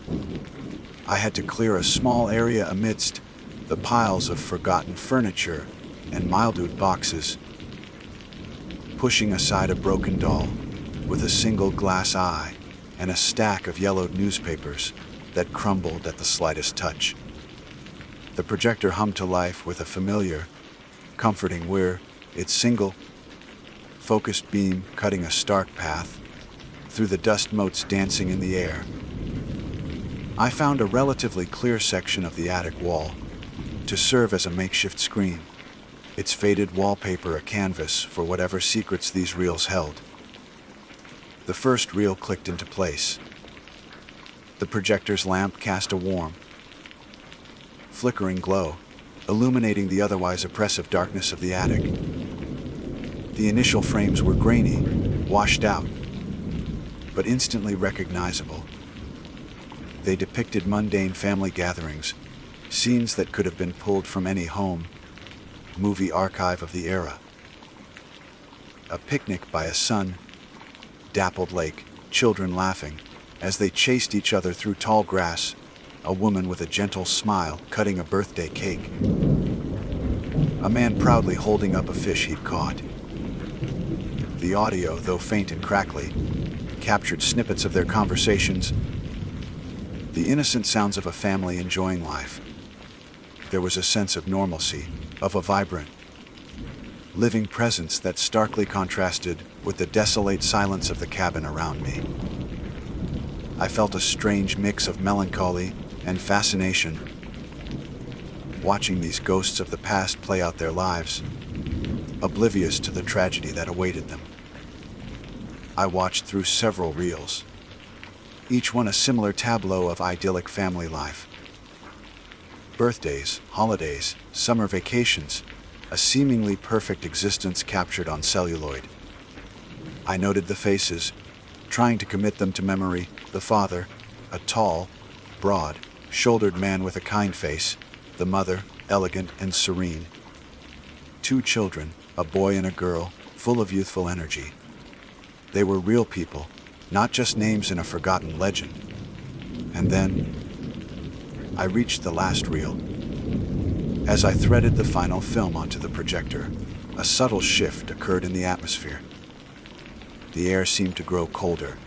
I had to clear a small area amidst the piles of forgotten furniture and mildewed boxes, pushing aside a broken doll with a single glass eye and a stack of yellowed newspapers that crumbled at the slightest touch. The projector hummed to life with a familiar, comforting whir, its single, focused beam cutting a stark path through the dust motes dancing in the air. I found a relatively clear section of the attic wall to serve as a makeshift screen, its faded wallpaper a canvas for whatever secrets these reels held. The first reel clicked into place. The projector's lamp cast a warm, flickering glow, illuminating the otherwise oppressive darkness of the attic. The initial frames were grainy, washed out, but instantly recognizable. They depicted mundane family gatherings, scenes that could have been pulled from any home movie archive of the era. A picnic by a sun-dappled lake, children laughing as they chased each other through tall grass, a woman with a gentle smile cutting a birthday cake, a man proudly holding up a fish he'd caught. The audio, though faint and crackly, captured snippets of their conversations, the innocent sounds of a family enjoying life. There was a sense of normalcy, of a vibrant, living presence that starkly contrasted with the desolate silence of the cabin around me. I felt a strange mix of melancholy and fascination, watching these ghosts of the past play out their lives, oblivious to the tragedy that awaited them. I watched through several reels, each one a similar tableau of idyllic family life. Birthdays, holidays, summer vacations, a seemingly perfect existence captured on celluloid. I noted the faces, trying to commit them to memory. The father, a tall, broad-shouldered man with a kind face. The mother, elegant and serene. 2 children, a boy and a girl, full of youthful energy. They were real people, not just names in a forgotten legend. And then, I reached the last reel. As I threaded the final film onto the projector, a subtle shift occurred in the atmosphere. The air seemed to grow colder,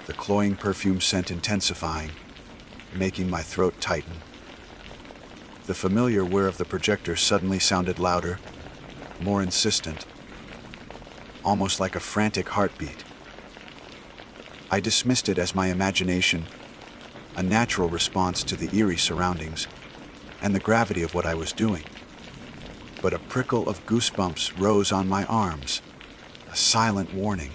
the cloying perfume scent intensifying, making my throat tighten. The familiar whir of the projector suddenly sounded louder, more insistent, almost like a frantic heartbeat. I dismissed it as my imagination, a natural response to the eerie surroundings and the gravity of what I was doing. But a prickle of goosebumps rose on my arms, a silent warning.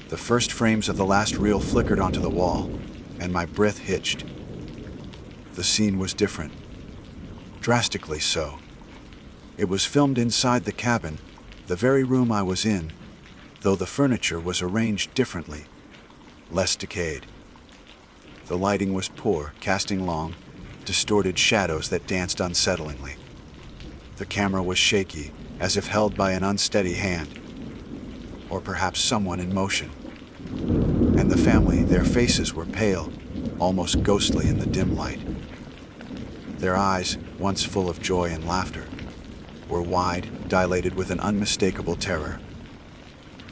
The first frames of the last reel flickered onto the wall, and my breath hitched. The scene was different. Drastically so. It was filmed inside the cabin, the very room I was in, though the furniture was arranged differently, less decayed. The lighting was poor, casting long, distorted shadows that danced unsettlingly. The camera was shaky, as if held by an unsteady hand, or perhaps someone in motion. And the family, their faces were pale, almost ghostly in the dim light. Their eyes, once full of joy and laughter, were wide, dilated with an unmistakable terror.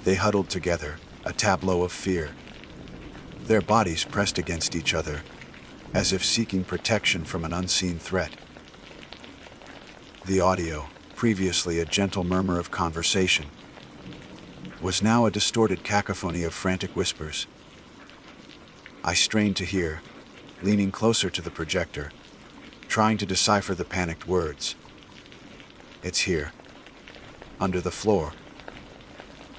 They huddled together, a tableau of fear, their bodies pressed against each other, as if seeking protection from an unseen threat. The audio, previously a gentle murmur of conversation, was now a distorted cacophony of frantic whispers. I strained to hear, leaning closer to the projector, trying to decipher the panicked words. It's here, under the floor.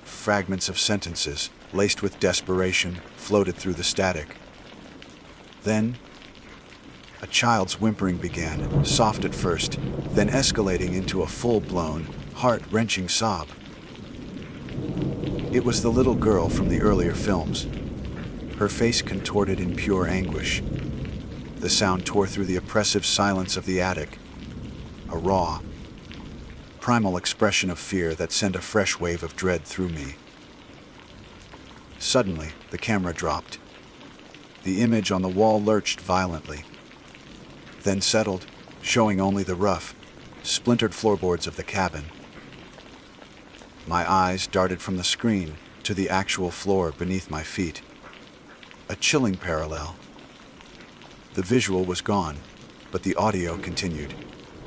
Fragments of sentences, laced with desperation, floated through the static. Then, a child's whimpering began, soft at first, then escalating into a full-blown, heart-wrenching sob. It was the little girl from the earlier films, her face contorted in pure anguish. The sound tore through the oppressive silence of the attic, a raw, primal expression of fear that sent a fresh wave of dread through me. Suddenly, the camera dropped. The image on the wall lurched violently, then settled, showing only the rough, splintered floorboards of the cabin. My eyes darted from the screen to the actual floor beneath my feet. A chilling parallel. The visual was gone, but the audio continued,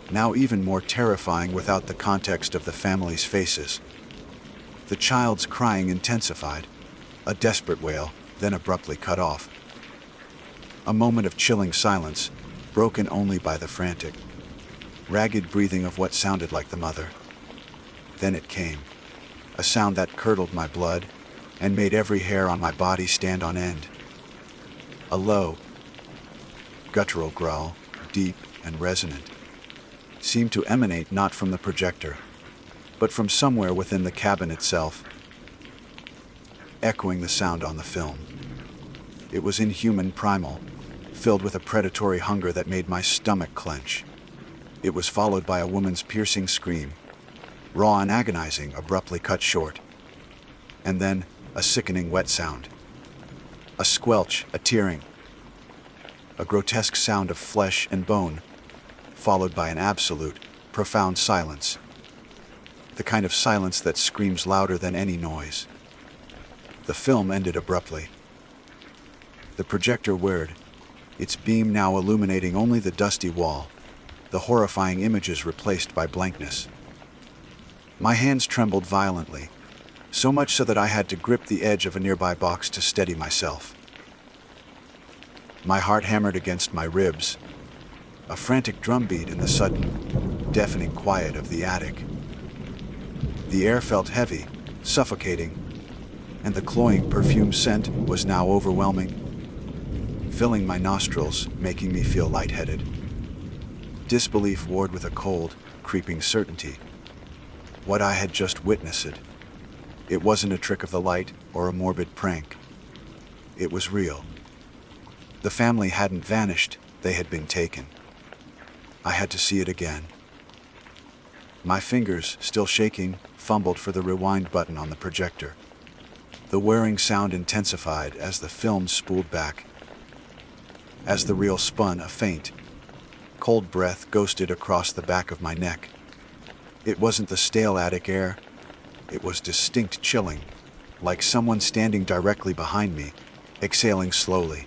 now even more terrifying without the context of the family's faces. The child's crying intensified, a desperate wail, then abruptly cut off. A moment of chilling silence, broken only by the frantic, ragged breathing of what sounded like the mother. Then it came, a sound that curdled my blood and made every hair on my body stand on end. A low, guttural growl, deep and resonant, seemed to emanate not from the projector, but from somewhere within the cabin itself, echoing the sound on the film. It was inhuman, primal, filled with a predatory hunger that made my stomach clench. It was followed by a woman's piercing scream, raw and agonizing, abruptly cut short. And then, a sickening wet sound. A squelch, a tearing. A grotesque sound of flesh and bone, followed by an absolute, profound silence. The kind of silence that screams louder than any noise. The film ended abruptly. The projector whirred, its beam now illuminating only the dusty wall, the horrifying images replaced by blankness. My hands trembled violently, so much so that I had to grip the edge of a nearby box to steady myself. My heart hammered against my ribs, a frantic drumbeat in the sudden, deafening quiet of the attic. The air felt heavy, suffocating, and the cloying perfume scent was now overwhelming, filling my nostrils, making me feel lightheaded. Disbelief warred with a cold, creeping certainty. What I had just witnessed, it wasn't a trick of the light or a morbid prank. It was real. The family hadn't vanished, they had been taken. I had to see it again. My fingers, still shaking, fumbled for the rewind button on the projector. The whirring sound intensified as the film spooled back. As the reel spun, a faint, cold breath ghosted across the back of my neck. It wasn't the stale attic air. It was distinct chilling, like someone standing directly behind me, exhaling slowly.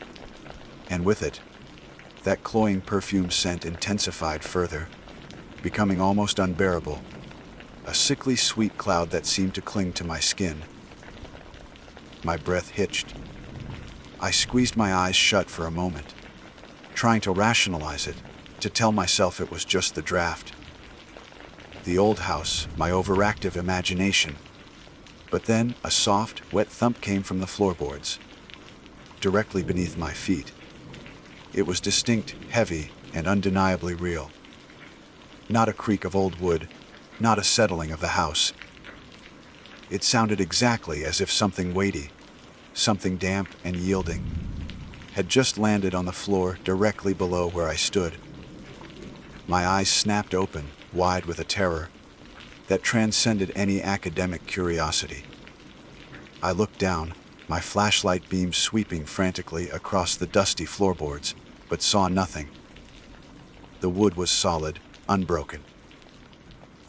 And with it, that cloying perfume scent intensified further, becoming almost unbearable, a sickly sweet cloud that seemed to cling to my skin. My breath hitched. I squeezed my eyes shut for a moment, trying to rationalize it, to tell myself it was just the draft. The old house, my overactive imagination. But then a soft, wet thump came from the floorboards, directly beneath my feet. It was distinct, heavy, and undeniably real. Not a creak of old wood, not a settling of the house. It sounded exactly as if something weighty, something damp and yielding, had just landed on the floor directly below where I stood. My eyes snapped open, wide with a terror that transcended any academic curiosity. I looked down, my flashlight beam sweeping frantically across the dusty floorboards, but saw nothing. The wood was solid, unbroken.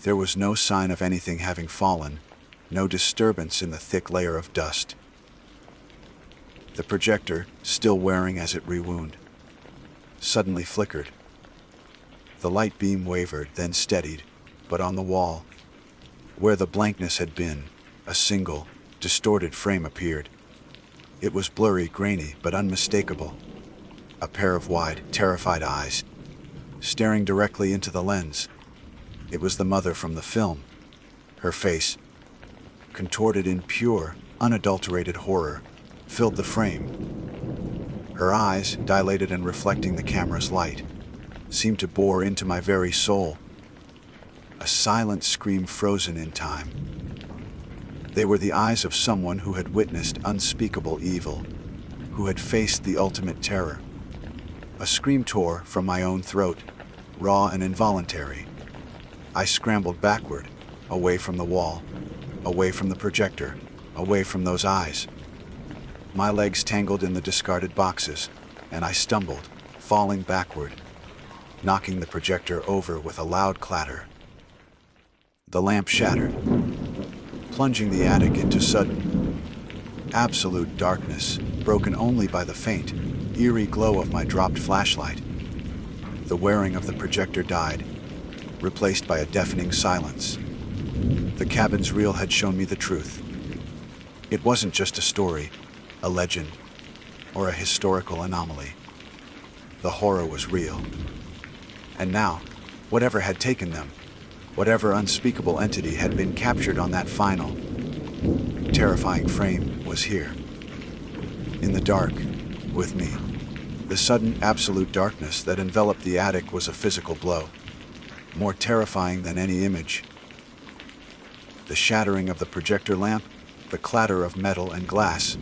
There was no sign of anything having fallen, no disturbance in the thick layer of dust. The projector, still wearing as it rewound, suddenly flickered. The light beam wavered, then steadied, but on the wall, where the blankness had been, a single, distorted frame appeared. It was blurry, grainy, but unmistakable. A pair of wide, terrified eyes, staring directly into the lens. It was the mother from the film. Her face, contorted in pure, unadulterated horror, filled the frame. Her eyes, dilated and reflecting the camera's light, seemed to bore into my very soul. A silent scream frozen in time. They were the eyes of someone who had witnessed unspeakable evil, who had faced the ultimate terror. A scream tore from my own throat, raw and involuntary. I scrambled backward, away from the wall, away from the projector, away from those eyes. My legs tangled in the discarded boxes, and I stumbled, falling backward, knocking the projector over with a loud clatter. The lamp shattered, plunging the attic into sudden, absolute darkness, broken only by the faint, eerie glow of my dropped flashlight. The whirring of the projector died, replaced by a deafening silence. The cabin's reel had shown me the truth. It wasn't just a story, a legend, or a historical anomaly. The horror was real. And now, whatever had taken them, whatever unspeakable entity had been captured on that final, terrifying frame, was here. In the dark, with me. The sudden, absolute darkness that enveloped the attic was a physical blow, more terrifying than any image. The shattering of the projector lamp, the clatter of metal and glass,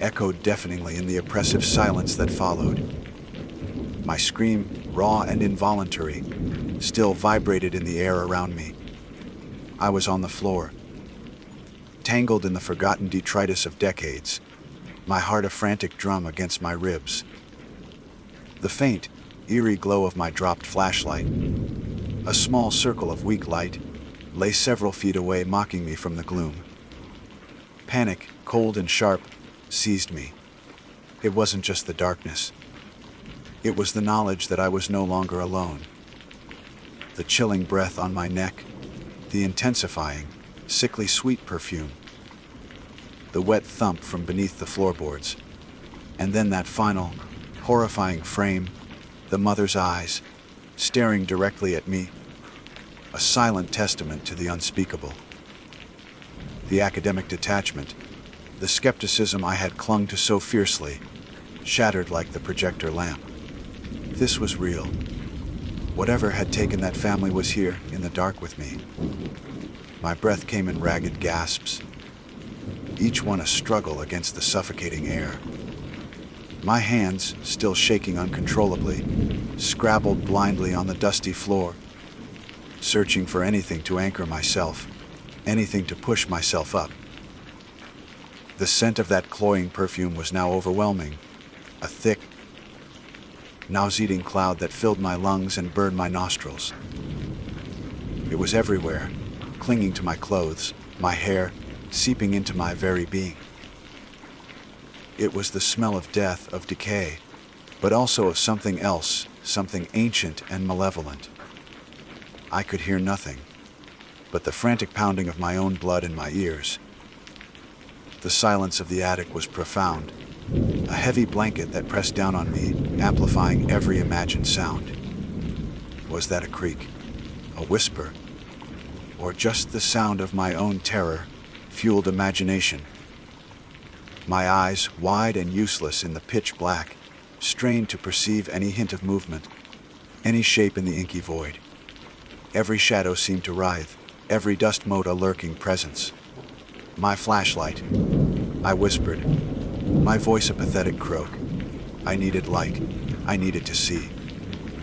echoed deafeningly in the oppressive silence that followed. My scream, raw and involuntary, still vibrated in the air around me. I was on the floor, tangled in the forgotten detritus of decades, my heart a frantic drum against my ribs. The faint, eerie glow of my dropped flashlight, a small circle of weak light, lay several feet away, mocking me from the gloom. Panic, cold and sharp, seized me. It wasn't just the darkness. It was the knowledge that I was no longer alone. The chilling breath on my neck, the intensifying, sickly sweet perfume, the wet thump from beneath the floorboards, and then that final, horrifying frame, the mother's eyes, staring directly at me, a silent testament to the unspeakable. The academic detachment, the skepticism I had clung to so fiercely, shattered like the projector lamp. This was real. Whatever had taken that family was here, in the dark with me. My breath came in ragged gasps, each one a struggle against the suffocating air. My hands, still shaking uncontrollably, scrabbled blindly on the dusty floor, searching for anything to anchor myself, anything to push myself up. The scent of that cloying perfume was now overwhelming, a thick, nauseating cloud that filled my lungs and burned my nostrils. It was everywhere, clinging to my clothes, my hair, seeping into my very being. It was the smell of death, of decay, but also of something else, something ancient and malevolent. I could hear nothing but the frantic pounding of my own blood in my ears. The silence of the attic was profound, a heavy blanket that pressed down on me, amplifying every imagined sound. Was that a creak, a whisper, or just the sound of my own terror-fueled imagination? My eyes, wide and useless in the pitch black, strained to perceive any hint of movement, any shape in the inky void. Every shadow seemed to writhe, every dust mote a lurking presence. My flashlight, I whispered, my voice a pathetic croak. I needed light. I needed to see.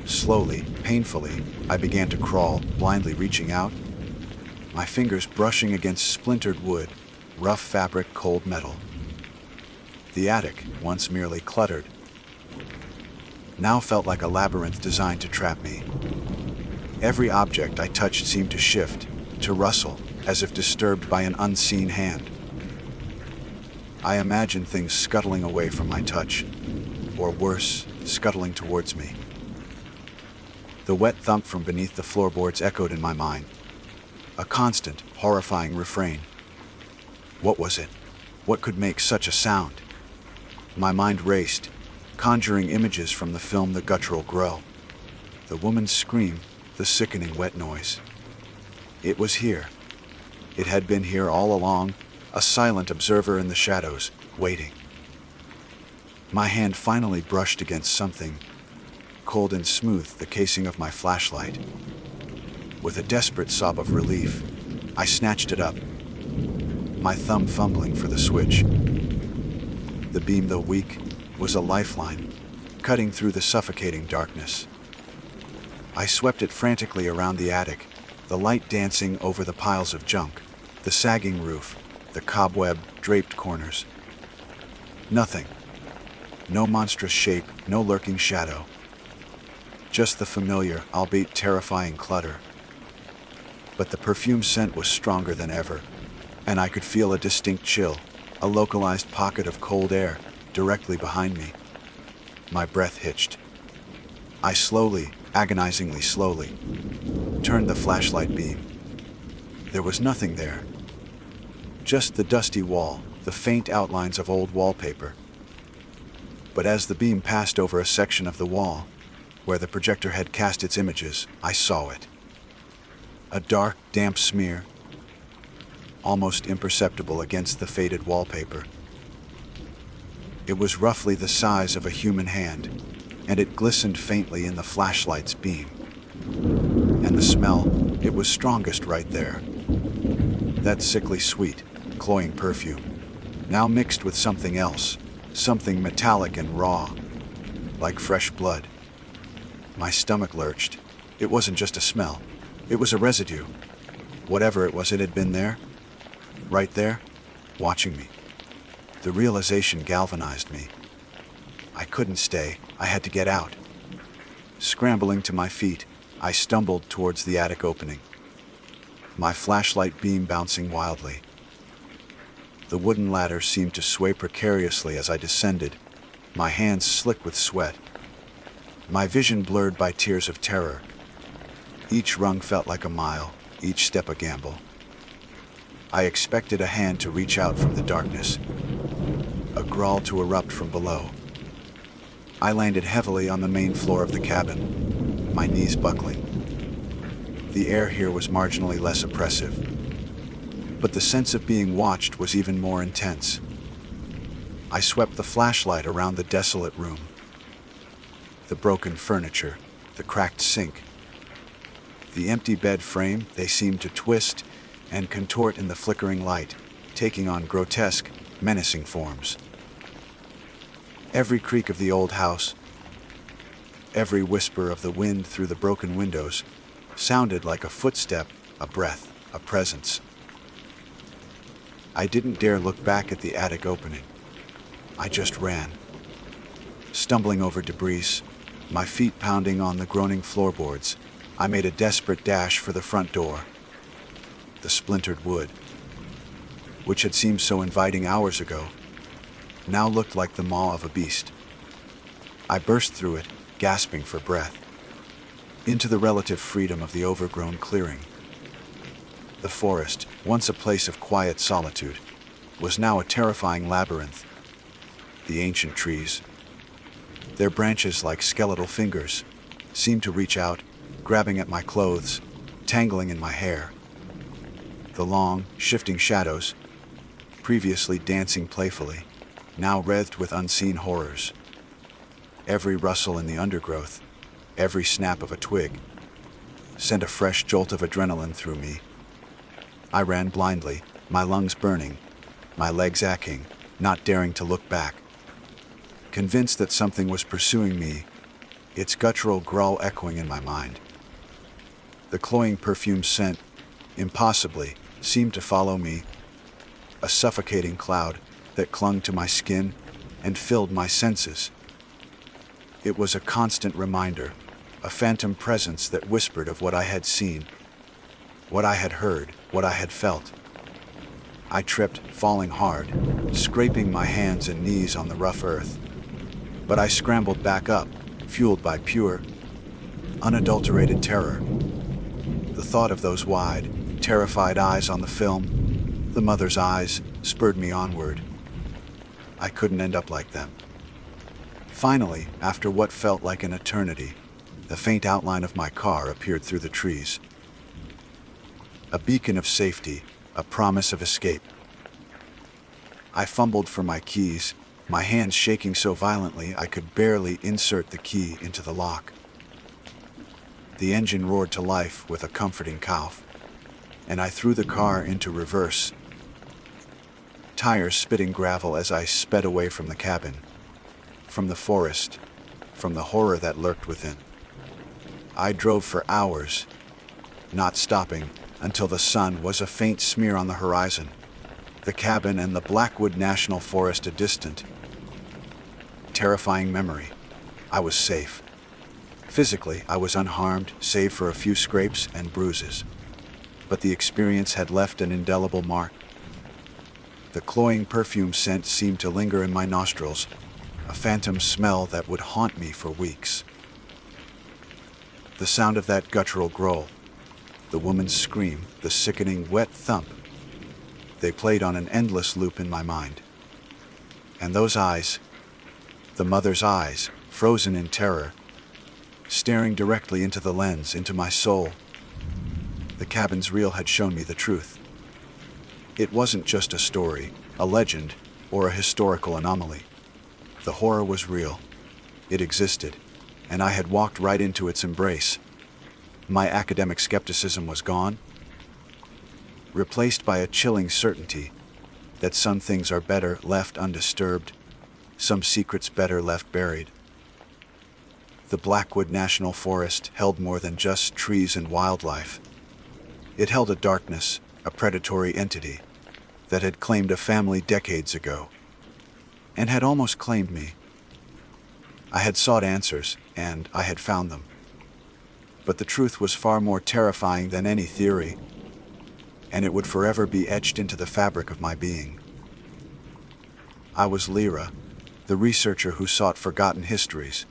Slowly, painfully, I began to crawl, blindly reaching out, my fingers brushing against splintered wood, rough fabric, cold metal. The attic, once merely cluttered, now felt like a labyrinth designed to trap me. Every object I touched seemed to shift, to rustle, as if disturbed by an unseen hand. I imagined things scuttling away from my touch, or worse, scuttling towards me. The wet thump from beneath the floorboards echoed in my mind, a constant, horrifying refrain. What was it? What could make such a sound? My mind raced, conjuring images from the film The Guttural Growl. The woman's scream, the sickening wet noise. It was here. It had been here all along, a silent observer in the shadows, waiting. My hand finally brushed against something, cold and smooth, the casing of my flashlight. With a desperate sob of relief, I snatched it up, my thumb fumbling for the switch. The beam, though weak, was a lifeline, cutting through the suffocating darkness. I swept it frantically around the attic, the light dancing over the piles of junk, the sagging roof, the cobweb-draped corners. Nothing. No monstrous shape, no lurking shadow. Just the familiar, albeit terrifying clutter. But the perfume scent was stronger than ever, and I could feel a distinct chill, a localized pocket of cold air, directly behind me. My breath hitched. I slowly, agonizingly slowly, turned the flashlight beam. There was nothing there. Just the dusty wall, the faint outlines of old wallpaper. But as the beam passed over a section of the wall, where the projector had cast its images, I saw it. A dark, damp smear, almost imperceptible against the faded wallpaper. It was roughly the size of a human hand, and it glistened faintly in the flashlight's beam. And the smell, it was strongest right there. That sickly sweet, cloying perfume, now mixed with something else, something metallic and raw, like fresh blood. My stomach lurched. It wasn't just a smell. It was a residue. Whatever it was, it had been there, right there, watching me. The realization galvanized me. I couldn't stay. I had to get out. Scrambling to my feet, I stumbled towards the attic opening, my flashlight beam bouncing wildly. The wooden ladder seemed to sway precariously as I descended, my hands slick with sweat, my vision blurred by tears of terror. Each rung felt like a mile, each step a gamble. I expected a hand to reach out from the darkness, a growl to erupt from below. I landed heavily on the main floor of the cabin, my knees buckling. The air here was marginally less oppressive, but the sense of being watched was even more intense. I swept the flashlight around the desolate room. The broken furniture, the cracked sink, the empty bed frame, they seemed to twist and contort in the flickering light, taking on grotesque, menacing forms. Every creak of the old house, every whisper of the wind through the broken windows, sounded like a footstep, a breath, a presence. I didn't dare look back at the attic opening. I just ran, stumbling over debris, my feet pounding on the groaning floorboards. I made a desperate dash for the front door. The splintered wood, which had seemed so inviting hours ago, now looked like the maw of a beast. I burst through it, gasping for breath, into the relative freedom of the overgrown clearing. The forest, once a place of quiet solitude, was now a terrifying labyrinth. The ancient trees, their branches like skeletal fingers, seemed to reach out, grabbing at my clothes, tangling in my hair. The long, shifting shadows, previously dancing playfully, now wreathed with unseen horrors. Every rustle in the undergrowth, every snap of a twig, sent a fresh jolt of adrenaline through me. I ran blindly, my lungs burning, my legs aching, not daring to look back. Convinced that something was pursuing me, its guttural growl echoing in my mind. The cloying perfume scent, impossibly, seemed to follow me, a suffocating cloud that clung to my skin and filled my senses. It was a constant reminder, a phantom presence that whispered of what I had seen, what I had heard, what I had felt. I tripped, falling hard, scraping my hands and knees on the rough earth. But I scrambled back up, fueled by pure, unadulterated terror. The thought of those wide, terrified eyes on the film, the mother's eyes, spurred me onward. I couldn't end up like them. Finally, after what felt like an eternity, the faint outline of my car appeared through the trees. A beacon of safety, a promise of escape. I fumbled for my keys, my hands shaking so violently I could barely insert the key into the lock. The engine roared to life with a comforting cough, and I threw the car into reverse, tires spitting gravel as I sped away from the cabin, from the forest, from the horror that lurked within. I drove for hours, not stopping until the sun was a faint smear on the horizon, the cabin and the Blackwood National Forest a distant, terrifying memory. I was safe. Physically, I was unharmed, save for a few scrapes and bruises. But the experience had left an indelible mark. The cloying perfume scent seemed to linger in my nostrils, a phantom smell that would haunt me for weeks. The sound of that guttural growl, the woman's scream, the sickening wet thump, they played on an endless loop in my mind. And those eyes, the mother's eyes, frozen in terror, staring directly into the lens, into my soul. The cabin's reel had shown me the truth. It wasn't just a story, a legend, or a historical anomaly. The horror was real. It existed, and I had walked right into its embrace. My academic skepticism was gone, replaced by a chilling certainty that some things are better left undisturbed, some secrets better left buried. The Blackwood National Forest held more than just trees and wildlife. It held a darkness, a predatory entity, that had claimed a family decades ago, and had almost claimed me. I had sought answers, and I had found them. But the truth was far more terrifying than any theory, and it would forever be etched into the fabric of my being. I was Lyra, the researcher who sought forgotten histories,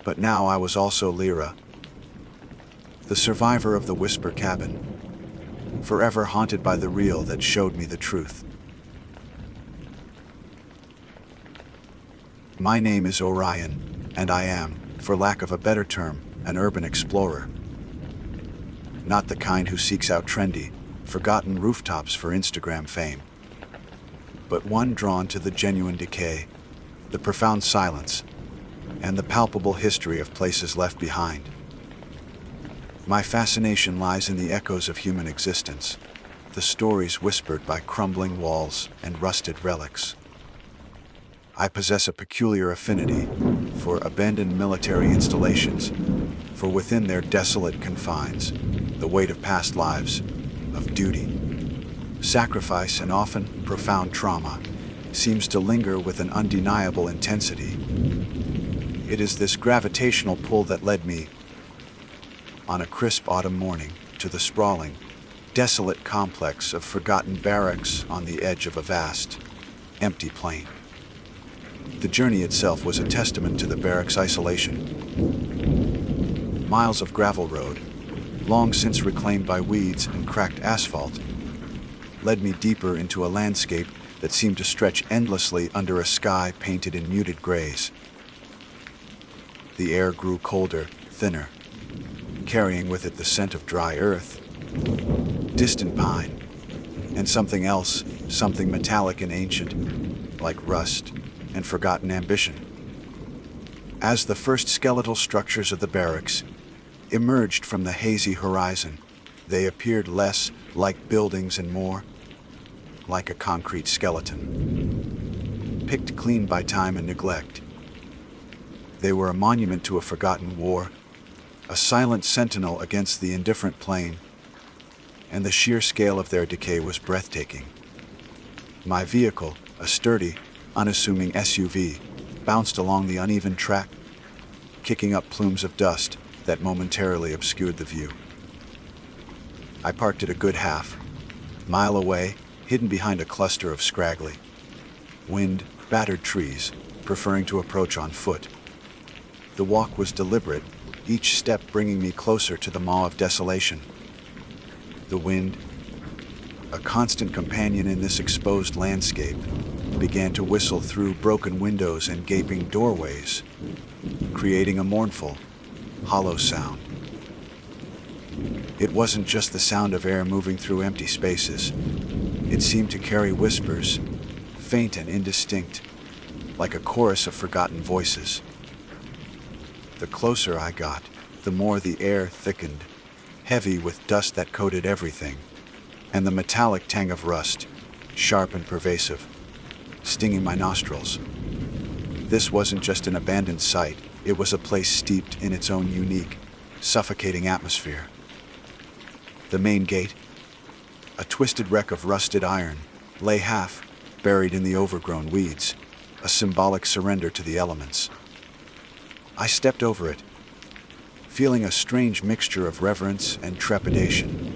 but now I was also Lyra, the survivor of the Whisper Cabin, forever haunted by the real that showed me the truth. My name is Orion, and I am, for lack of a better term, an urban explorer. Not the kind who seeks out trendy, forgotten rooftops for Instagram fame, but one drawn to the genuine decay, the profound silence, and the palpable history of places left behind. My fascination lies in the echoes of human existence, the stories whispered by crumbling walls and rusted relics. I possess a peculiar affinity for abandoned military installations, for within their desolate confines, the weight of past lives, of duty, sacrifice, and often profound trauma seems to linger with an undeniable intensity. It is this gravitational pull that led me, on a crisp autumn morning, to the sprawling, desolate complex of forgotten barracks on the edge of a vast, empty plain. The journey itself was a testament to the barracks' isolation. Miles of gravel road, long since reclaimed by weeds and cracked asphalt, led me deeper into a landscape that seemed to stretch endlessly under a sky painted in muted grays. The air grew colder, thinner, carrying with it the scent of dry earth, distant pine, and something else, something metallic and ancient, like rust and forgotten ambition. As the first skeletal structures of the barracks emerged from the hazy horizon, they appeared less like buildings and more like a concrete skeleton, picked clean by time and neglect. They were a monument to a forgotten war, a silent sentinel against the indifferent plain, and the sheer scale of their decay was breathtaking. My vehicle, a sturdy, unassuming SUV, bounced along the uneven track, kicking up plumes of dust that momentarily obscured the view. I parked it a good half-mile away, hidden behind a cluster of scraggly, wind-battered trees, preferring to approach on foot. The walk was deliberate, each step bringing me closer to the maw of desolation. The wind, a constant companion in this exposed landscape, began to whistle through broken windows and gaping doorways, creating a mournful, hollow sound. It wasn't just the sound of air moving through empty spaces. It seemed to carry whispers, faint and indistinct, like a chorus of forgotten voices. The closer I got, the more the air thickened, heavy with dust that coated everything, and the metallic tang of rust, sharp and pervasive, stinging my nostrils. This wasn't just an abandoned site, it was a place steeped in its own unique, suffocating atmosphere. The main gate, a twisted wreck of rusted iron, lay half buried in the overgrown weeds, a symbolic surrender to the elements. I stepped over it, feeling a strange mixture of reverence and trepidation.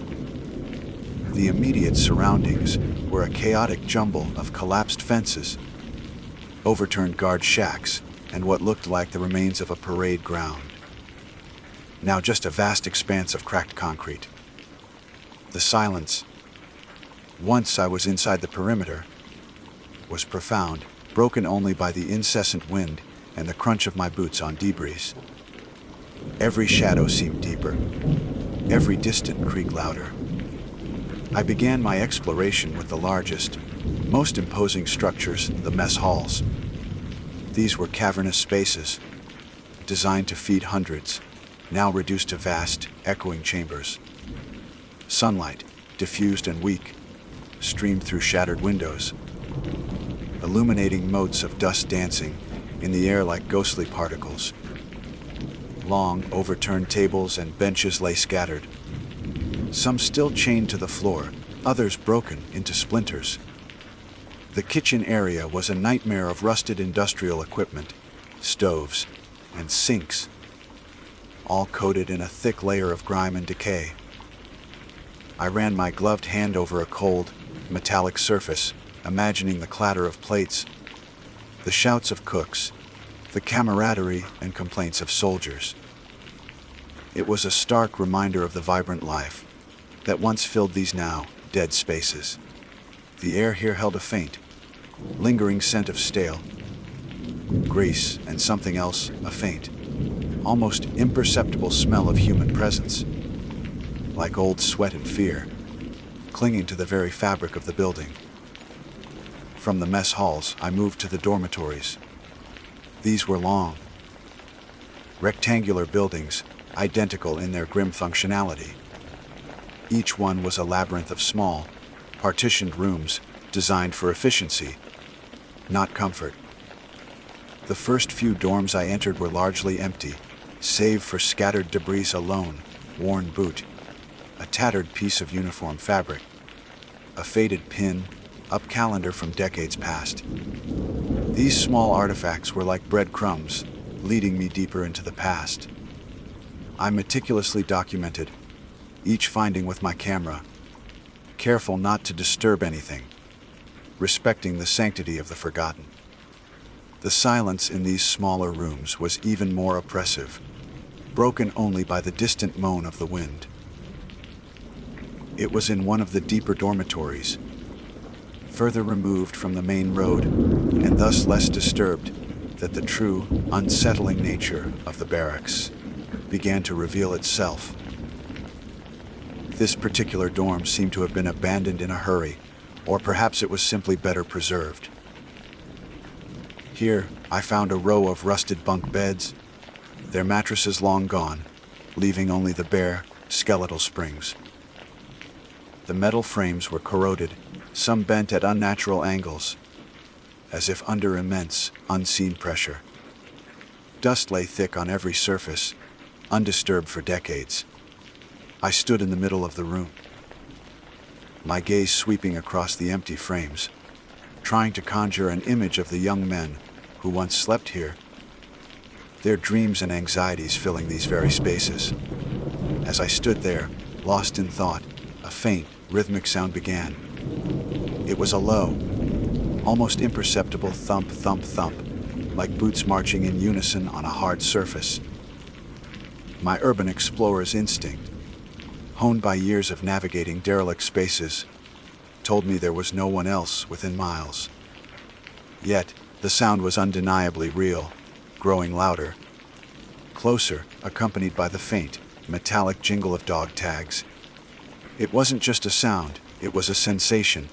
The immediate surroundings were a chaotic jumble of collapsed fences, overturned guard shacks, and what looked like the remains of a parade ground. Now just a vast expanse of cracked concrete. The silence, once I was inside the perimeter, was profound, broken only by the incessant wind and the crunch of my boots on debris. Every shadow seemed deeper, every distant creak louder. I began my exploration with the largest, most imposing structures, the mess halls. These were cavernous spaces, designed to feed hundreds, now reduced to vast, echoing chambers. Sunlight, diffused and weak, streamed through shattered windows, illuminating motes of dust dancing in the air like ghostly particles. Long, overturned tables and benches lay scattered, some still chained to the floor, others broken into splinters. The kitchen area was a nightmare of rusted industrial equipment, stoves, and sinks, all coated in a thick layer of grime and decay. I ran my gloved hand over a cold, metallic surface, imagining the clatter of plates, the shouts of cooks, the camaraderie and complaints of soldiers. It was a stark reminder of the vibrant life, that once filled these now dead spaces. The air here held a faint, lingering scent of stale, grease, and something else, a faint, almost imperceptible smell of human presence, like old sweat and fear, clinging to the very fabric of the building. From the mess halls, I moved to the dormitories. These were long, rectangular buildings, identical in their grim functionality. Each one was a labyrinth of small, partitioned rooms designed for efficiency, not comfort. The first few dorms I entered were largely empty, save for scattered debris, a lone, worn boot, a tattered piece of uniform fabric, a faded pin, up calendar from decades past. These small artifacts were like breadcrumbs, leading me deeper into the past. I meticulously documented each finding with my camera, careful not to disturb anything, respecting the sanctity of the forgotten. The silence in these smaller rooms was even more oppressive, broken only by the distant moan of the wind. It was in one of the deeper dormitories, further removed from the main road, and thus less disturbed, that the true, unsettling nature of the barracks began to reveal itself. This particular dorm seemed to have been abandoned in a hurry, or perhaps it was simply better preserved. Here, I found a row of rusted bunk beds, their mattresses long gone, leaving only the bare, skeletal springs. The metal frames were corroded, some bent at unnatural angles, as if under immense, unseen pressure. Dust lay thick on every surface, undisturbed for decades. I stood in the middle of the room, my gaze sweeping across the empty frames, trying to conjure an image of the young men who once slept here, their dreams and anxieties filling these very spaces. As I stood there, lost in thought, a faint, rhythmic sound began. It was a low, almost imperceptible thump, thump, thump, like boots marching in unison on a hard surface. My urban explorer's instinct, honed by years of navigating derelict spaces, told me there was no one else within miles. Yet, the sound was undeniably real, growing louder, closer, accompanied by the faint, metallic jingle of dog tags. It wasn't just a sound, it was a sensation,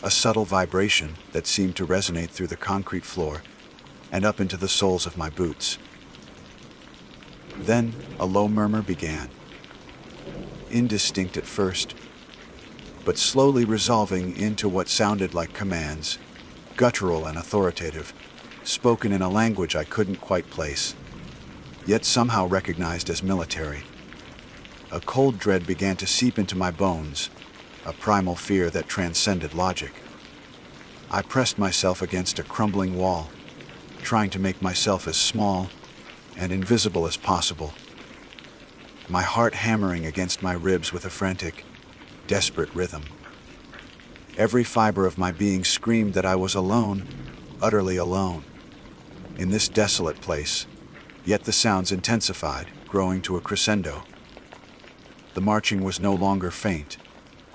a subtle vibration that seemed to resonate through the concrete floor and up into the soles of my boots. Then, a low murmur began, indistinct at first, but slowly resolving into what sounded like commands, guttural and authoritative, spoken in a language I couldn't quite place, yet somehow recognized as military. A cold dread began to seep into my bones, a primal fear that transcended logic. I pressed myself against a crumbling wall, trying to make myself as small and invisible as possible, my heart hammering against my ribs with a frantic, desperate rhythm. Every fiber of my being screamed that I was alone, utterly alone, in this desolate place, yet the sounds intensified, growing to a crescendo. The marching was no longer faint.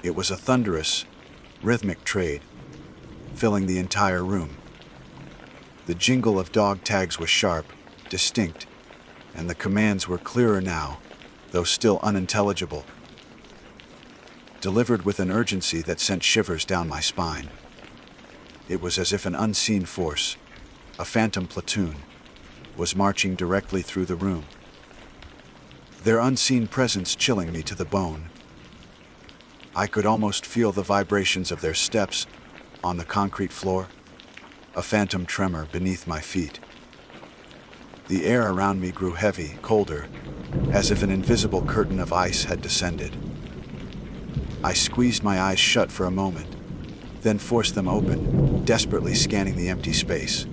It was a thunderous, rhythmic trade, filling the entire room. The jingle of dog tags was sharp, distinct, and the commands were clearer now, though still unintelligible, delivered with an urgency that sent shivers down my spine. It was as if an unseen force, a phantom platoon, was marching directly through the room, their unseen presence chilling me to the bone. I could almost feel the vibrations of their steps on the concrete floor, a phantom tremor beneath my feet. The air around me grew heavy, colder, as if an invisible curtain of ice had descended. I squeezed my eyes shut for a moment, then forced them open, desperately scanning the empty space.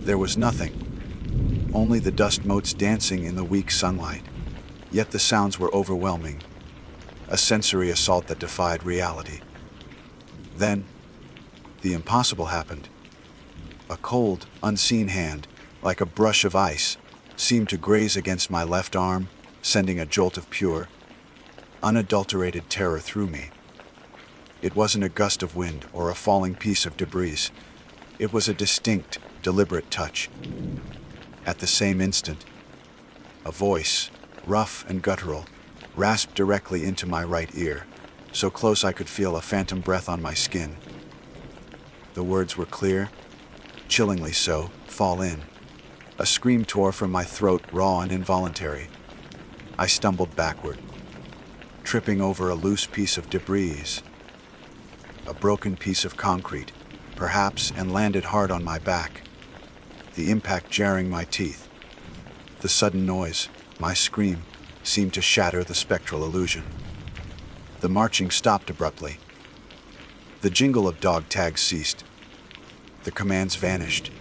There was nothing, only the dust motes dancing in the weak sunlight, yet the sounds were overwhelming, a sensory assault that defied reality. Then, the impossible happened. A cold, unseen hand, like a brush of ice, seemed to graze against my left arm, sending a jolt of pure, unadulterated terror through me. It wasn't a gust of wind or a falling piece of debris. It was a distinct, deliberate touch. At the same instant, a voice, rough and guttural, rasped directly into my right ear, so close I could feel a phantom breath on my skin. The words were clear, chillingly so, "Fall in." A scream tore from my throat, raw and involuntary. I stumbled backward, tripping over a loose piece of debris, a broken piece of concrete, perhaps, and landed hard on my back, the impact jarring my teeth. The sudden noise, my scream, seemed to shatter the spectral illusion. The marching stopped abruptly. The jingle of dog tags ceased. The commands vanished.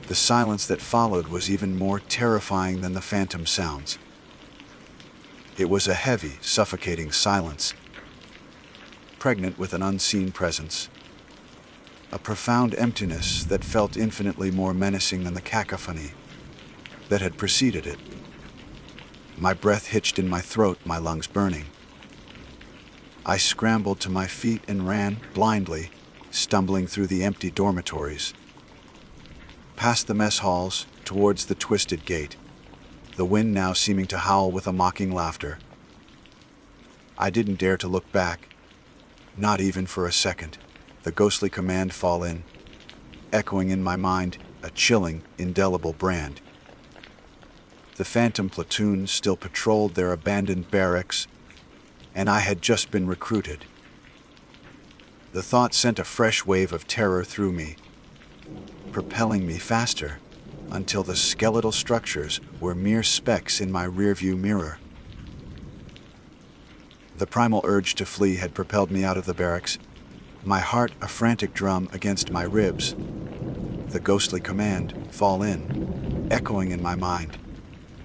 The silence that followed was even more terrifying than the phantom sounds. It was a heavy, suffocating silence, pregnant with an unseen presence, a profound emptiness that felt infinitely more menacing than the cacophony that had preceded it. My breath hitched in my throat, my lungs burning. I scrambled to my feet and ran, blindly, stumbling through the empty dormitories, past the mess halls, towards the twisted gate, the wind now seeming to howl with a mocking laughter. I didn't dare to look back, not even for a second. The ghostly command, "Fall in," echoing in my mind, a chilling, indelible brand. The phantom platoon still patrolled their abandoned barracks, and I had just been recruited. The thought sent a fresh wave of terror through me, propelling me faster until the skeletal structures were mere specks in my rearview mirror. The primal urge to flee had propelled me out of the barracks, my heart a frantic drum against my ribs. The ghostly command, "Fall in," echoing in my mind.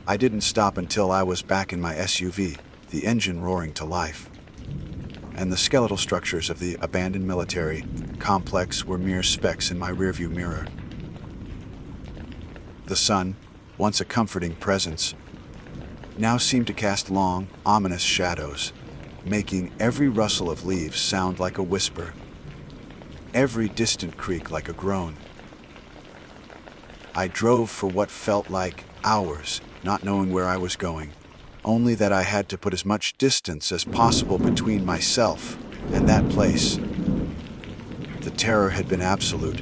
I didn't stop until I was back in my SUV, the engine roaring to life. And the skeletal structures of the abandoned military complex were mere specks in my rearview mirror. The sun, once a comforting presence, now seemed to cast long, ominous shadows, making every rustle of leaves sound like a whisper, every distant creak like a groan. I drove for what felt like hours, not knowing where I was going, only that I had to put as much distance as possible between myself and that place. The terror had been absolute,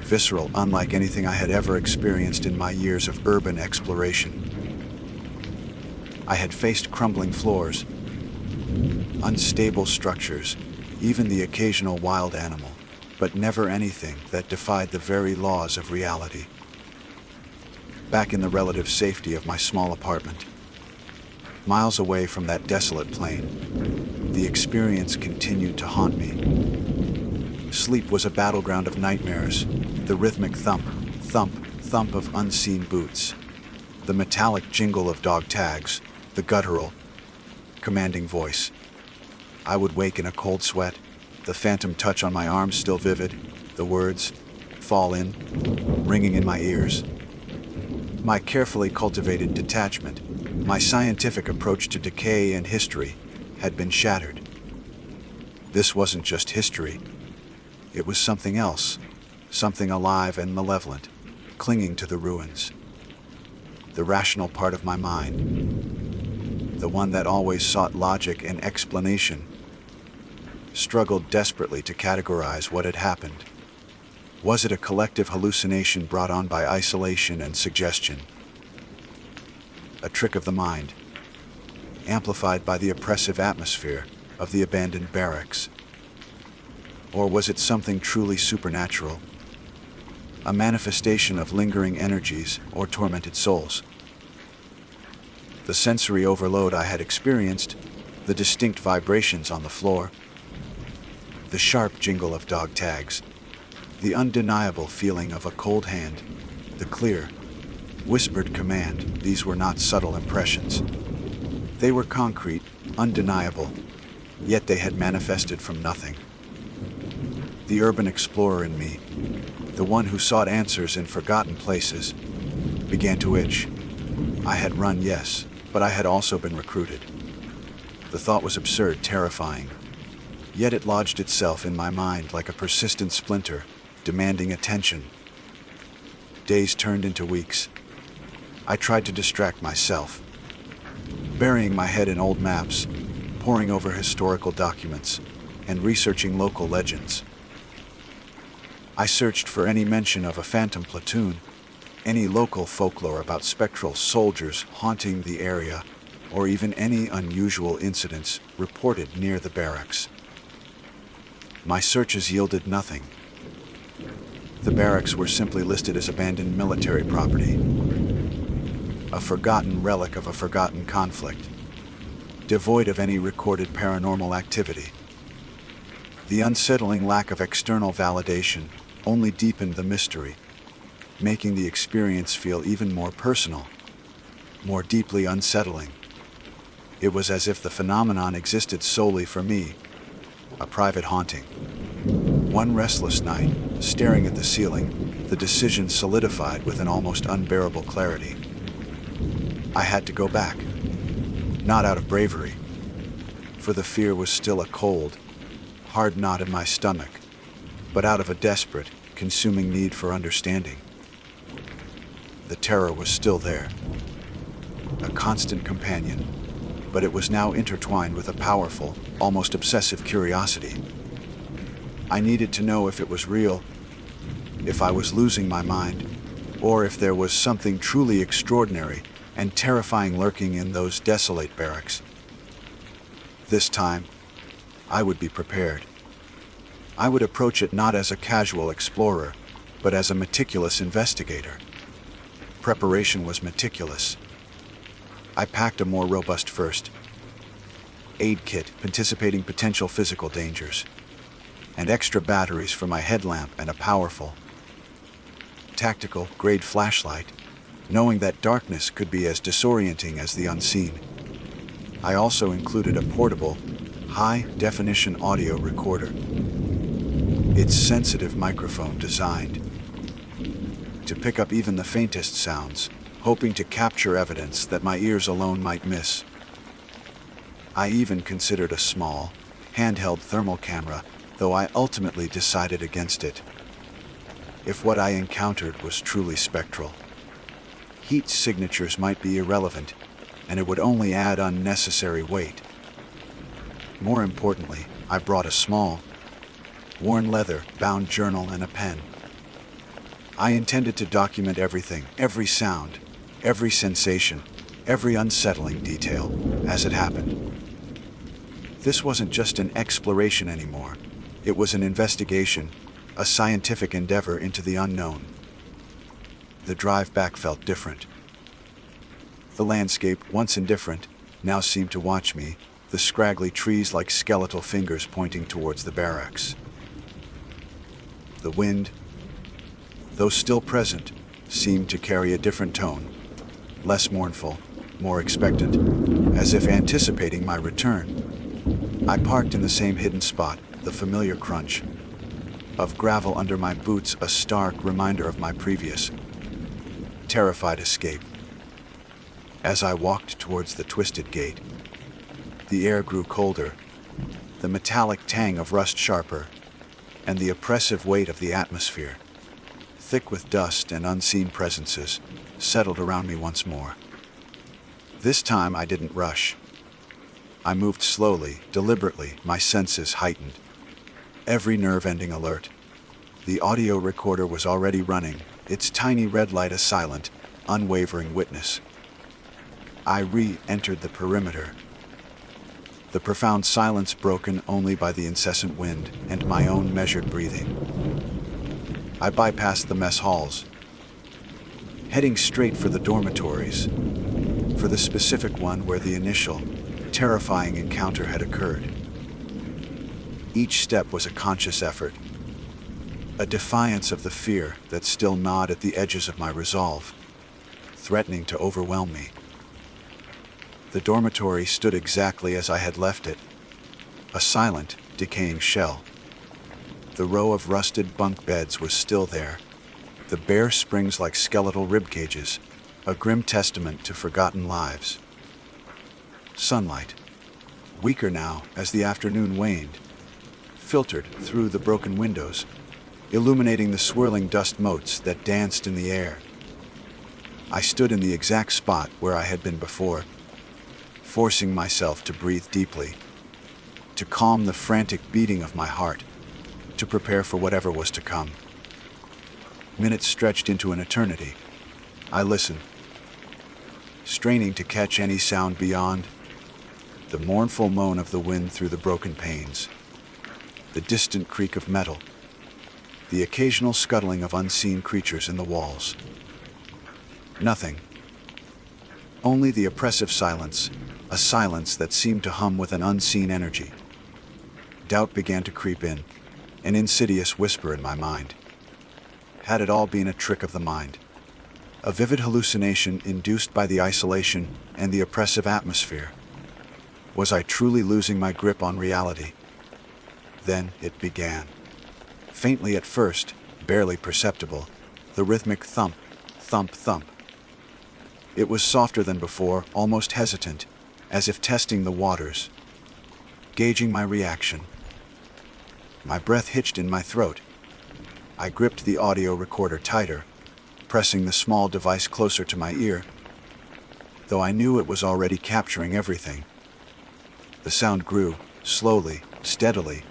visceral, unlike anything I had ever experienced in my years of urban exploration. I had faced crumbling floors, unstable structures, even the occasional wild animal, but never anything that defied the very laws of reality. Back in the relative safety of my small apartment, miles away from that desolate plain, the experience continued to haunt me. Sleep was a battleground of nightmares, the rhythmic thump, thump, thump of unseen boots, the metallic jingle of dog tags, the guttural, commanding voice. I would wake in a cold sweat, the phantom touch on my arm still vivid, the words, "Fall in," ringing in my ears. My carefully cultivated detachment, my scientific approach to decay and history, had been shattered. This wasn't just history. It was something else, something alive and malevolent, clinging to the ruins. The rational part of my mind, the one that always sought logic and explanation, struggled desperately to categorize what had happened. Was it a collective hallucination brought on by isolation and suggestion? A trick of the mind, amplified by the oppressive atmosphere of the abandoned barracks? Or was it something truly supernatural, a manifestation of lingering energies or tormented souls? The sensory overload I had experienced, the distinct vibrations on the floor, the sharp jingle of dog tags, the undeniable feeling of a cold hand, the clear, whispered command, these were not subtle impressions. They were concrete, undeniable, yet they had manifested from nothing. The urban explorer in me, the one who sought answers in forgotten places, began to itch. I had run, yes, but I had also been recruited. The thought was absurd, terrifying. Yet it lodged itself in my mind like a persistent splinter, demanding attention. Days turned into weeks. I tried to distract myself, burying my head in old maps, poring over historical documents, and researching local legends. I searched for any mention of a phantom platoon, any local folklore about spectral soldiers haunting the area, or even any unusual incidents reported near the barracks. My searches yielded nothing. The barracks were simply listed as abandoned military property, a forgotten relic of a forgotten conflict, devoid of any recorded paranormal activity. The unsettling lack of external validation only deepened the mystery, making the experience feel even more personal, more deeply unsettling. It was as if the phenomenon existed solely for me, a private haunting. One restless night, staring at the ceiling, the decision solidified with an almost unbearable clarity. I had to go back, not out of bravery, for the fear was still a cold, hard knot in my stomach, but out of a desperate, consuming need for understanding. The terror was still there, a constant companion, but it was now intertwined with a powerful, almost obsessive curiosity. I needed to know if it was real, if I was losing my mind, or if there was something truly extraordinary and terrifying lurking in those desolate barracks. This time, I would be prepared. I would approach it not as a casual explorer, but as a meticulous investigator. Preparation was meticulous. I packed a more robust first aid kit anticipating potential physical dangers, and extra batteries for my headlamp and a powerful, tactical-grade flashlight, knowing that darkness could be as disorienting as the unseen. I also included a portable, high-definition audio recorder. Its sensitive microphone designed to pick up even the faintest sounds, hoping to capture evidence that my ears alone might miss. I even considered a small, handheld thermal camera, though I ultimately decided against it. If what I encountered was truly spectral, heat signatures might be irrelevant, and it would only add unnecessary weight. More importantly, I brought a small, worn leather-bound journal and a pen. I intended to document everything, every sound, every sensation, every unsettling detail, as it happened. This wasn't just an exploration anymore. It was an investigation, a scientific endeavor into the unknown. The drive back felt different. The landscape, once indifferent, now seemed to watch me, the scraggly trees like skeletal fingers pointing towards the barracks. The wind, though still present, seemed to carry a different tone, less mournful, more expectant, as if anticipating my return. I parked in the same hidden spot, the familiar crunch of gravel under my boots, a stark reminder of my previous, terrified escape. As I walked towards the twisted gate, the air grew colder, the metallic tang of rust sharper, and the oppressive weight of the atmosphere, thick with dust and unseen presences, settled around me once more. This time I didn't rush. I moved slowly, deliberately, my senses heightened, every nerve ending alert. The audio recorder was already running, its tiny red light a silent, unwavering witness. I re-entered the perimeter, the profound silence broken only by the incessant wind and my own measured breathing. I bypassed the mess halls, heading straight for the dormitories, for the specific one where the initial, terrifying encounter had occurred. Each step was a conscious effort, a defiance of the fear that still gnawed at the edges of my resolve, threatening to overwhelm me. The dormitory stood exactly as I had left it, a silent, decaying shell. The row of rusted bunk beds was still there, the bare springs like skeletal rib cages, a grim testament to forgotten lives. Sunlight, weaker now as the afternoon waned, filtered through the broken windows, illuminating the swirling dust motes that danced in the air. I stood in the exact spot where I had been before, forcing myself to breathe deeply, to calm the frantic beating of my heart, to prepare for whatever was to come. Minutes stretched into an eternity. I listened, straining to catch any sound beyond. The mournful moan of the wind through the broken panes, the distant creak of metal, the occasional scuttling of unseen creatures in the walls. Nothing. Only the oppressive silence, a silence that seemed to hum with an unseen energy. Doubt began to creep in, an insidious whisper in my mind. Had it all been a trick of the mind? A vivid hallucination induced by the isolation and the oppressive atmosphere? Was I truly losing my grip on reality? Then it began. Faintly at first, barely perceptible, the rhythmic thump, thump, thump. It was softer than before, almost hesitant, as if testing the waters, gauging my reaction. My breath hitched in my throat. I gripped the audio recorder tighter, pressing the small device closer to my ear, though I knew it was already capturing everything. The sound grew, slowly, steadily,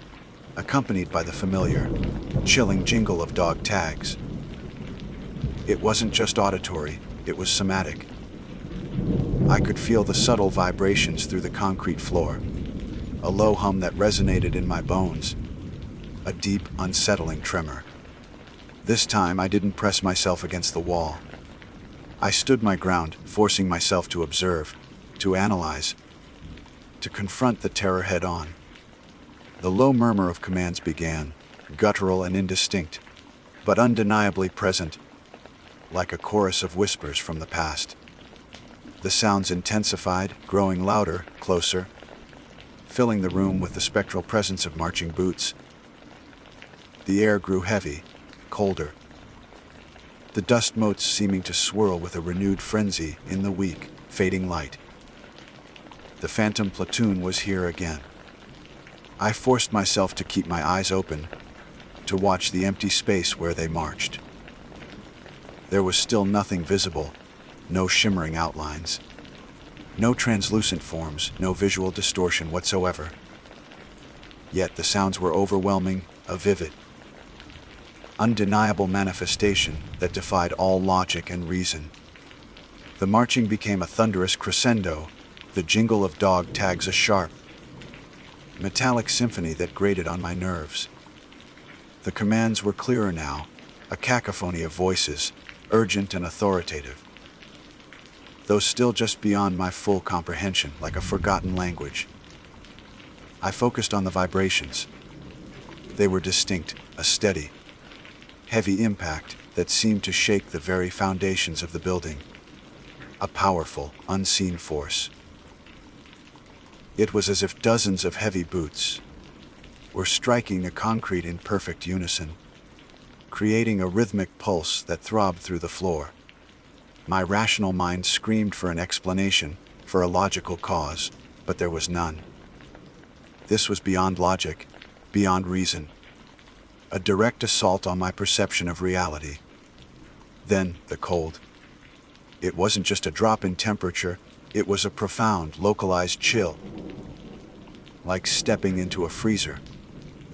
accompanied by the familiar, chilling jingle of dog tags. It wasn't just auditory, it was somatic. I could feel the subtle vibrations through the concrete floor, a low hum that resonated in my bones, a deep, unsettling tremor. This time I didn't press myself against the wall. I stood my ground, forcing myself to observe, to analyze, to confront the terror head-on. The low murmur of commands began, guttural and indistinct, but undeniably present, like a chorus of whispers from the past. The sounds intensified, growing louder, closer, filling the room with the spectral presence of marching boots. The air grew heavy, colder, the dust motes seeming to swirl with a renewed frenzy in the weak, fading light. The phantom platoon was here again. I forced myself to keep my eyes open, to watch the empty space where they marched. There was still nothing visible, no shimmering outlines, no translucent forms, no visual distortion whatsoever. Yet the sounds were overwhelming, a vivid, undeniable manifestation that defied all logic and reason. The marching became a thunderous crescendo, the jingle of dog tags a sharp, metallic symphony that grated on my nerves. The commands were clearer now, a cacophony of voices, urgent and authoritative, though still just beyond my full comprehension, like a forgotten language. I focused on the vibrations. They were distinct, a steady, heavy impact that seemed to shake the very foundations of the building. A powerful, unseen force. It was as if dozens of heavy boots were striking the concrete in perfect unison, creating a rhythmic pulse that throbbed through the floor. My rational mind screamed for an explanation, for a logical cause, but there was none. This was beyond logic, beyond reason. A direct assault on my perception of reality. Then, the cold. It wasn't just a drop in temperature, it was a profound, localized chill, like stepping into a freezer,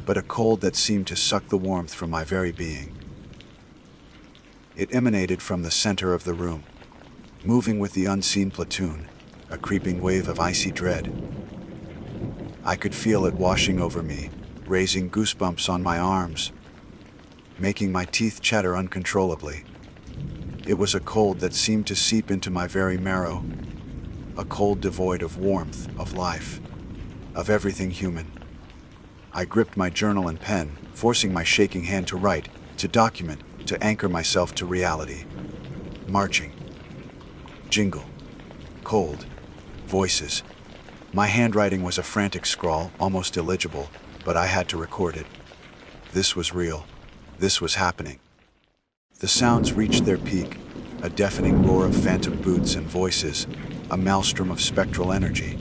but a cold that seemed to suck the warmth from my very being. It emanated from the center of the room, moving with the unseen platoon, a creeping wave of icy dread. I could feel it washing over me, raising goosebumps on my arms, making my teeth chatter uncontrollably. It was a cold that seemed to seep into my very marrow, a cold devoid of warmth, of life, of everything human. I gripped my journal and pen, forcing my shaking hand to write, to document, to anchor myself to reality. Marching. Jingle. Cold. Voices. My handwriting was a frantic scrawl, almost illegible, but I had to record it. This was real. This was happening. The sounds reached their peak, a deafening roar of phantom boots and voices, a maelstrom of spectral energy.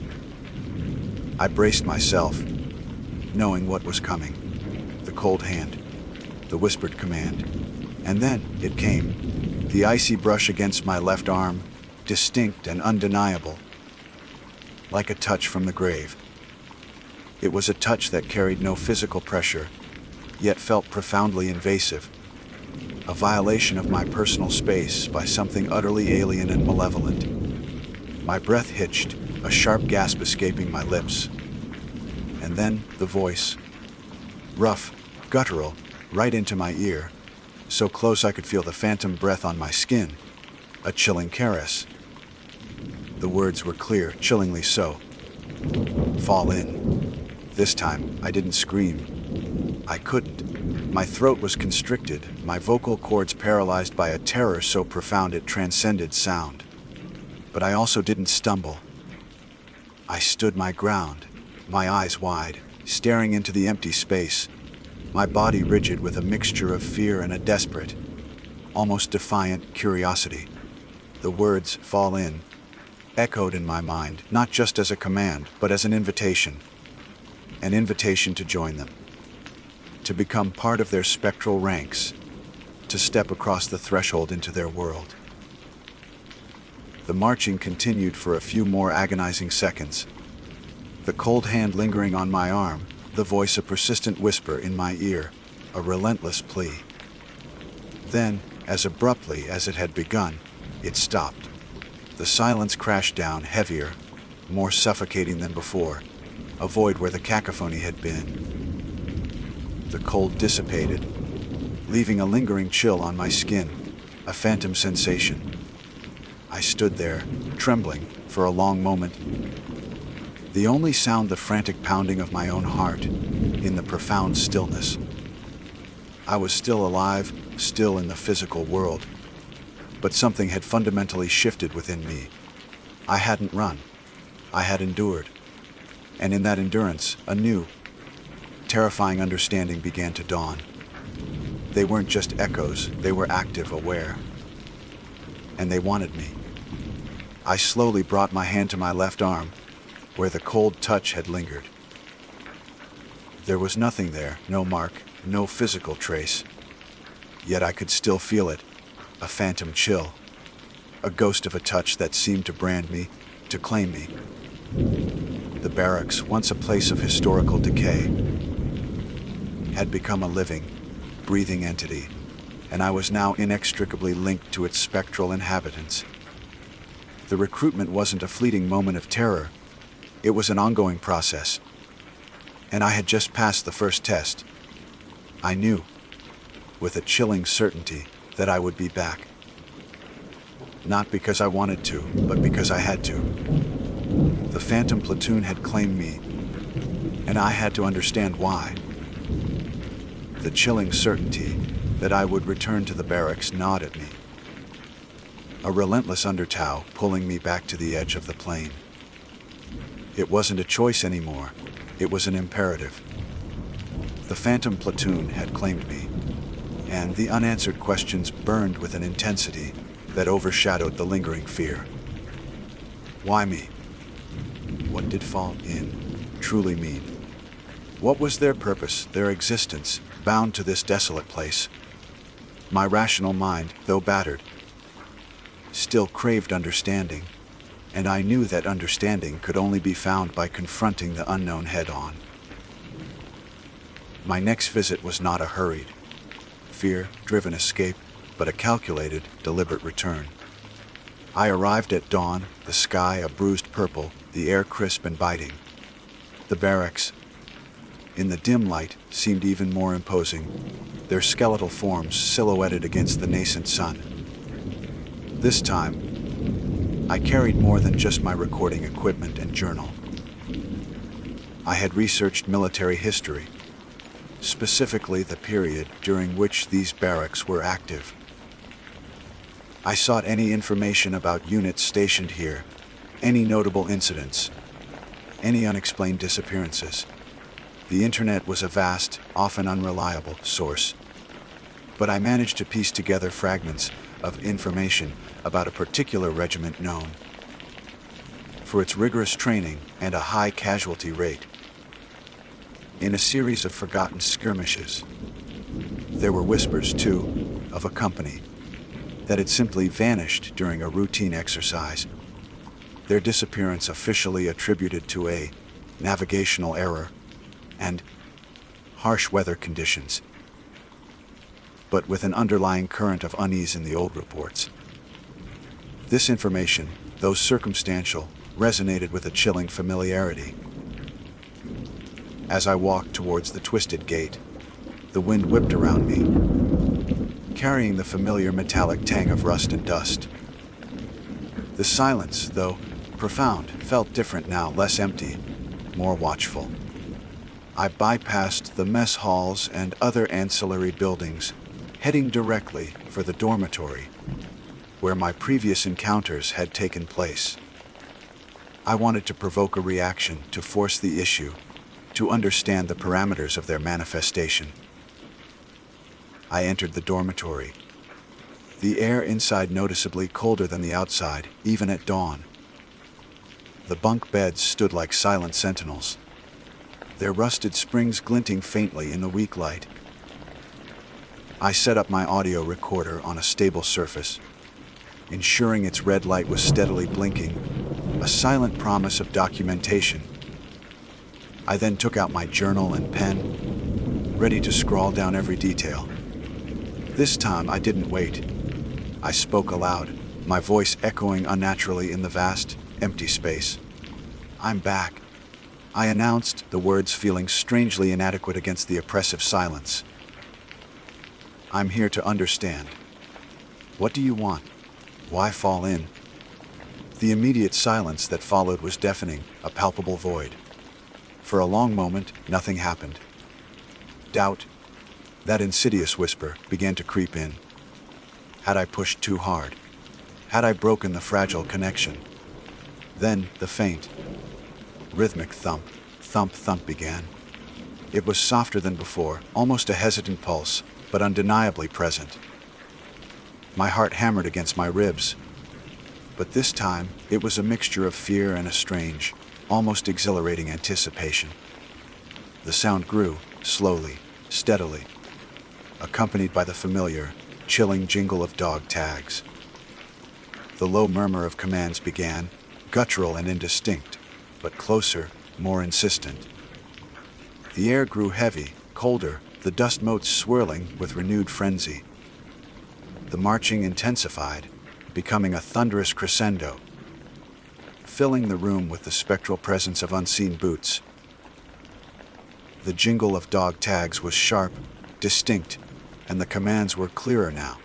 I braced myself, knowing what was coming. The cold hand, the whispered command. And then it came. The icy brush against my left arm, distinct and undeniable, like a touch from the grave. It was a touch that carried no physical pressure, yet felt profoundly invasive, a violation of my personal space by something utterly alien and malevolent. My breath hitched, a sharp gasp escaping my lips. And then the voice, rough, guttural, right into my ear, so close I could feel the phantom breath on my skin, a chilling caress. The words were clear, chillingly so. Fall in. This time, I didn't scream. I couldn't. My throat was constricted, my vocal cords paralyzed by a terror so profound it transcended sound. But I also didn't stumble. I stood my ground, my eyes wide, staring into the empty space, my body rigid with a mixture of fear and a desperate, almost defiant curiosity. The words, "fall in," echoed in my mind, not just as a command, but as an invitation to join them, to become part of their spectral ranks, to step across the threshold into their world. The marching continued for a few more agonizing seconds, the cold hand lingering on my arm, the voice a persistent whisper in my ear, a relentless plea. Then, as abruptly as it had begun, it stopped. The silence crashed down heavier, more suffocating than before, a void where the cacophony had been. The cold dissipated, leaving a lingering chill on my skin, a phantom sensation. I stood there, trembling, for a long moment. The only sound the frantic pounding of my own heart, in the profound stillness. I was still alive, still in the physical world, but something had fundamentally shifted within me. I hadn't run. I had endured. And in that endurance, a new, terrifying understanding began to dawn. They weren't just echoes, they were active, aware. And they wanted me. I slowly brought my hand to my left arm, where the cold touch had lingered. There was nothing there, no mark, no physical trace. Yet I could still feel it, a phantom chill, a ghost of a touch that seemed to brand me, to claim me. The barracks, once a place of historical decay, had become a living, breathing entity, and I was now inextricably linked to its spectral inhabitants. The recruitment wasn't a fleeting moment of terror. It was an ongoing process. And I had just passed the first test. I knew, with a chilling certainty, that I would be back. Not because I wanted to, but because I had to. The Phantom Platoon had claimed me, and I had to understand why. The chilling certainty that I would return to the barracks gnawed at me. A relentless undertow pulling me back to the edge of the plane. It wasn't a choice anymore, it was an imperative. The Phantom Platoon had claimed me, and the unanswered questions burned with an intensity that overshadowed the lingering fear. Why me? What did fall in truly mean? What was their purpose, their existence, bound to this desolate place? My rational mind, though battered, still craved understanding, and I knew that understanding could only be found by confronting the unknown head-on. My next visit was not a hurried, fear-driven escape, but a calculated, deliberate return. I arrived at dawn, the sky a bruised purple, the air crisp and biting. The barracks, in the dim light, seemed even more imposing, their skeletal forms silhouetted against the nascent sun. This time, I carried more than just my recording equipment and journal. I had researched military history, specifically the period during which these barracks were active. I sought any information about units stationed here, any notable incidents, any unexplained disappearances. The internet was a vast, often unreliable source, but I managed to piece together fragments of information about a particular regiment known. for its rigorous training and a high casualty rate. In a series of forgotten skirmishes, there were whispers, too, of a company that had simply vanished during a routine exercise, their disappearance officially attributed to a navigational error and harsh weather conditions, but with an underlying current of unease in the old reports. This information, though circumstantial, resonated with a chilling familiarity. As I walked towards the twisted gate, the wind whipped around me, carrying the familiar metallic tang of rust and dust. The silence, though profound, felt different now, less empty, more watchful. I bypassed the mess halls and other ancillary buildings, heading directly for the dormitory, where my previous encounters had taken place. I wanted to provoke a reaction, to force the issue, to understand the parameters of their manifestation. I entered the dormitory. The air inside noticeably colder than the outside, even at dawn. The bunk beds stood like silent sentinels, their rusted springs glinting faintly in the weak light. I set up my audio recorder on a stable surface, ensuring its red light was steadily blinking, a silent promise of documentation. I then took out my journal and pen, ready to scrawl down every detail. This time I didn't wait. I spoke aloud, my voice echoing unnaturally in the vast, empty space. "I'm back," I announced, the words feeling strangely inadequate against the oppressive silence. "I'm here to understand. What do you want? Why fall in?" The immediate silence that followed was deafening, a palpable void. For a long moment, nothing happened. Doubt, that insidious whisper, began to creep in. Had I pushed too hard? Had I broken the fragile connection? Then the faint, rhythmic thump, thump, thump began. It was softer than before, almost a hesitant pulse, but undeniably present. My heart hammered against my ribs, but this time it was a mixture of fear and a strange, almost exhilarating anticipation. The sound grew, slowly, steadily, accompanied by the familiar, chilling jingle of dog tags. The low murmur of commands began, guttural and indistinct, but closer, more insistent. The air grew heavy, colder, the dust motes swirling with renewed frenzy. The marching intensified, becoming a thunderous crescendo, filling the room with the spectral presence of unseen boots. The jingle of dog tags was sharp, distinct, and the commands were clearer now,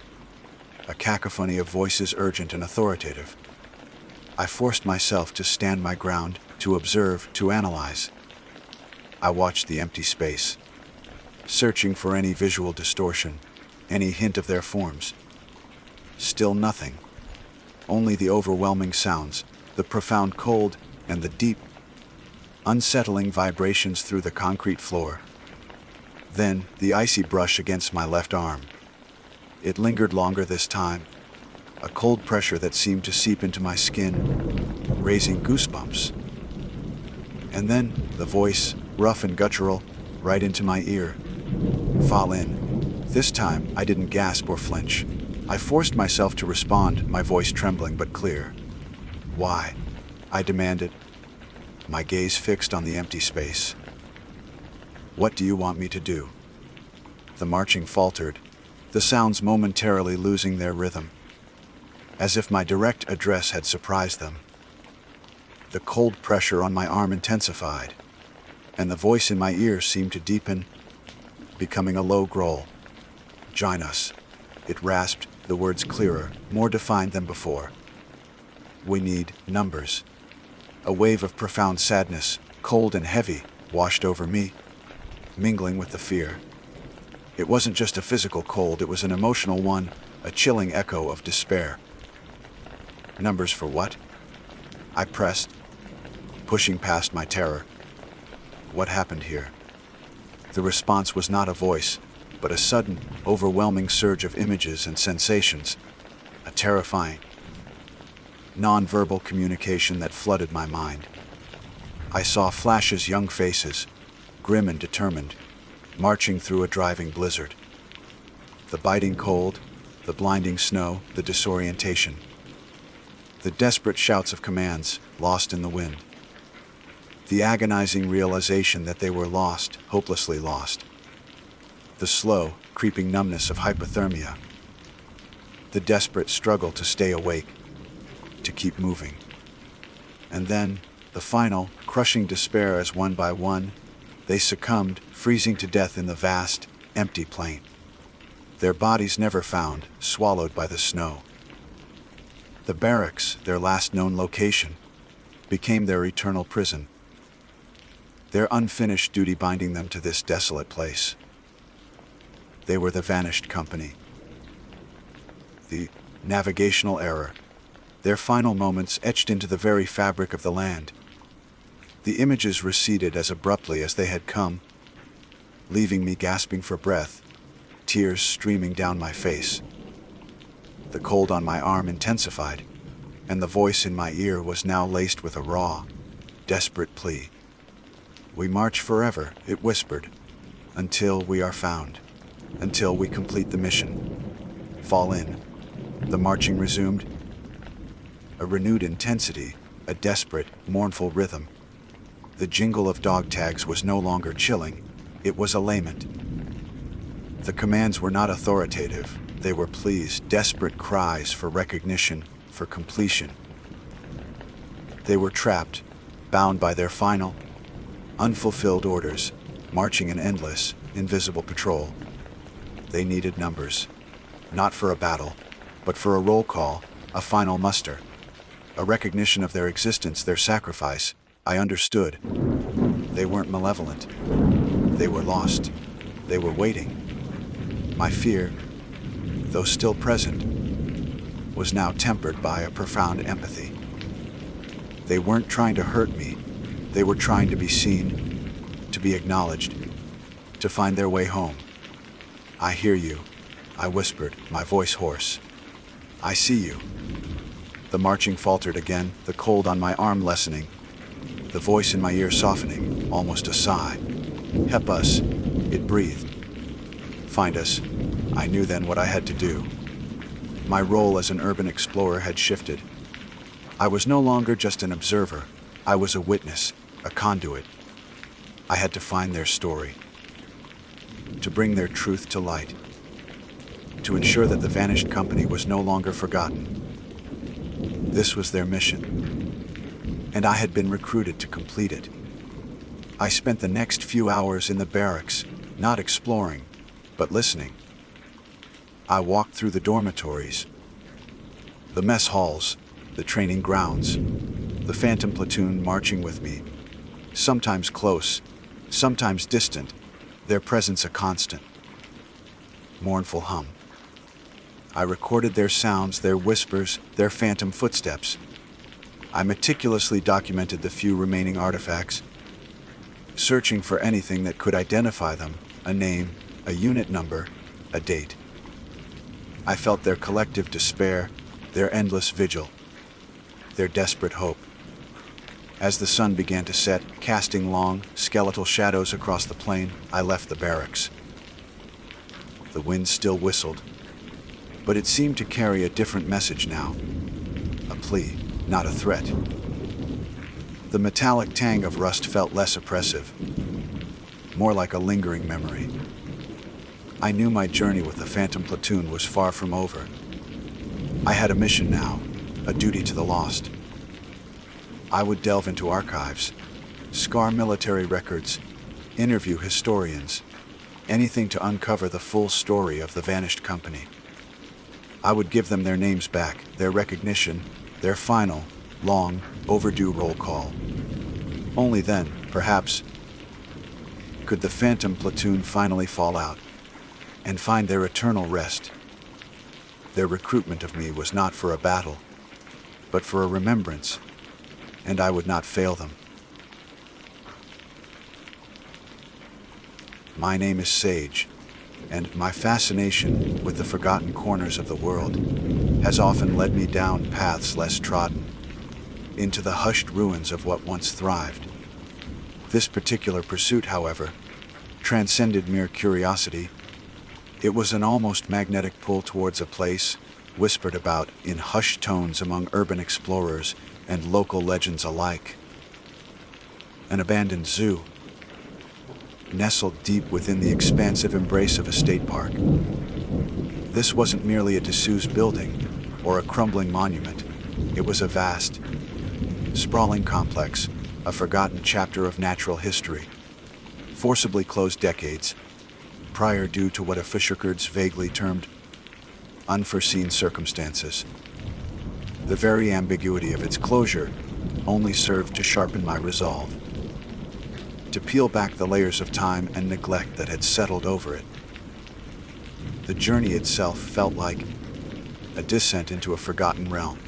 a cacophony of voices urgent and authoritative. I forced myself to stand my ground, to observe, to analyze. I watched the empty space, searching for any visual distortion, any hint of their forms. Still nothing. Only the overwhelming sounds, the profound cold, and the deep, unsettling vibrations through the concrete floor. Then, the icy brush against my left arm. It lingered longer this time, a cold pressure that seemed to seep into my skin, raising goosebumps. And then, the voice, rough and guttural, right into my ear. "Fall in." This time, I didn't gasp or flinch. I forced myself to respond, my voice trembling but clear. "Why?" I demanded, my gaze fixed on the empty space. "What do you want me to do?" The marching faltered, the sounds momentarily losing their rhythm, as if my direct address had surprised them. The cold pressure on my arm intensified, and the voice in my ear seemed to deepen, becoming a low growl. "Join us." It rasped, the words clearer, more defined than before. "We need numbers." A wave of profound sadness, cold and heavy, washed over me, mingling with the fear. It wasn't just a physical cold, it was an emotional one, a chilling echo of despair. "Numbers for what?" I pressed, pushing past my terror. What happened here? The response was not a voice, but a sudden, overwhelming surge of images and sensations, a terrifying, nonverbal communication that flooded my mind. I saw flashes, young faces, grim and determined, marching through a driving blizzard. The biting cold, the blinding snow, the disorientation. The desperate shouts of commands, lost in the wind. The agonizing realization that they were lost, hopelessly lost. The slow, creeping numbness of hypothermia. The desperate struggle to stay awake, to keep moving. And then, the final, crushing despair as one by one, they succumbed, freezing to death in the vast, empty plain. Their bodies never found, swallowed by the snow. The barracks, their last known location, became their eternal prison. Their unfinished duty binding them to this desolate place. They were the vanished company. The navigational error, their final moments etched into the very fabric of the land. The images receded as abruptly as they had come, leaving me gasping for breath, tears streaming down my face. The cold on my arm intensified, and the voice in my ear was now laced with a raw, desperate plea. "We march forever," it whispered, "until we are found, until we complete the mission. Fall in." The marching resumed, a renewed intensity, a desperate, mournful rhythm. The jingle of dog tags was no longer chilling, it was a lament. The commands were not authoritative, they were pleas, desperate cries for recognition, for completion. They were trapped, bound by their final, unfulfilled orders, marching an endless, invisible patrol. They needed numbers, not for a battle, but for a roll call, a final muster, a recognition of their existence, their sacrifice. I understood. They weren't malevolent. They were lost. They were waiting. My fear, though still present, was now tempered by a profound empathy. They weren't trying to hurt me. They were trying to be seen, to be acknowledged, to find their way home. "I hear you," I whispered, my voice hoarse. "I see you." The marching faltered again, the cold on my arm lessening, the voice in my ear softening, almost a sigh. "Help us," it breathed. "Find us." I knew then what I had to do. My role as an urban explorer had shifted. I was no longer just an observer. I was a witness, a conduit. I had to find their story, to bring their truth to light, to ensure that the vanished company was no longer forgotten. This was their mission, and I had been recruited to complete it. I spent the next few hours in the barracks, not exploring, but listening. I walked through the dormitories, the mess halls, the training grounds, the phantom platoon marching with me, sometimes close, sometimes distant, their presence a constant, mournful hum. I recorded their sounds, their whispers, their phantom footsteps. I meticulously documented the few remaining artifacts, searching for anything that could identify them, a name, a unit number, a date. I felt their collective despair, their endless vigil, their desperate hope. As the sun began to set, casting long, skeletal shadows across the plain, I left the barracks. The wind still whistled, but it seemed to carry a different message now. A plea, not a threat. The metallic tang of rust felt less oppressive, more like a lingering memory. I knew my journey with the phantom platoon was far from over. I had a mission now, a duty to the lost. I would delve into archives, scour military records, interview historians, anything to uncover the full story of the vanished company. I would give them their names back, their recognition, their final, long, overdue roll call. Only then, perhaps, could the phantom platoon finally fall out and find their eternal rest. Their recruitment of me was not for a battle, but for a remembrance, and I would not fail them. My name is Sage, and my fascination with the forgotten corners of the world has often led me down paths less trodden. into the hushed ruins of what once thrived. This particular pursuit, however, transcended mere curiosity. It was an almost magnetic pull towards a place whispered about in hushed tones among urban explorers and local legends alike. An abandoned zoo, nestled deep within the expansive embrace of a state park. This wasn't merely a disused building or a crumbling monument. It was a vast, sprawling complex, a forgotten chapter of natural history, forcibly closed decades prior due to what officialkurds vaguely termed unforeseen circumstances. The very ambiguity of its closure only served to sharpen my resolve, to peel back the layers of time and neglect that had settled over it. The journey itself felt like a descent into a forgotten realm.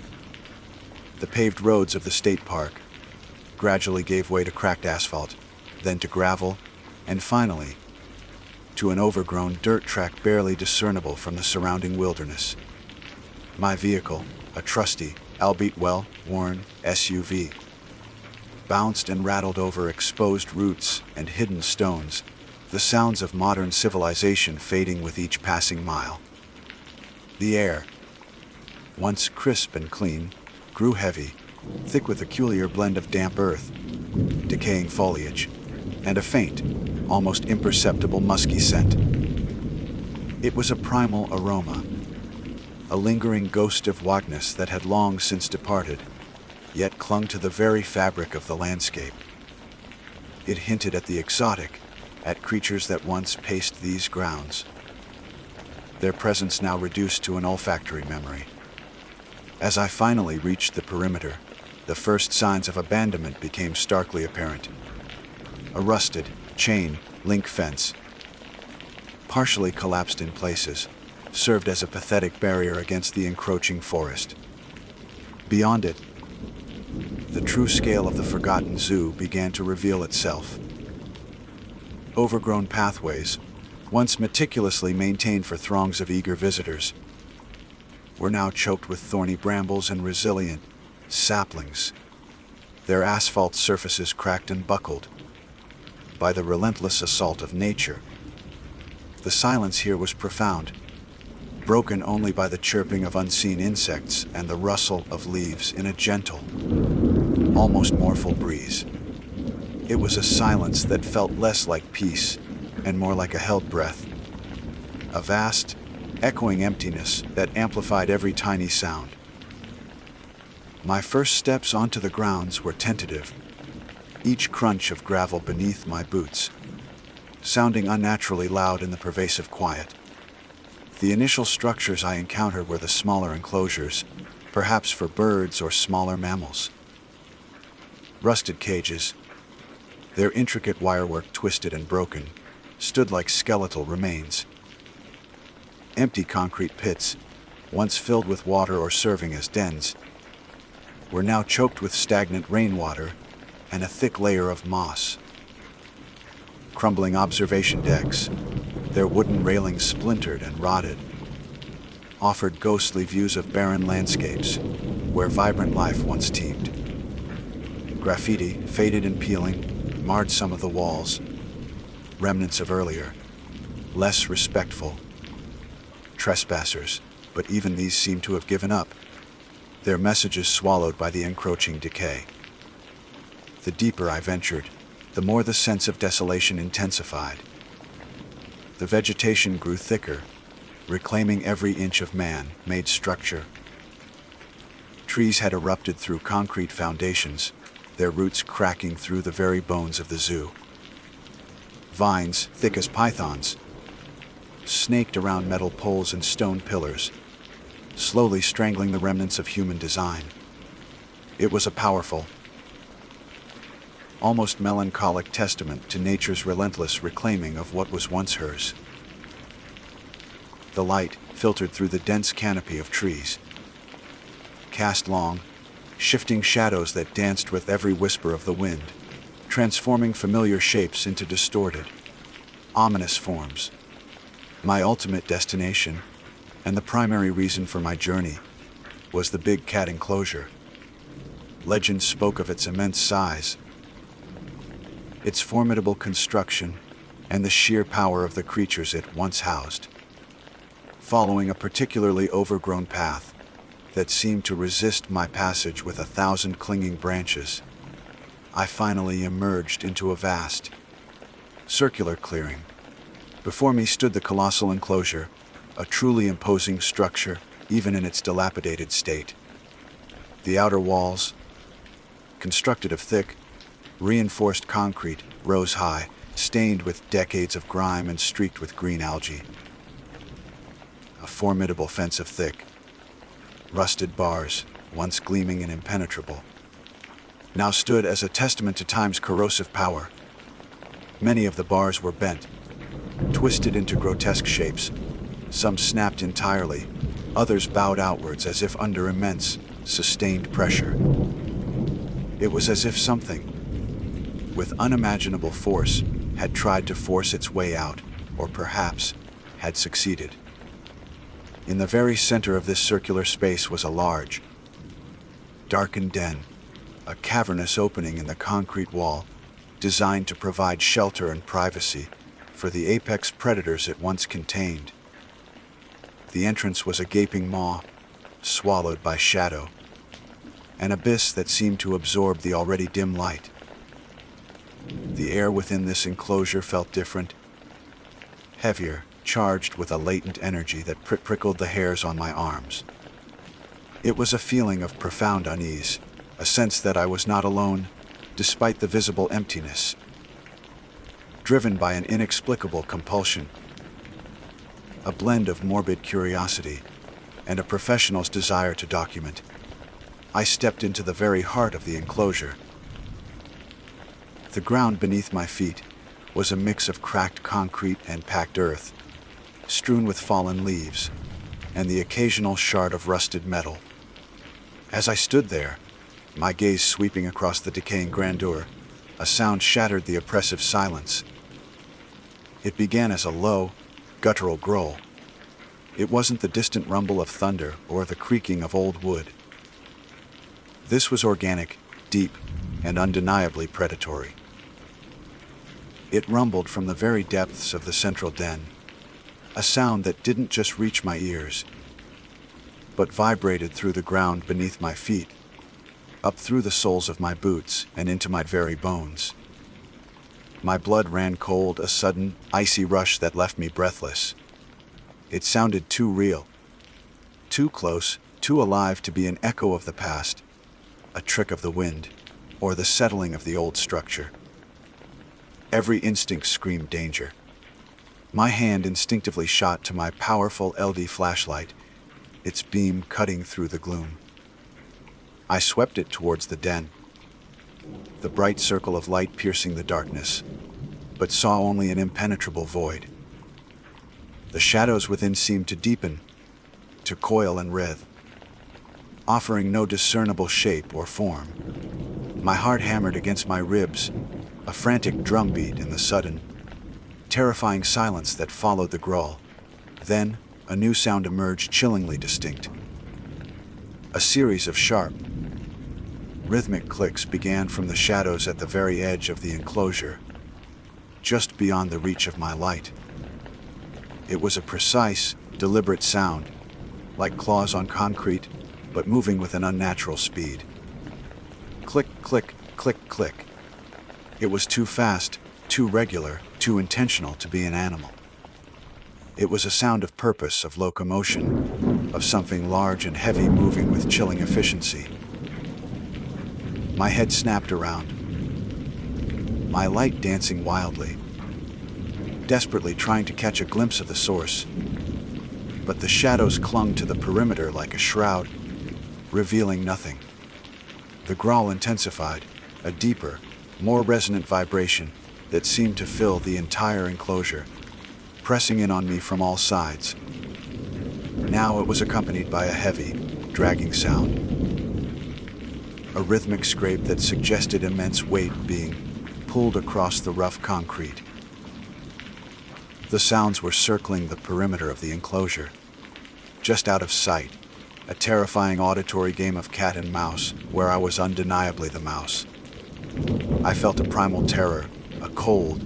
The paved roads of the state park gradually gave way to cracked asphalt, then to gravel, and finally to an overgrown dirt track barely discernible from the surrounding wilderness. My vehicle, a trusty, albeit well-worn SUV, bounced and rattled over exposed roots and hidden stones, the sounds of modern civilization fading with each passing mile. The air, once crisp and clean, grew heavy, thick with a peculiar blend of damp earth, decaying foliage, and a faint, almost imperceptible musky scent. It was a primal aroma, a lingering ghost of wildness that had long since departed, yet clung to the very fabric of the landscape. It hinted at the exotic, at creatures that once paced these grounds, their presence now reduced to an olfactory memory. As I finally reached the perimeter, the first signs of abandonment became starkly apparent. A rusted, chain link fence, partially collapsed in places, served as a pathetic barrier against the encroaching forest. Beyond it, the true scale of the forgotten zoo began to reveal itself. Overgrown pathways, once meticulously maintained for throngs of eager visitors, were now choked with thorny brambles and resilient saplings, their asphalt surfaces cracked and buckled by the relentless assault of nature. The silence here was profound, broken only by the chirping of unseen insects and the rustle of leaves in a gentle, almost mournful breeze. It was a silence that felt less like peace and more like a held breath, a vast, echoing emptiness that amplified every tiny sound. My first steps onto the grounds were tentative, each crunch of gravel beneath my boots sounding unnaturally loud in the pervasive quiet. The initial structures I encountered were the smaller enclosures, perhaps for birds or smaller mammals. Rusted cages, their intricate wirework twisted and broken, stood like skeletal remains. Empty concrete pits, once filled with water or serving as dens, were now choked with stagnant rainwater and a thick layer of moss. Crumbling observation decks, their wooden railings splintered and rotted, offered ghostly views of barren landscapes where vibrant life once teemed. Graffiti, faded and peeling, marred some of the walls, remnants of earlier, less respectful trespassers, but even these seemed to have given up, their messages swallowed by the encroaching decay. The deeper I ventured, the more the sense of desolation intensified. The vegetation grew thicker, reclaiming every inch of man-made structure. Trees had erupted through concrete foundations, their roots cracking through the very bones of the zoo. Vines, thick as pythons, snaked around metal poles and stone pillars, slowly strangling the remnants of human design. It was a powerful, almost melancholic testament to nature's relentless reclaiming of what was once hers. The light filtered through the dense canopy of trees, cast long, shifting shadows that danced with every whisper of the wind, transforming familiar shapes into distorted, ominous forms. My ultimate destination, and the primary reason for my journey, was the big cat enclosure. Legend spoke of its immense size, its formidable construction, and the sheer power of the creatures it once housed. Following a particularly overgrown path that seemed to resist my passage with 1,000 clinging branches, I finally emerged into a vast, circular clearing. Before me stood the colossal enclosure, a truly imposing structure, even in its dilapidated state. The outer walls, constructed of thick, reinforced concrete, rose high, stained with decades of grime and streaked with green algae. A formidable fence of thick, rusted bars, once gleaming and impenetrable, now stood as a testament to time's corrosive power. Many of the bars were bent, twisted into grotesque shapes. Some snapped entirely, others bowed outwards as if under immense, sustained pressure. It was as if something, with unimaginable force, had tried to force its way out, or perhaps had succeeded. In the very center of this circular space was a large, darkened den, a cavernous opening in the concrete wall, designed to provide shelter and privacy for the apex predators it once contained. The entrance was a gaping maw, swallowed by shadow, an abyss that seemed to absorb the already dim light. The air within this enclosure felt different, heavier, charged with a latent energy that prickled the hairs on my arms. It was a feeling of profound unease, a sense that I was not alone, despite the visible emptiness. Driven by an inexplicable compulsion, a blend of morbid curiosity and a professional's desire to document, I stepped into the very heart of the enclosure. The ground beneath my feet was a mix of cracked concrete and packed earth, strewn with fallen leaves, and the occasional shard of rusted metal. As I stood there, my gaze sweeping across the decaying grandeur, a sound shattered the oppressive silence. It began as a low, guttural growl. It wasn't the distant rumble of thunder or the creaking of old wood. This was organic, deep, and undeniably predatory. It rumbled from the very depths of the central den, a sound that didn't just reach my ears, but vibrated through the ground beneath my feet, up through the soles of my boots and into my very bones. My blood ran cold, a sudden, icy rush that left me breathless. It sounded too real, too close, too alive to be an echo of the past, a trick of the wind, or the settling of the old structure. Every instinct screamed danger. My hand instinctively shot to my powerful LED flashlight, its beam cutting through the gloom. I swept it towards the den, the bright circle of light piercing the darkness, but saw only an impenetrable void. The shadows within seemed to deepen, to coil and writhe, offering no discernible shape or form. My heart hammered against my ribs, a frantic drumbeat in the sudden, terrifying silence that followed the growl. Then, a new sound emerged, chillingly distinct. A series of sharp, rhythmic clicks began from the shadows at the very edge of the enclosure, just beyond the reach of my light. It was a precise, deliberate sound, like claws on concrete, but moving with an unnatural speed. Click, click, click, click. It was too fast, too regular, too intentional to be an animal. It was a sound of purpose, of locomotion, of something large and heavy moving with chilling efficiency. My head snapped around, my light dancing wildly, desperately trying to catch a glimpse of the source. But the shadows clung to the perimeter like a shroud, revealing nothing. The growl intensified, a deeper, more resonant vibration that seemed to fill the entire enclosure, pressing in on me from all sides. Now it was accompanied by a heavy, dragging sound, a rhythmic scrape that suggested immense weight being pulled across the rough concrete. The sounds were circling the perimeter of the enclosure, just out of sight, A terrifying auditory game of cat and mouse where I was undeniably the mouse. I felt a primal terror, a cold,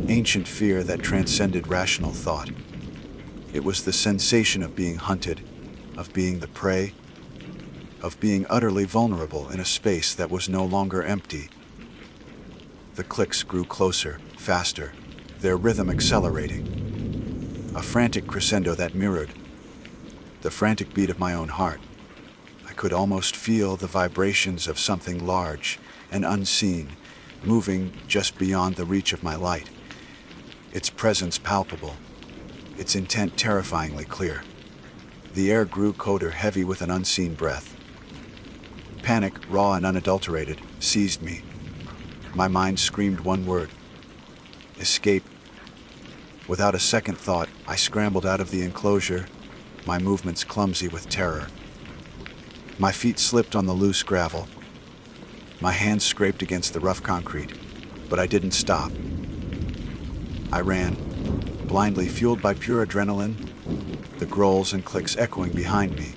ancient fear that transcended rational thought. It was the sensation of being hunted, of being the prey, of being utterly vulnerable in a space that was no longer empty. The clicks grew closer, faster, their rhythm accelerating. A frantic crescendo that mirrored the frantic beat of my own heart. I could almost feel the vibrations of something large and unseen, moving just beyond the reach of my light. Its presence palpable, its intent terrifyingly clear. The air grew colder, heavy with an unseen breath. Panic, raw and unadulterated, seized me. My mind screamed one word: escape. Without a second thought, I scrambled out of the enclosure, my movements clumsy with terror. My feet slipped on the loose gravel. My hands scraped against the rough concrete, but I didn't stop. I ran, blindly fueled by pure adrenaline, the growls and clicks echoing behind me,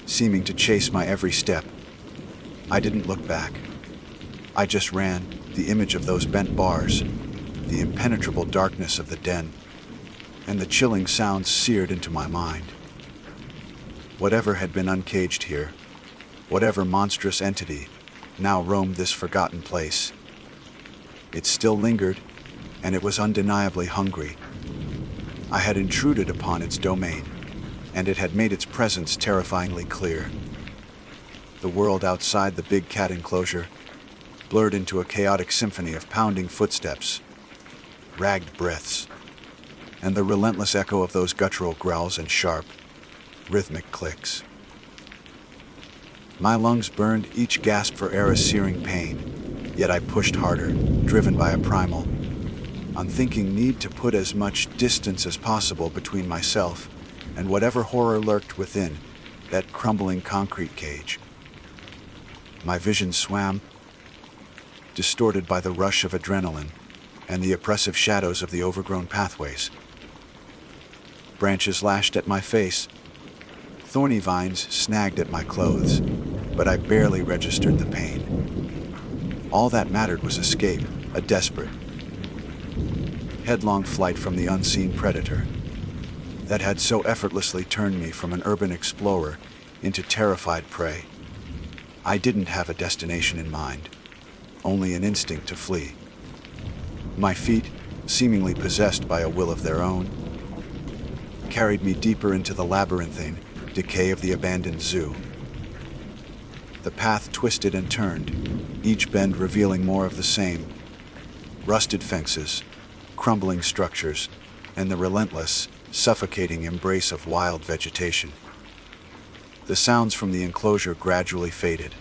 seeming to chase my every step. I didn't look back. I just ran, the image of those bent bars, the impenetrable darkness of the den, and the chilling sounds seared into my mind. Whatever had been uncaged here, whatever monstrous entity, now roamed this forgotten place. It still lingered, and it was undeniably hungry. I had intruded upon its domain, and it had made its presence terrifyingly clear. The world outside the big cat enclosure blurred into a chaotic symphony of pounding footsteps, ragged breaths, and the relentless echo of those guttural growls and sharp, rhythmic clicks. My lungs burned, each gasp for air a searing pain, yet I pushed harder, driven by a primal, unthinking need to put as much distance as possible between myself and whatever horror lurked within that crumbling concrete cage. My vision swam, distorted by the rush of adrenaline and the oppressive shadows of the overgrown pathways. Branches lashed at my face. Thorny vines snagged at my clothes, but I barely registered the pain. All that mattered was escape, a desperate, headlong flight from the unseen predator that had so effortlessly turned me from an urban explorer into terrified prey. I didn't have a destination in mind, only an instinct to flee. My feet, seemingly possessed by a will of their own, carried me deeper into the labyrinthine decay of the abandoned zoo. The path twisted and turned, each bend revealing more of the same: rusted fences, crumbling structures, and the relentless, suffocating embrace of wild vegetation. The sounds from the enclosure gradually faded,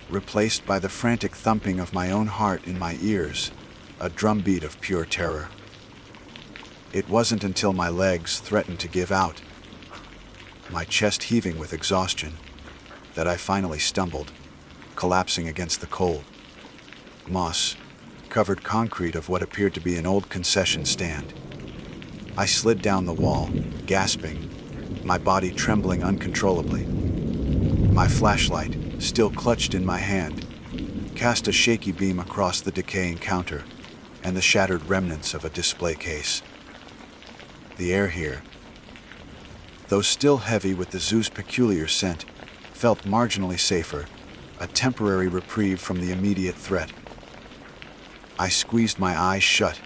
replaced by the frantic thumping of my own heart in my ears, a drumbeat of pure terror. It wasn't until my legs threatened to give out, my chest heaving with exhaustion, that I finally stumbled, collapsing against the cold, moss-covered concrete of what appeared to be an old concession stand. I slid down the wall, gasping, my body trembling uncontrollably. My flashlight, still clutched in my hand, cast a shaky beam across the decaying counter and the shattered remnants of a display case. The air here, though still heavy with the zoo's peculiar scent, felt marginally safer, a temporary reprieve from the immediate threat. I squeezed my eyes shut,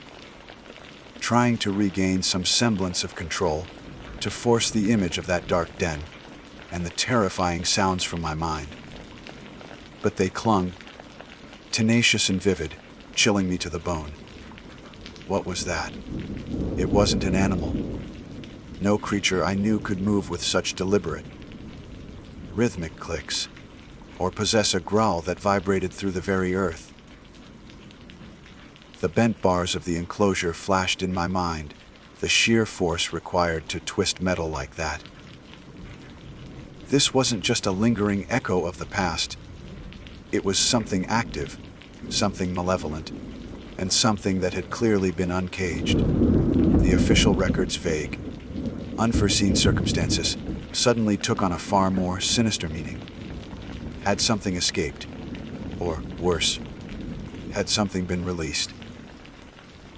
trying to regain some semblance of control, to force the image of that dark den and the terrifying sounds from my mind. But they clung, tenacious and vivid, chilling me to the bone. What was that? It wasn't an animal. No creature I knew could move with such deliberate, rhythmic clicks, or possess a growl that vibrated through the very earth. The bent bars of the enclosure flashed in my mind, the sheer force required to twist metal like that. This wasn't just a lingering echo of the past. It was something active, something malevolent, and something that had clearly been uncaged. The official records vague. Unforeseen circumstances, suddenly took on a far more sinister meaning. Had something escaped? Or, worse, had something been released?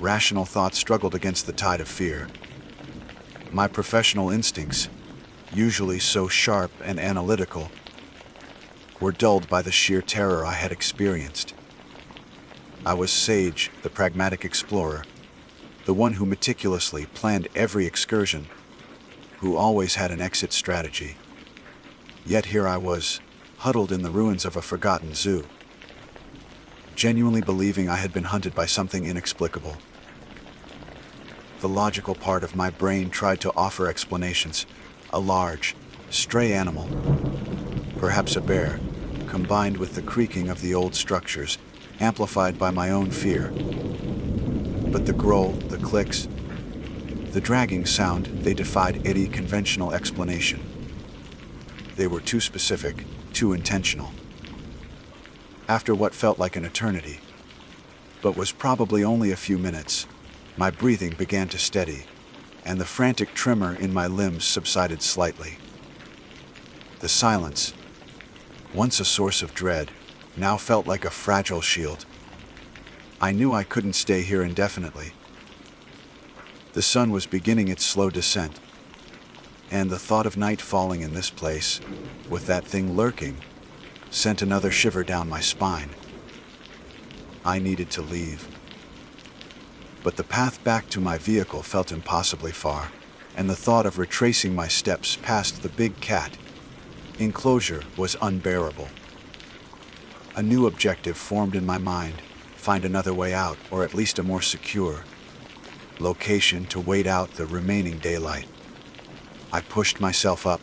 Rational thought struggled against the tide of fear. My professional instincts, usually so sharp and analytical, were dulled by the sheer terror I had experienced. I was Sage, the pragmatic explorer, the one who meticulously planned every excursion, who always had an exit strategy. Yet here I was, huddled in the ruins of a forgotten zoo, genuinely believing I had been hunted by something inexplicable. The logical part of my brain tried to offer explanations. A large, stray animal, perhaps a bear, combined with the creaking of the old structures, amplified by my own fear. But the growl, the clicks, the dragging sound, they defied any conventional explanation. They were too specific, too intentional. After what felt like an eternity, but was probably only a few minutes, my breathing began to steady, and the frantic tremor in my limbs subsided slightly. The silence, once a source of dread, now felt like a fragile shield. I knew I couldn't stay here indefinitely. The sun was beginning its slow descent, and the thought of night falling in this place, with that thing lurking, sent another shiver down my spine. I needed to leave. But the path back to my vehicle felt impossibly far, and the thought of retracing my steps past the big cat enclosure was unbearable. A new objective formed in my mind: find another way out, or at least a more secure location to wait out the remaining daylight. I pushed myself up,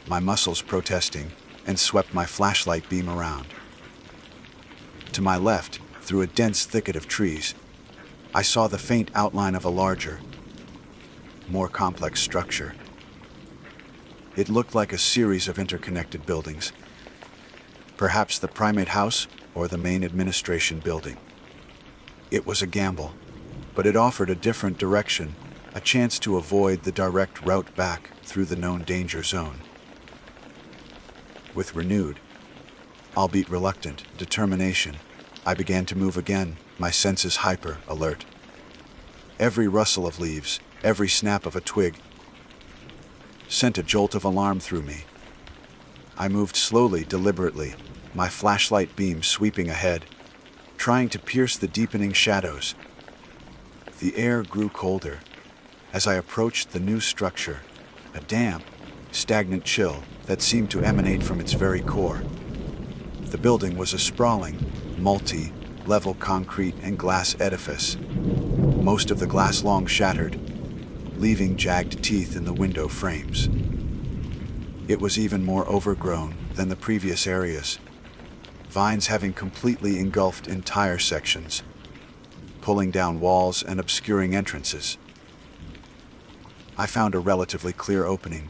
my muscles protesting, and swept my flashlight beam around. To my left, through a dense thicket of trees, I saw the faint outline of a larger, more complex structure. It looked like a series of interconnected buildings, perhaps the primate house or the main administration building. It was a gamble, but it offered a different direction, a chance to avoid the direct route back through the known danger zone. With renewed, albeit reluctant, determination, I began to move again, my senses hyper alert. Every rustle of leaves, every snap of a twig, sent a jolt of alarm through me. I moved slowly, deliberately, my flashlight beam sweeping ahead, trying to pierce the deepening shadows. The air grew colder as I approached the new structure, a damp, stagnant chill that seemed to emanate from its very core. The building was a sprawling, multi-level concrete and glass edifice, most of the glass long shattered, leaving jagged teeth in the window frames. It was even more overgrown than the previous areas, vines having completely engulfed entire sections, pulling down walls and obscuring entrances. I found a relatively clear opening,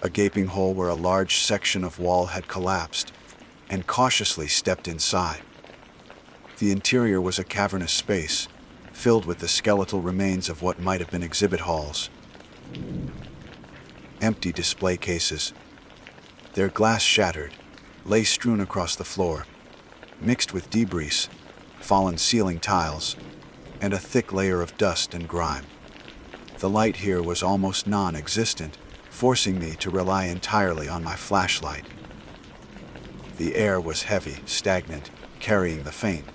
a gaping hole where a large section of wall had collapsed, and cautiously stepped inside. The interior was a cavernous space, filled with the skeletal remains of what might have been exhibit halls. Empty display cases, their glass shattered, lay strewn across the floor, mixed with debris, fallen ceiling tiles, and a thick layer of dust and grime. The light here was almost non-existent, forcing me to rely entirely on my flashlight. The air was heavy, stagnant, carrying the faint,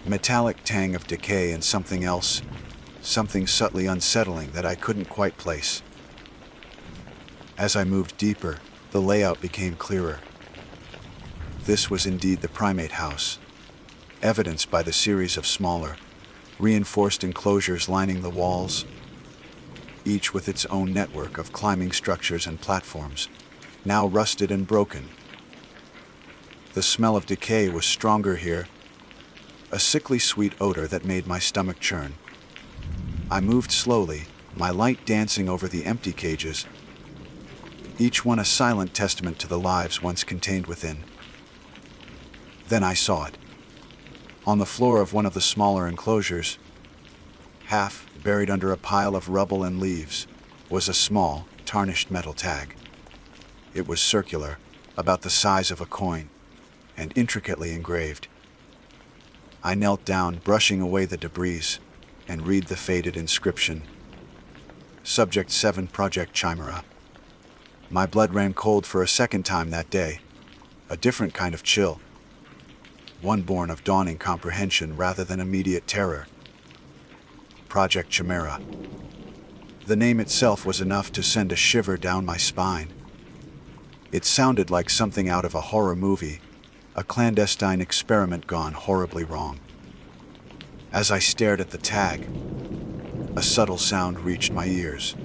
metallic tang of decay and something else, something subtly unsettling that I couldn't quite place. As I moved deeper, the layout became clearer. This was indeed the primate house, evidenced by the series of smaller, reinforced enclosures lining the walls, each with its own network of climbing structures and platforms, now rusted and broken. The smell of decay was stronger here, a sickly sweet odor that made my stomach churn. I moved slowly, my light dancing over the empty cages, each one a silent testament to the lives once contained within. Then I saw it. On the floor of one of the smaller enclosures, half buried under a pile of rubble and leaves, was a small, tarnished metal tag. It was circular, about the size of a coin, and intricately engraved. I knelt down, brushing away the debris, and read the faded inscription. Subject 7, Project Chimera. My blood ran cold for a second time that day, a different kind of chill, one born of dawning comprehension rather than immediate terror. Project Chimera. The name itself was enough to send a shiver down my spine. It sounded like something out of a horror movie, a clandestine experiment gone horribly wrong. As I stared at the tag, a subtle sound reached my ears.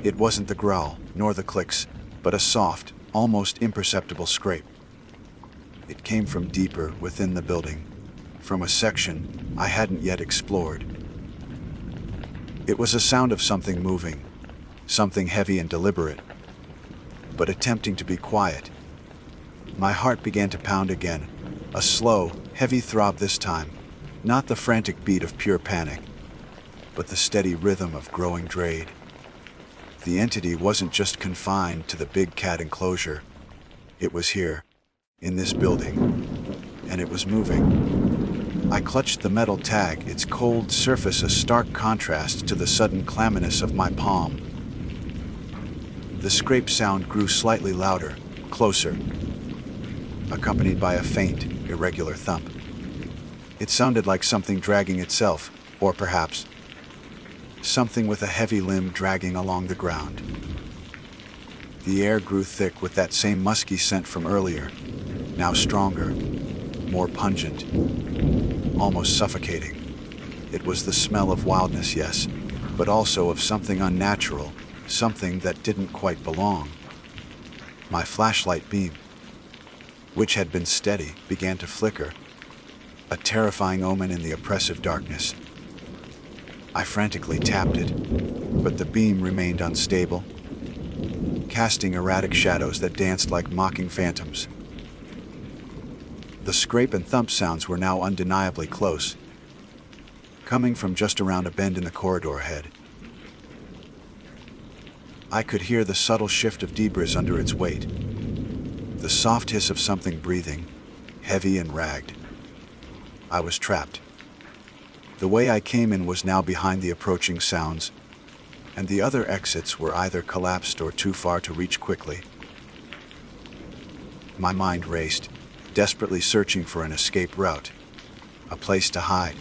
It wasn't the growl, nor the clicks, but a soft, almost imperceptible scrape. It came from deeper within the building, from a section I hadn't yet explored. It was a sound of something moving, something heavy and deliberate, but attempting to be quiet. My heart began to pound again, a slow, heavy throb this time, not the frantic beat of pure panic, but the steady rhythm of growing dread. The entity wasn't just confined to the big cat enclosure. It was here, in this building, and it was moving. I clutched the metal tag, its cold surface a stark contrast to the sudden clamminess of my palm. The scrape sound grew slightly louder, closer, accompanied by a faint, irregular thump. It sounded like something dragging itself, or perhaps something with a heavy limb dragging along the ground. The air grew thick with that same musky scent from earlier, now stronger, more pungent, almost suffocating. It was the smell of wildness, yes, but also of something unnatural, something that didn't quite belong. My flashlight beam, which had been steady, began to flicker, a terrifying omen in the oppressive darkness. I frantically tapped it, but the beam remained unstable, casting erratic shadows that danced like mocking phantoms. The scrape and thump sounds were now undeniably close, coming from just around a bend in the corridor ahead. I could hear the subtle shift of debris under its weight, the soft hiss of something breathing, heavy and ragged. I was trapped. The way I came in was now behind the approaching sounds, and the other exits were either collapsed or too far to reach quickly. My mind raced, desperately searching for an escape route, a place to hide.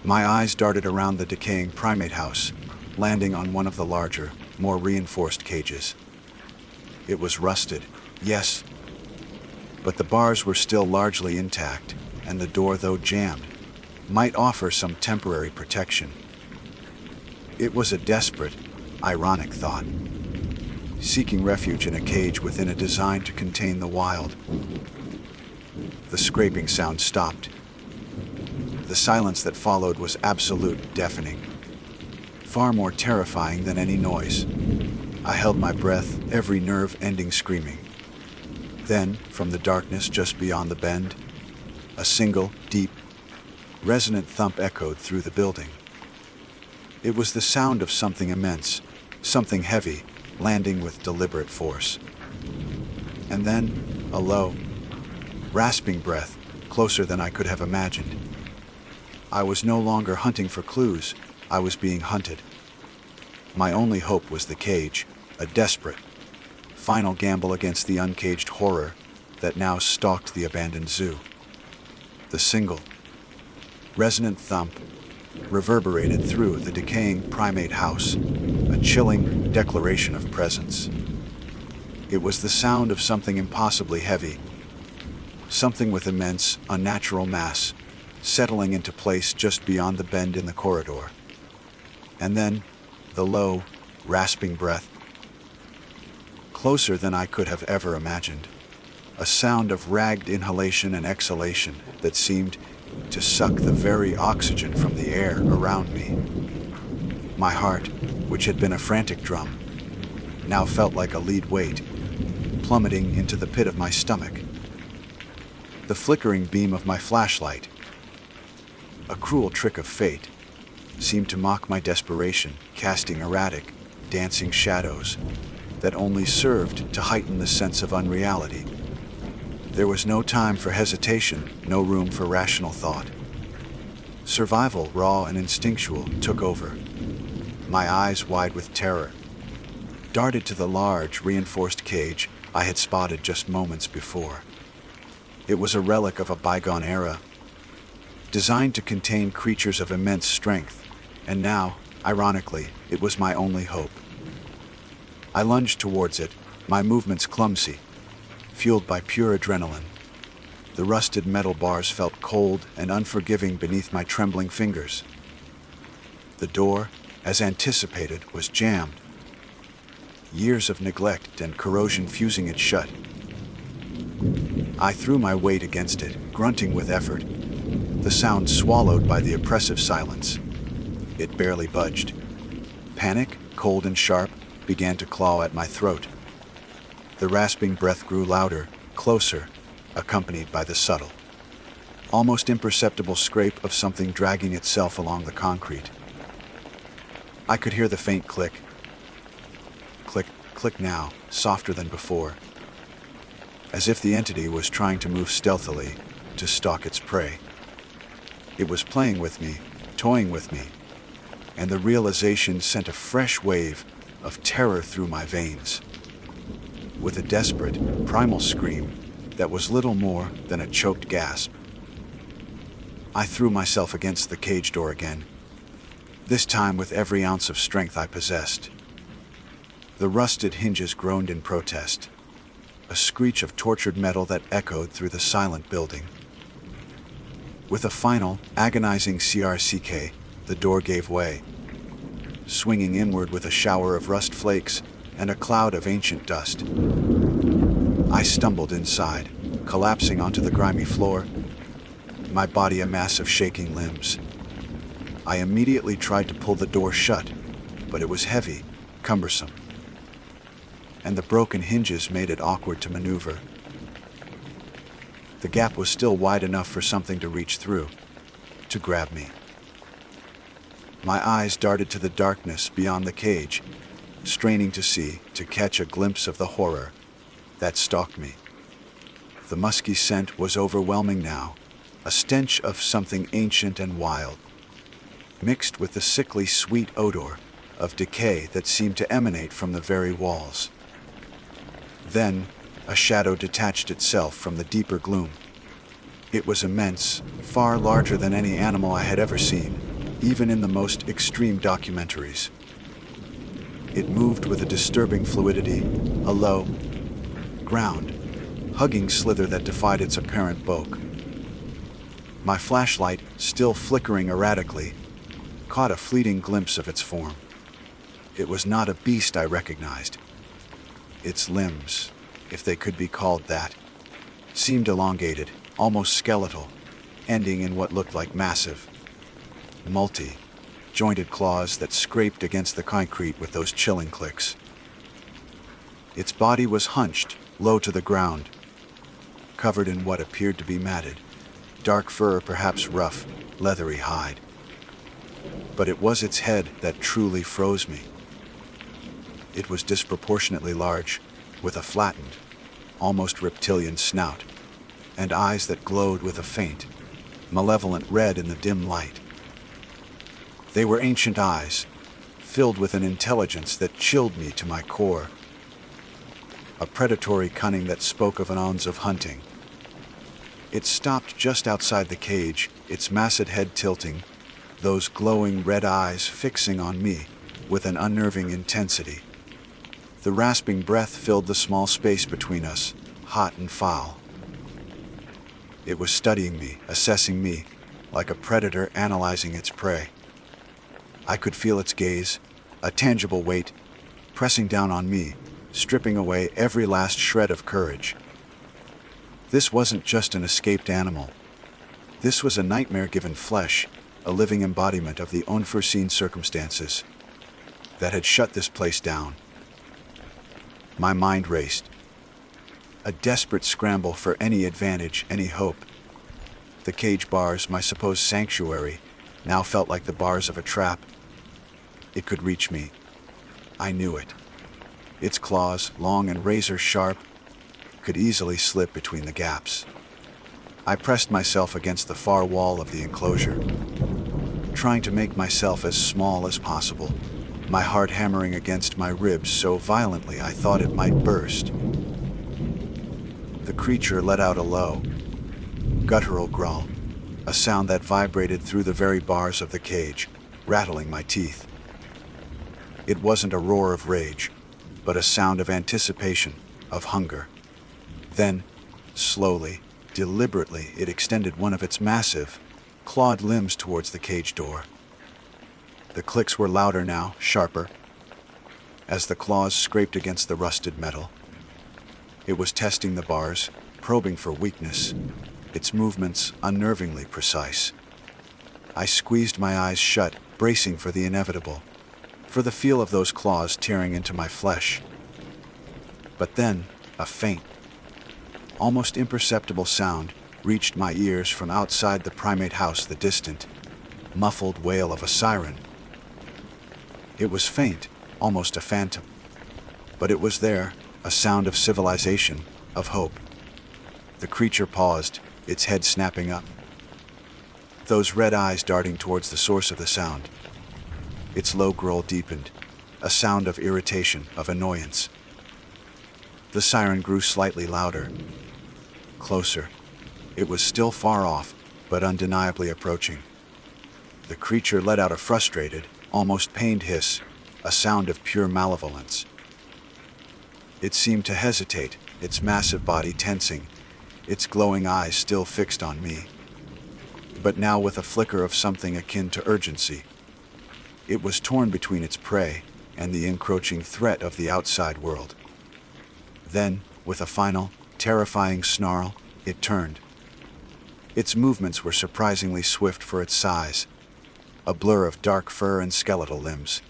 My eyes darted around the decaying primate house, landing on one of the larger, more reinforced cages. It was rusted, yes, but the bars were still largely intact, and the door, though jammed, might offer some temporary protection. It was a desperate, ironic thought, seeking refuge in a cage within a design to contain the wild. The scraping sound stopped. The silence that followed was absolute, deafening, far more terrifying than any noise. I held my breath, every nerve ending screaming. Then, from the darkness just beyond the bend, a single, deep, resonant thump echoed through the building. It was the sound of something immense, something heavy, landing with deliberate force. And then, a low, rasping breath, closer than I could have imagined. I was no longer hunting for clues, I was being hunted. My only hope was the cage, a desperate, final gamble against the uncaged horror that now stalked the abandoned zoo. The single, resonant thump reverberated through the decaying primate house, a chilling declaration of presence. It was the sound of something impossibly heavy, something with immense, unnatural mass, settling into place just beyond the bend in the corridor. And then, the low, rasping breath, closer than I could have ever imagined, a sound of ragged inhalation and exhalation that seemed to suck the very oxygen from the air around me. My heart, which had been a frantic drum, now felt like a lead weight, plummeting into the pit of my stomach. The flickering beam of my flashlight, a cruel trick of fate, seemed to mock my desperation, casting erratic, dancing shadows that only served to heighten the sense of unreality. There was no time for hesitation, no room for rational thought. Survival, raw and instinctual, took over. My eyes, wide with terror, darted to the large, reinforced cage I had spotted just moments before. It was a relic of a bygone era, designed to contain creatures of immense strength, and now, ironically, it was my only hope. I lunged towards it, my movements clumsy, fueled by pure adrenaline. The rusted metal bars felt cold and unforgiving beneath my trembling fingers. The door, as anticipated, was jammed, years of neglect and corrosion fusing it shut. I threw my weight against it, grunting with effort, the sound swallowed by the oppressive silence. It barely budged. Panic, cold and sharp, began to claw at my throat. The rasping breath grew louder, closer, accompanied by the subtle, almost imperceptible scrape of something dragging itself along the concrete. I could hear the faint click. Click, click now, softer than before, as if the entity was trying to move stealthily to stalk its prey. It was playing with me, toying with me, and the realization sent a fresh wave of terror through my veins. With a desperate, primal scream that was little more than a choked gasp, I threw myself against the cage door again, this time with every ounce of strength I possessed. The rusted hinges groaned in protest, a screech of tortured metal that echoed through the silent building. With a final, agonizing CRCK, the door gave way, swinging inward with a shower of rust flakes and a cloud of ancient dust. I stumbled inside, collapsing onto the grimy floor, my body a mass of shaking limbs. I immediately tried to pull the door shut, but it was heavy, cumbersome, and the broken hinges made it awkward to maneuver. The gap was still wide enough for something to reach through, to grab me. My eyes darted to the darkness beyond the cage, straining to see, to catch a glimpse of the horror that stalked me. The musky scent was overwhelming now, a stench of something ancient and wild, mixed with the sickly sweet odor of decay that seemed to emanate from the very walls. Then, a shadow detached itself from the deeper gloom. It was immense, far larger than any animal I had ever seen, even in the most extreme documentaries. It moved with a disturbing fluidity, a low, ground, hugging slither that defied its apparent bulk. My flashlight, still flickering erratically, caught a fleeting glimpse of its form. It was not a beast I recognized. Its limbs, if they could be called that, seemed elongated, almost skeletal, ending in what looked like massive, multi-jointed claws that scraped against the concrete with those chilling clicks. Its body was hunched, low to the ground, covered in what appeared to be matted, dark fur, perhaps rough, leathery hide. But it was its head that truly froze me. It was disproportionately large, with a flattened, almost reptilian snout, and eyes that glowed with a faint, malevolent red in the dim light. They were ancient eyes, filled with an intelligence that chilled me to my core, a predatory cunning that spoke of an ounce of hunting. It stopped just outside the cage, its massive head tilting, those glowing red eyes fixing on me with an unnerving intensity. The rasping breath filled the small space between us, hot and foul. It was studying me, assessing me, like a predator analyzing its prey. I could feel its gaze, a tangible weight, pressing down on me, stripping away every last shred of courage. This wasn't just an escaped animal. This was a nightmare given flesh, a living embodiment of the unforeseen circumstances that had shut this place down. My mind raced. A desperate scramble for any advantage, any hope. The cage bars, my supposed sanctuary, now felt like the bars of a trap. It could reach me. I knew it. Its claws, long and razor-sharp, could easily slip between the gaps. I pressed myself against the far wall of the enclosure, trying to make myself as small as possible, my heart hammering against my ribs so violently I thought it might burst. The creature let out a low, guttural growl, a sound that vibrated through the very bars of the cage, rattling my teeth. It wasn't a roar of rage, but a sound of anticipation, of hunger. Then, slowly, deliberately, it extended one of its massive, clawed limbs towards the cage door. The clicks were louder now, sharper, as the claws scraped against the rusted metal. It was testing the bars, probing for weakness, its movements unnervingly precise. I squeezed my eyes shut, bracing for the inevitable, for the feel of those claws tearing into my flesh. But then, a faint, almost imperceptible sound reached my ears from outside the primate house, the distant, muffled wail of a siren. It was faint, almost a phantom, but it was there, a sound of civilization, of hope. The creature paused, its head snapping up, those red eyes darting towards the source of the sound. Its low growl deepened, a sound of irritation, of annoyance. The siren grew slightly louder, closer. It was still far off, but undeniably approaching. The creature let out a frustrated, almost pained hiss, a sound of pure malevolence. It seemed to hesitate, its massive body tensing, its glowing eyes still fixed on me, but now with a flicker of something akin to urgency. It was torn between its prey and the encroaching threat of the outside world. Then, with a final, terrifying snarl, it turned. Its movements were surprisingly swift for its size, a blur of dark fur and skeletal limbs.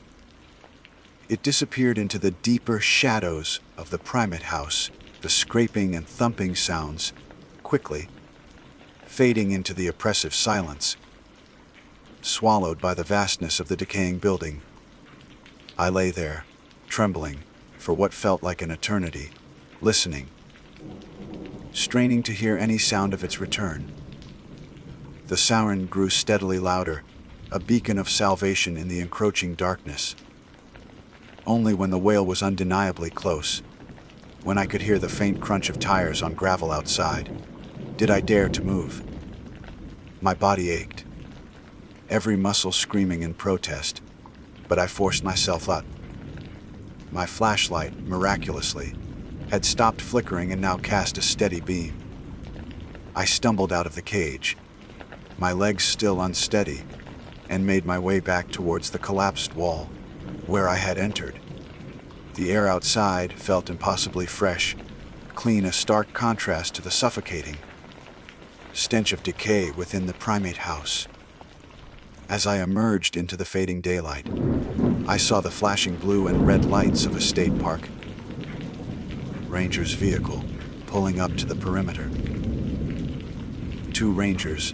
It disappeared into the deeper shadows of the primate house, the scraping and thumping sounds, quickly, fading into the oppressive silence, swallowed by the vastness of the decaying building. I lay there, trembling, for what felt like an eternity, listening, straining to hear any sound of its return. The siren grew steadily louder, a beacon of salvation in the encroaching darkness. Only when the wail was undeniably close, when I could hear the faint crunch of tires on gravel outside, did I dare to move. My body ached, every muscle screaming in protest, but I forced myself up. My flashlight, miraculously, had stopped flickering and now cast a steady beam. I stumbled out of the cage, my legs still unsteady, and made my way back towards the collapsed wall, where I had entered. The air outside felt impossibly fresh, clean, a stark contrast to the suffocating stench of decay within the primate house. As I emerged into the fading daylight, I saw the flashing blue and red lights of a state park ranger's vehicle pulling up to the perimeter. 2 rangers,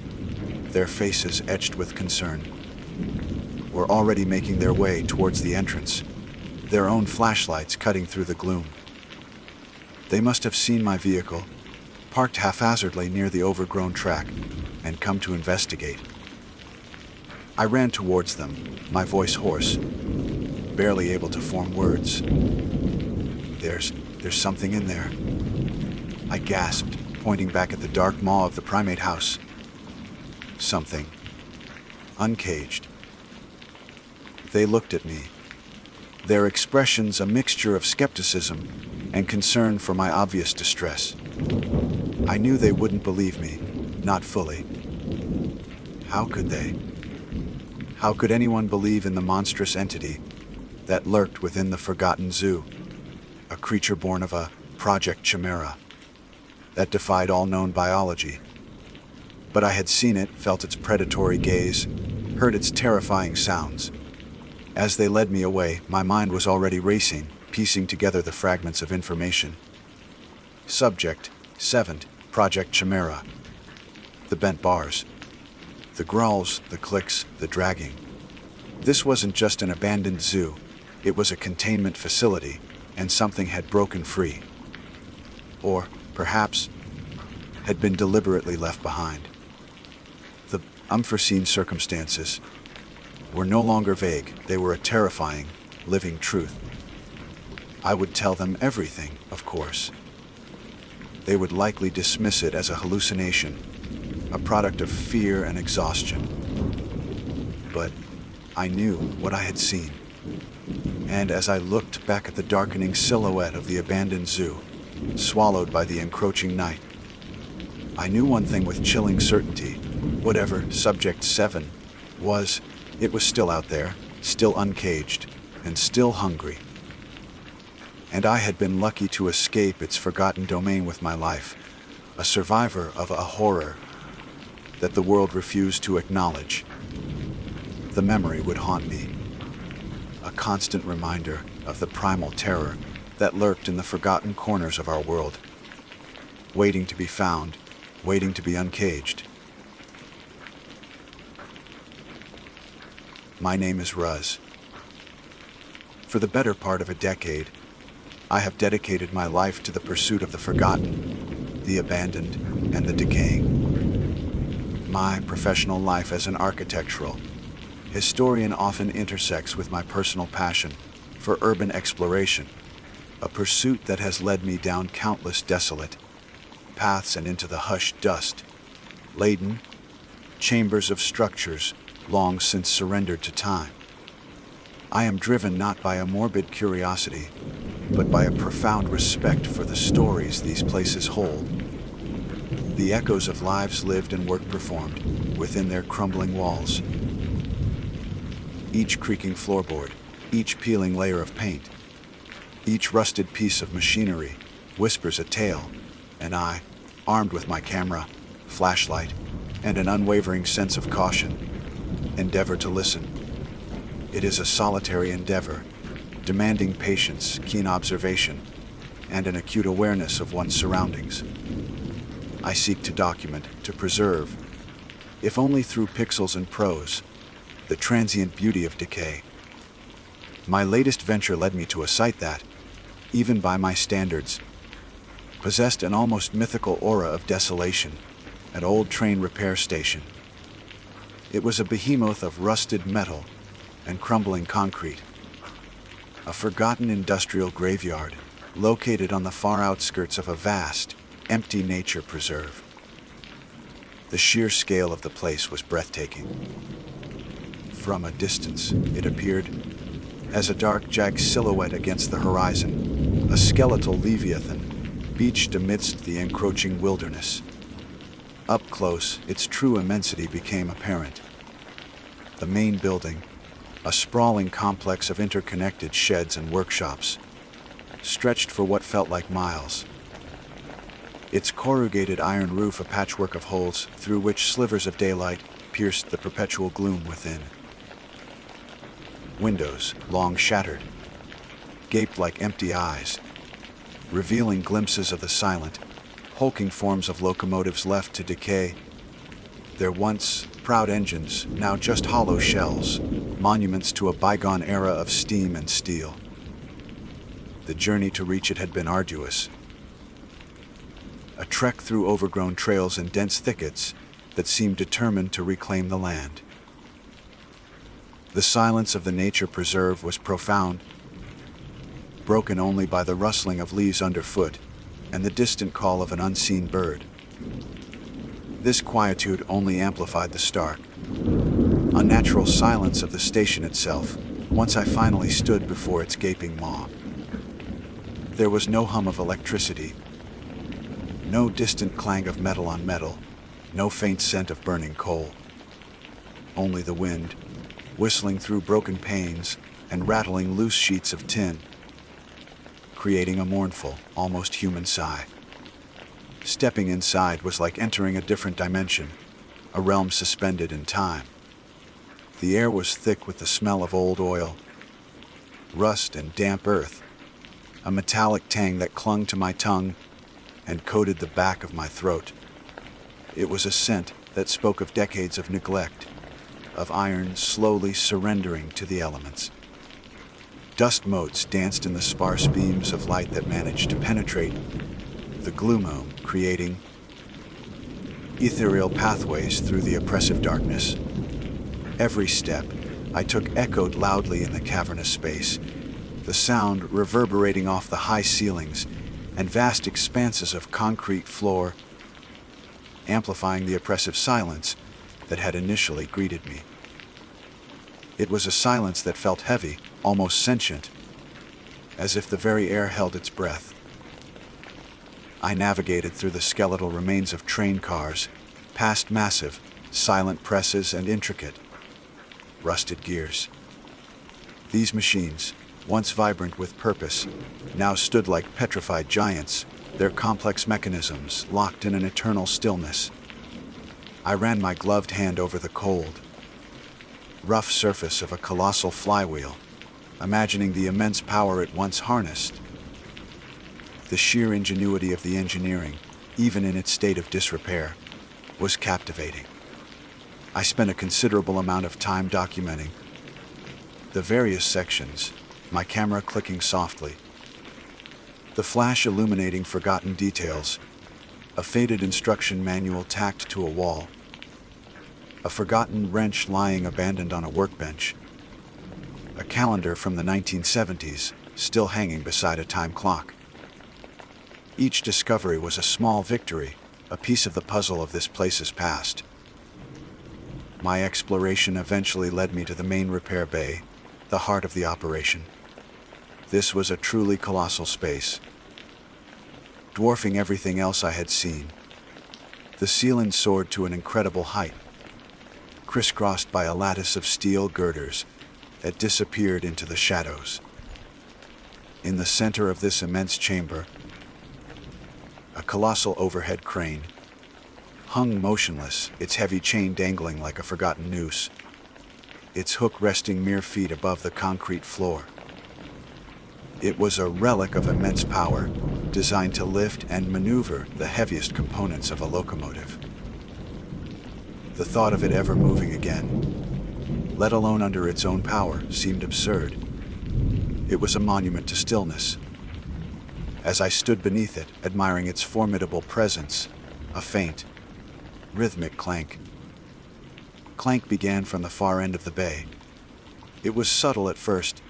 their faces etched with concern, were already making their way towards the entrance, their own flashlights cutting through the gloom. They must have seen my vehicle, parked haphazardly near the overgrown track, and come to investigate. I ran towards them, my voice hoarse, barely able to form words. There's something in there, I gasped, pointing back at the dark maw of the primate house. Something. Uncaged. They looked at me, their expressions a mixture of skepticism and concern for my obvious distress. I knew they wouldn't believe me, not fully. How could they? How could anyone believe in the monstrous entity that lurked within the forgotten zoo, a creature born of a Project Chimera that defied all known biology? But I had seen it, felt its predatory gaze, heard its terrifying sounds. As they led me away, my mind was already racing, piecing together the fragments of information. Subject, 7th, Project Chimera. The bent bars. The growls, the clicks, the dragging. This wasn't just an abandoned zoo. It was a containment facility, and something had broken free. Or, perhaps, had been deliberately left behind. The unforeseen circumstances were no longer vague. They were a terrifying, living truth. I would tell them everything, of course. They would likely dismiss it as a hallucination, a product of fear and exhaustion. But I knew what I had seen. And as I looked back at the darkening silhouette of the abandoned zoo, swallowed by the encroaching night, I knew one thing with chilling certainty. Whatever Subject 7 was, it was still out there, still uncaged, and still hungry. And I had been lucky to escape its forgotten domain with my life, a survivor of a horror that the world refused to acknowledge. The memory would haunt me, a constant reminder of the primal terror that lurked in the forgotten corners of our world, waiting to be found, waiting to be uncaged. My name is Ruz. For the better part of a decade, I have dedicated my life to the pursuit of the forgotten, the abandoned, and the decaying. My professional life as an architectural historian often intersects with my personal passion for urban exploration, a pursuit that has led me down countless desolate paths and into the hushed dust, laden chambers of structures long since surrendered to time. I am driven not by a morbid curiosity, but by a profound respect for the stories these places hold, the echoes of lives lived and work performed within their crumbling walls. Each creaking floorboard, each peeling layer of paint, each rusted piece of machinery whispers a tale, and I, armed with my camera, flashlight, and an unwavering sense of caution, endeavor to listen. It is a solitary endeavor, demanding patience, keen observation, and an acute awareness of one's surroundings. I seek to document, to preserve, if only through pixels and prose, the transient beauty of decay. My latest venture led me to a site that, even by my standards, possessed an almost mythical aura of desolation, an old train repair station. It was a behemoth of rusted metal and crumbling concrete, a forgotten industrial graveyard located on the far outskirts of a vast, empty nature preserve. The sheer scale of the place was breathtaking. From a distance, it appeared as a dark, jagged silhouette against the horizon, a skeletal leviathan beached amidst the encroaching wilderness. Up close, its true immensity became apparent. The main building, a sprawling complex of interconnected sheds and workshops, stretched for what felt like miles. Its corrugated iron roof a patchwork of holes through which slivers of daylight pierced the perpetual gloom within. Windows, long shattered, gaped like empty eyes, revealing glimpses of the silent, hulking forms of locomotives left to decay. Their once proud engines, now just hollow shells, monuments to a bygone era of steam and steel. The journey to reach it had been arduous, a trek through overgrown trails and dense thickets that seemed determined to reclaim the land. The silence of the nature preserve was profound, broken only by the rustling of leaves underfoot and the distant call of an unseen bird. This quietude only amplified the stark, unnatural silence of the station itself once I finally stood before its gaping maw. There was no hum of electricity, no distant clang of metal on metal, no faint scent of burning coal. Only the wind, whistling through broken panes and rattling loose sheets of tin, creating a mournful, almost human sigh. Stepping inside was like entering a different dimension, a realm suspended in time. The air was thick with the smell of old oil, rust and damp earth, a metallic tang that clung to my tongue and coated the back of my throat. It was a scent that spoke of decades of neglect, of iron slowly surrendering to the elements. Dust motes danced in the sparse beams of light that managed to penetrate the gloom, creating ethereal pathways through the oppressive darkness. Every step I took echoed loudly in the cavernous space, the sound reverberating off the high ceilings and vast expanses of concrete floor, amplifying the oppressive silence that had initially greeted me. It was a silence that felt heavy, almost sentient, as if the very air held its breath. I navigated through the skeletal remains of train cars, past massive, silent presses and intricate, rusted gears. These machines, once vibrant with purpose, now stood like petrified giants, their complex mechanisms locked in an eternal stillness. I ran my gloved hand over the cold, rough surface of a colossal flywheel, imagining the immense power it once harnessed. The sheer ingenuity of the engineering, even in its state of disrepair, was captivating. I spent a considerable amount of time documenting the various sections, my camera clicking softly, the flash illuminating forgotten details, a faded instruction manual tacked to a wall, a forgotten wrench lying abandoned on a workbench, a calendar from the 1970s still hanging beside a time clock. Each discovery was a small victory, a piece of the puzzle of this place's past. My exploration eventually led me to the main repair bay, the heart of the operation. This was a truly colossal space, dwarfing everything else I had seen. The ceiling soared to an incredible height, crisscrossed by a lattice of steel girders that disappeared into the shadows. In the center of this immense chamber, a colossal overhead crane hung motionless, its heavy chain dangling like a forgotten noose, its hook resting mere feet above the concrete floor. It was a relic of immense power, designed to lift and maneuver the heaviest components of a locomotive. The thought of it ever moving again, let alone under its own power, seemed absurd. It was a monument to stillness. As I stood beneath it, admiring its formidable presence, a faint, rhythmic clank began from the far end of the bay. It was subtle at first,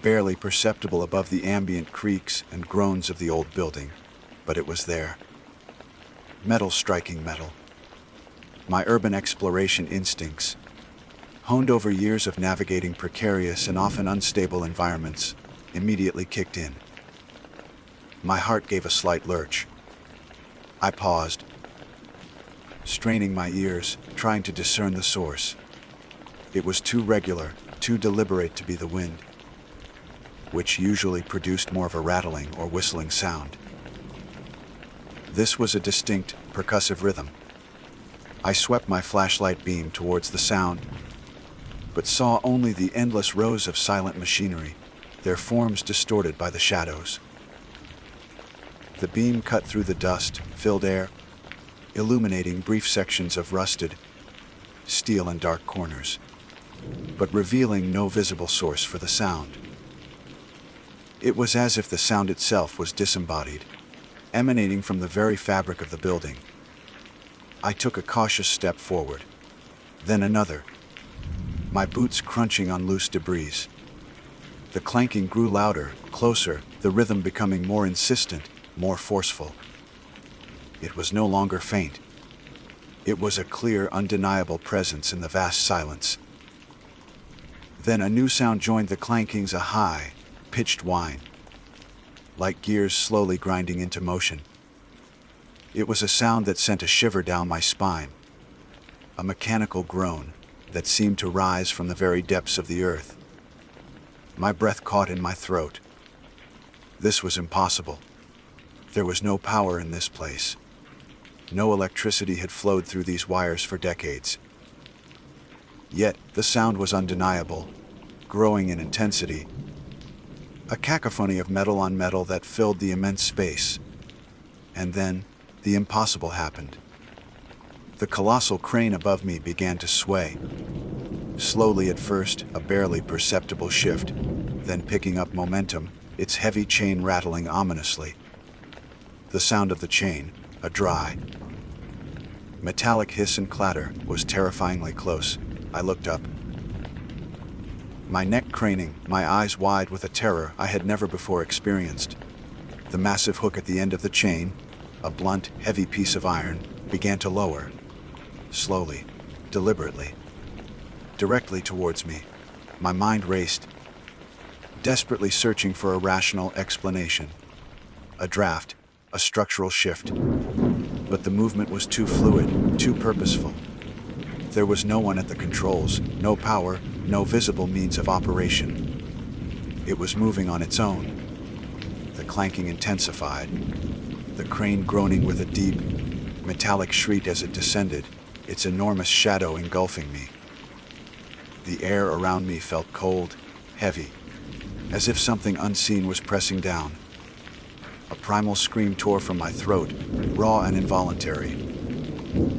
barely perceptible above the ambient creaks and groans of the old building, but it was there. Metal striking metal. My urban exploration instincts, honed over years of navigating precarious and often unstable environments, immediately kicked in. My heart gave a slight lurch. I paused, straining my ears, trying to discern the source. It was too regular, too deliberate to be the wind, which usually produced more of a rattling or whistling sound. This was a distinct, percussive rhythm. I swept my flashlight beam towards the sound, but saw only the endless rows of silent machinery, their forms distorted by the shadows. The beam cut through the dust-filled air, illuminating brief sections of rusted steel and dark corners, but revealing no visible source for the sound. It was as if the sound itself was disembodied, emanating from the very fabric of the building. I took a cautious step forward, then another, my boots crunching on loose debris. The clanking grew louder, closer, the rhythm becoming more insistent, more forceful. It was no longer faint. It was a clear, undeniable presence in the vast silence. Then a new sound joined the clankings, a high, pitched whine, like gears slowly grinding into motion. It was a sound that sent a shiver down my spine, a mechanical groan that seemed to rise from the very depths of the earth. My breath caught in my throat. This was impossible. There was no power in this place. No electricity had flowed through these wires for decades. Yet the sound was undeniable, growing in intensity, a cacophony of metal on metal that filled the immense space. And then, the impossible happened. The colossal crane above me began to sway. Slowly at first, a barely perceptible shift, then picking up momentum, its heavy chain rattling ominously. The sound of the chain, a dry, metallic hiss and clatter, was terrifyingly close. I looked up, my neck craning, my eyes wide with a terror I had never before experienced. The massive hook at the end of the chain, a blunt, heavy piece of iron, began to lower, slowly, deliberately, directly towards me. My mind raced, desperately searching for a rational explanation. A draft, a structural shift. But the movement was too fluid, too purposeful. There was no one at the controls, no power, no visible means of operation. It was moving on its own. The clanking intensified, the crane groaning with a deep, metallic shriek as it descended, its enormous shadow engulfing me. The air around me felt cold, heavy, as if something unseen was pressing down. A primal scream tore from my throat, raw and involuntary.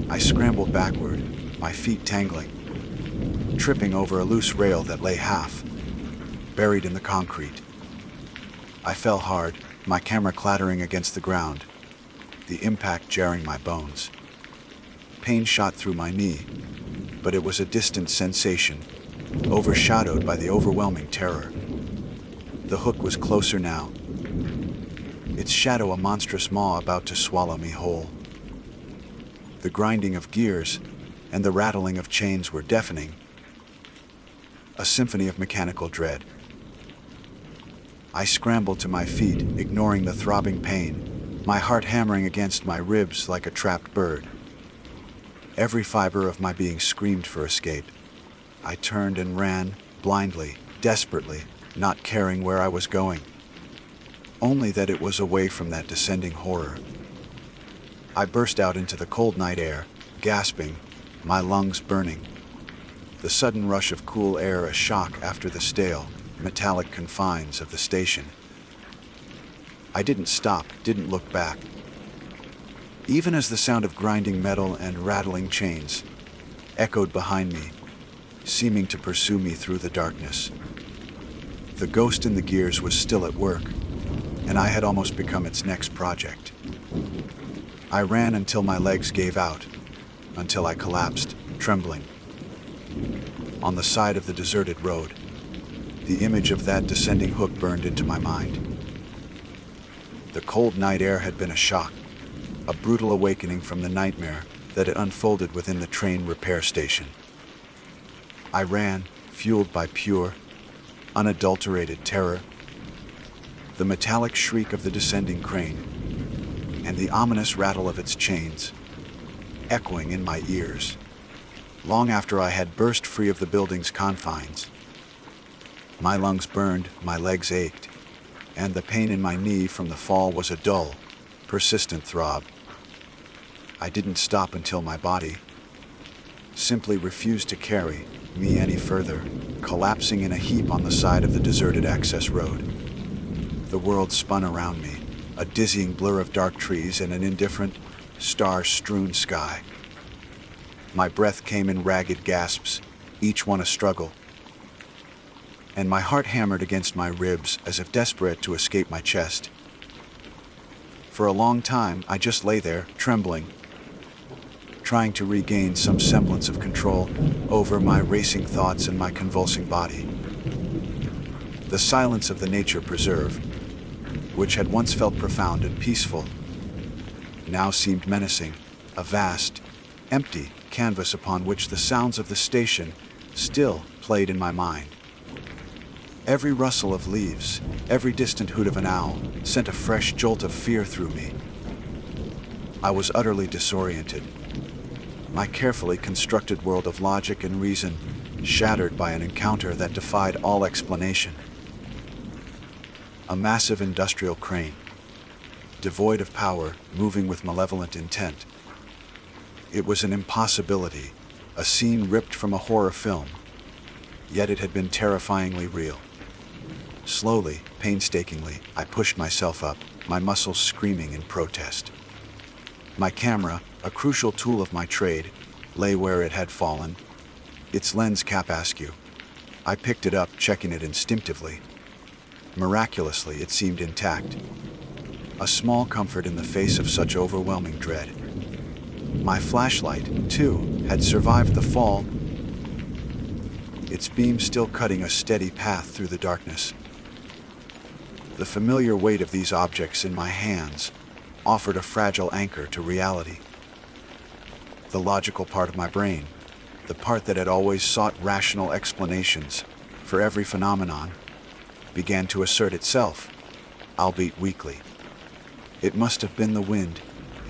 I scrambled backward, my feet tangling, tripping over a loose rail that lay half buried in the concrete. I fell hard, my camera clattering against the ground, the impact jarring my bones. Pain shot through my knee, but it was a distant sensation, overshadowed by the overwhelming terror. The hook was closer now, its shadow a monstrous maw about to swallow me whole. The grinding of gears and the rattling of chains were deafening, a symphony of mechanical dread. I scrambled to my feet, ignoring the throbbing pain, my heart hammering against my ribs like a trapped bird. Every fiber of my being screamed for escape. I turned and ran, blindly, desperately, not caring where I was going. Only that it was away from that descending horror. I burst out into the cold night air, gasping, my lungs burning. The sudden rush of cool air a shock after the stale, metallic confines of the station. I didn't stop, didn't look back. Even as the sound of grinding metal and rattling chains echoed behind me, seeming to pursue me through the darkness. The ghost in the gears was still at work, and I had almost become its next project. I ran until my legs gave out, until I collapsed, trembling. On the side of the deserted road, the image of that descending hook burned into my mind. The cold night air had been a shock, a brutal awakening from the nightmare that had unfolded within the train repair station. I ran, fueled by pure, unadulterated terror. The metallic shriek of the descending crane, and the ominous rattle of its chains, echoing in my ears, long after I had burst free of the building's confines. My lungs burned, my legs ached, and the pain in my knee from the fall was a dull, persistent throb. I didn't stop until my body simply refused to carry me any further, collapsing in a heap on the side of the deserted access road. The world spun around me, a dizzying blur of dark trees and an indifferent, star-strewn sky. My breath came in ragged gasps, each one a struggle, and my heart hammered against my ribs as if desperate to escape my chest. For a long time, I just lay there, trembling, trying to regain some semblance of control over my racing thoughts and my convulsing body. The silence of the nature preserve, which had once felt profound and peaceful, now seemed menacing, a vast, empty canvas upon which the sounds of the station still played in my mind. Every rustle of leaves, every distant hoot of an owl, sent a fresh jolt of fear through me. I was utterly disoriented, my carefully constructed world of logic and reason shattered by an encounter that defied all explanation. A massive industrial crane, devoid of power, moving with malevolent intent. It was an impossibility, a scene ripped from a horror film, yet it had been terrifyingly real. Slowly, painstakingly, I pushed myself up, my muscles screaming in protest. My camera, a crucial tool of my trade, lay where it had fallen, its lens cap askew. I picked it up, checking it instinctively, Miraculously, it seemed intact. A small comfort in the face of such overwhelming dread. My flashlight, too, had survived the fall, its beam still cutting a steady path through the darkness. The familiar weight of these objects in my hands offered a fragile anchor to reality. The logical part of my brain, the part that had always sought rational explanations for every phenomenon, began to assert itself, albeit weakly. It must have been the wind,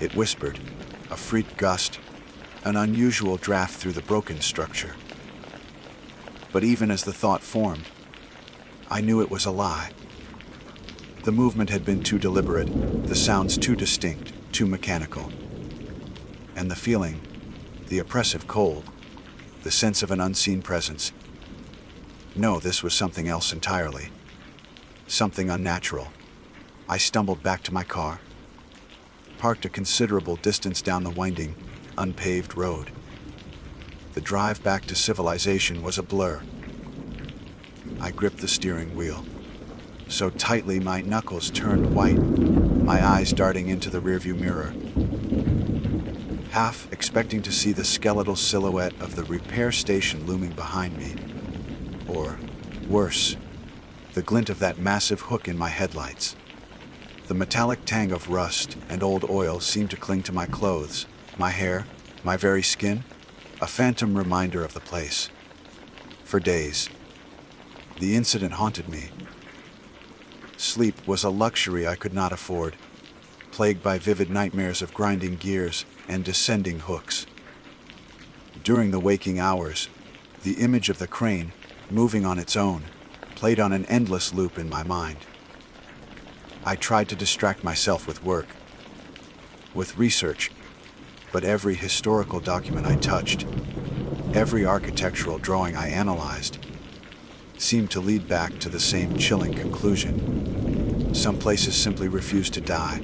it whispered, a freak gust, an unusual draft through the broken structure. But even as the thought formed, I knew it was a lie. The movement had been too deliberate, the sounds too distinct, too mechanical. And the feeling, the oppressive cold, the sense of an unseen presence. No, this was something else entirely. Something unnatural. I stumbled back to my car, parked a considerable distance down the winding, unpaved road. The drive back to civilization was a blur. I gripped the steering wheel so tightly my knuckles turned white, my eyes darting into the rearview mirror, half expecting to see the skeletal silhouette of the repair station looming behind me, or, worse, the glint of that massive hook in my headlights. The metallic tang of rust and old oil seemed to cling to my clothes, my hair, my very skin, a phantom reminder of the place. For days, the incident haunted me. Sleep was a luxury I could not afford, plagued by vivid nightmares of grinding gears and descending hooks. During the waking hours, the image of the crane, moving on its own, played on an endless loop in my mind. I tried to distract myself with work, with research, but every historical document I touched, every architectural drawing I analyzed, seemed to lead back to the same chilling conclusion. Some places simply refuse to die.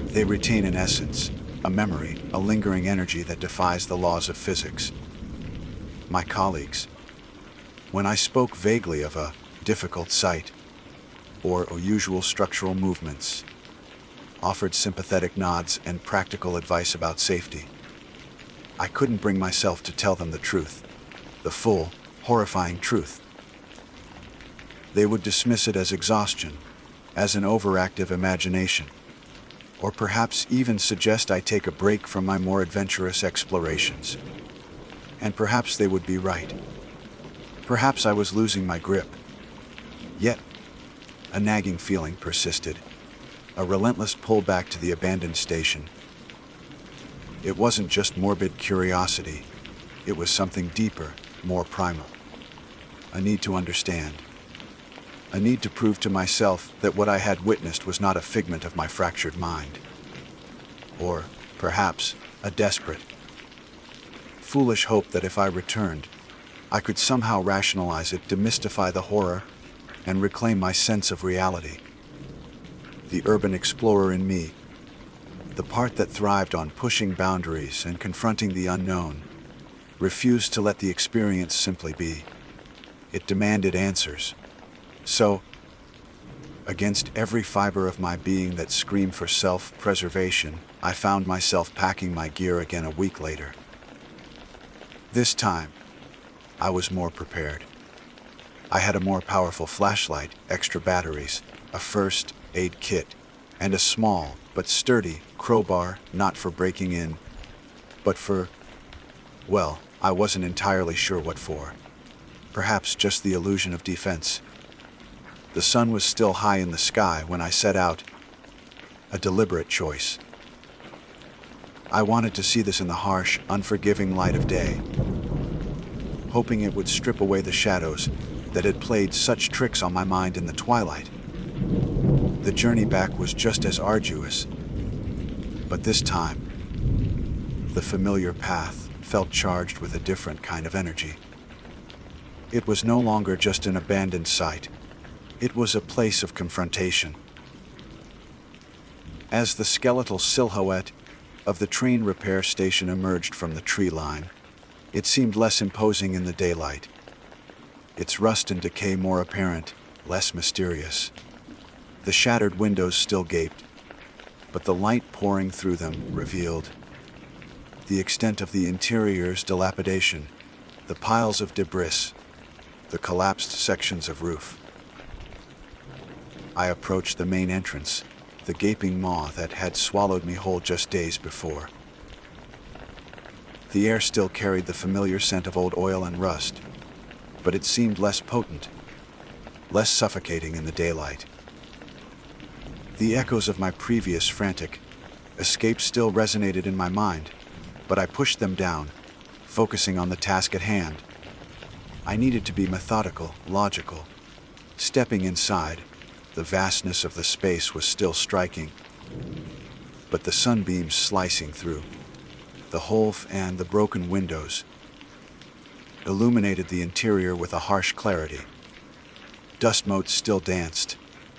They retain an essence, a memory, a lingering energy that defies the laws of physics. My colleagues, when I spoke vaguely of a difficult sight or unusual structural movements, offered sympathetic nods and practical advice about safety. I couldn't bring myself to tell them the truth, the full, horrifying truth. They would dismiss it as exhaustion, as an overactive imagination, or perhaps even suggest I take a break from my more adventurous explorations. And perhaps they would be right. Perhaps I was losing my grip. Yet, a nagging feeling persisted, a relentless pull back to the abandoned station. It wasn't just morbid curiosity, it was something deeper, more primal. A need to understand. A need to prove to myself that what I had witnessed was not a figment of my fractured mind. Or, perhaps, a desperate, foolish hope that if I returned, I could somehow rationalize it, demystify the horror, and reclaim my sense of reality. The urban explorer in me, the part that thrived on pushing boundaries and confronting the unknown, refused to let the experience simply be. It demanded answers. So, against every fiber of my being that screamed for self-preservation, I found myself packing my gear again a week later. This time, I was more prepared. I had a more powerful flashlight, extra batteries, a first aid kit, and a small but sturdy crowbar, not for breaking in, but for, well, I wasn't entirely sure what for. Perhaps just the illusion of defense. The sun was still high in the sky when I set out, a deliberate choice. I wanted to see this in the harsh, unforgiving light of day, hoping it would strip away the shadows that had played such tricks on my mind in the twilight. The journey back was just as arduous, but this time, the familiar path felt charged with a different kind of energy. It was no longer just an abandoned site. It was a place of confrontation. As the skeletal silhouette of the train repair station emerged from the tree line, it seemed less imposing in the daylight, its rust and decay more apparent, less mysterious. The shattered windows still gaped, but the light pouring through them revealed the extent of the interior's dilapidation, the piles of debris, the collapsed sections of roof. I approached the main entrance, the gaping maw that had swallowed me whole just days before. The air still carried the familiar scent of old oil and rust, but it seemed less potent, less suffocating in the daylight. The echoes of my previous frantic escape still resonated in my mind, but I pushed them down, focusing on the task at hand. I needed to be methodical, logical. Stepping inside, the vastness of the space was still striking, but the sunbeams slicing through the hole and the broken windows illuminated the interior with a harsh clarity. Dust motes still danced,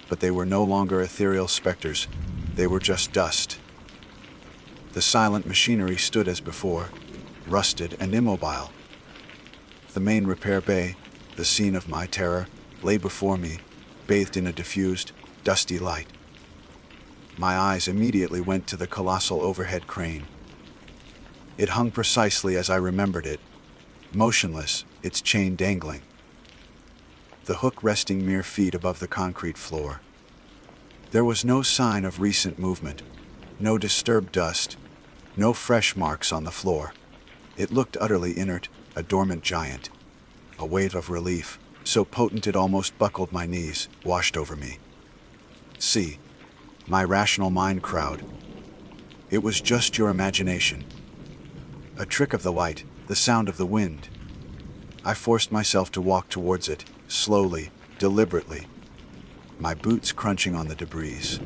but they were no longer ethereal specters. They were just dust. The silent machinery stood as before, rusted and immobile. The main repair bay, the scene of my terror, lay before me, bathed in a diffused, dusty light. My eyes immediately went to the colossal overhead crane. It hung precisely as I remembered it, motionless, its chain dangling, the hook resting mere feet above the concrete floor. There was no sign of recent movement, no disturbed dust, no fresh marks on the floor. It looked utterly inert, a dormant giant. A wave of relief, so potent it almost buckled my knees, washed over me. See, my rational mind crowed. It was just your imagination. A trick of the light, the sound of the wind. I forced myself to walk towards it, slowly, deliberately, my boots crunching on the debris.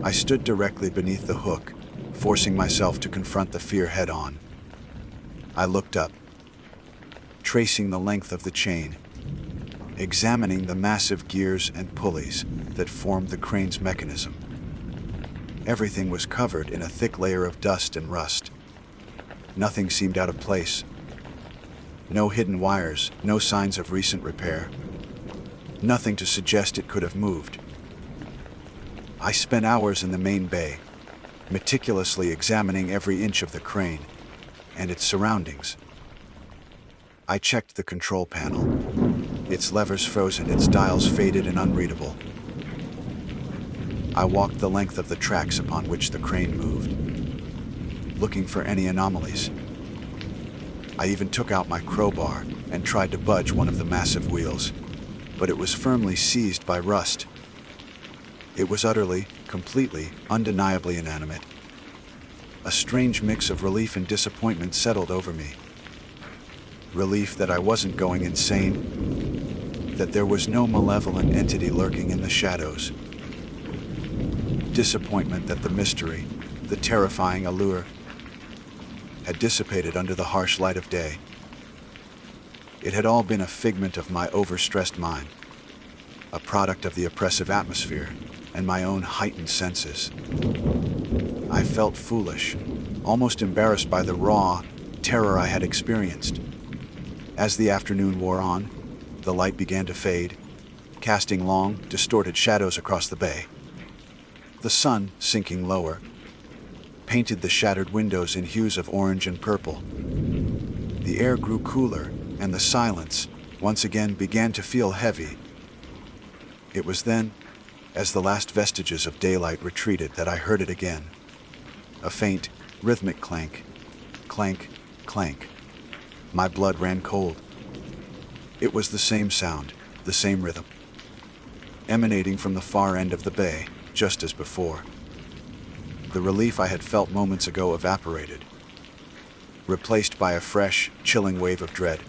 I stood directly beneath the hook, forcing myself to confront the fear head-on. I looked up, tracing the length of the chain, examining the massive gears and pulleys that formed the crane's mechanism. Everything was covered in a thick layer of dust and rust. Nothing seemed out of place. No hidden wires, no signs of recent repair. Nothing to suggest it could have moved. I spent hours in the main bay, meticulously examining every inch of the crane and its surroundings. I checked the control panel, its levers frozen, its dials faded and unreadable. I walked the length of the tracks upon which the crane moved, looking for any anomalies. I even took out my crowbar and tried to budge one of the massive wheels, but it was firmly seized by rust. It was utterly, completely, undeniably inanimate. A strange mix of relief and disappointment settled over me. Relief that I wasn't going insane, that there was no malevolent entity lurking in the shadows. Disappointment that the mystery, the terrifying allure, had dissipated under the harsh light of day. It had all been a figment of my overstressed mind, a product of the oppressive atmosphere and my own heightened senses. I felt foolish, almost embarrassed by the raw terror I had experienced. As the afternoon wore on, the light began to fade, casting long, distorted shadows across the bay. The sun, sinking lower, painted the shattered windows in hues of orange and purple. The air grew cooler, and the silence, once again, began to feel heavy. It was then, as the last vestiges of daylight retreated, that I heard it again. A faint, rhythmic clank, clank, clank. My blood ran cold. It was the same sound, the same rhythm, emanating from the far end of the bay, just as before. The relief I had felt moments ago evaporated, replaced by a fresh, chilling wave of dread.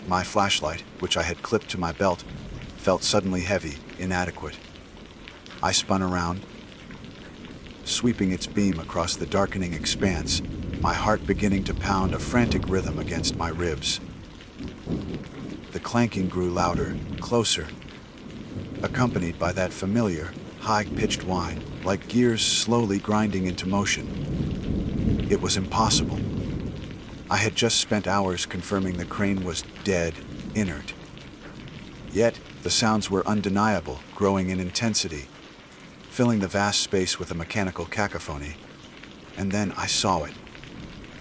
My flashlight, which I had clipped to my belt, felt suddenly heavy, inadequate. I spun around, sweeping its beam across the darkening expanse, my heart beginning to pound a frantic rhythm against my ribs. The clanking grew louder, closer, accompanied by that familiar, high-pitched whine, like gears slowly grinding into motion. It was impossible. I had just spent hours confirming the crane was dead, inert. Yet, The sounds were undeniable, growing in intensity, filling the vast space with a mechanical cacophony. And then I saw it.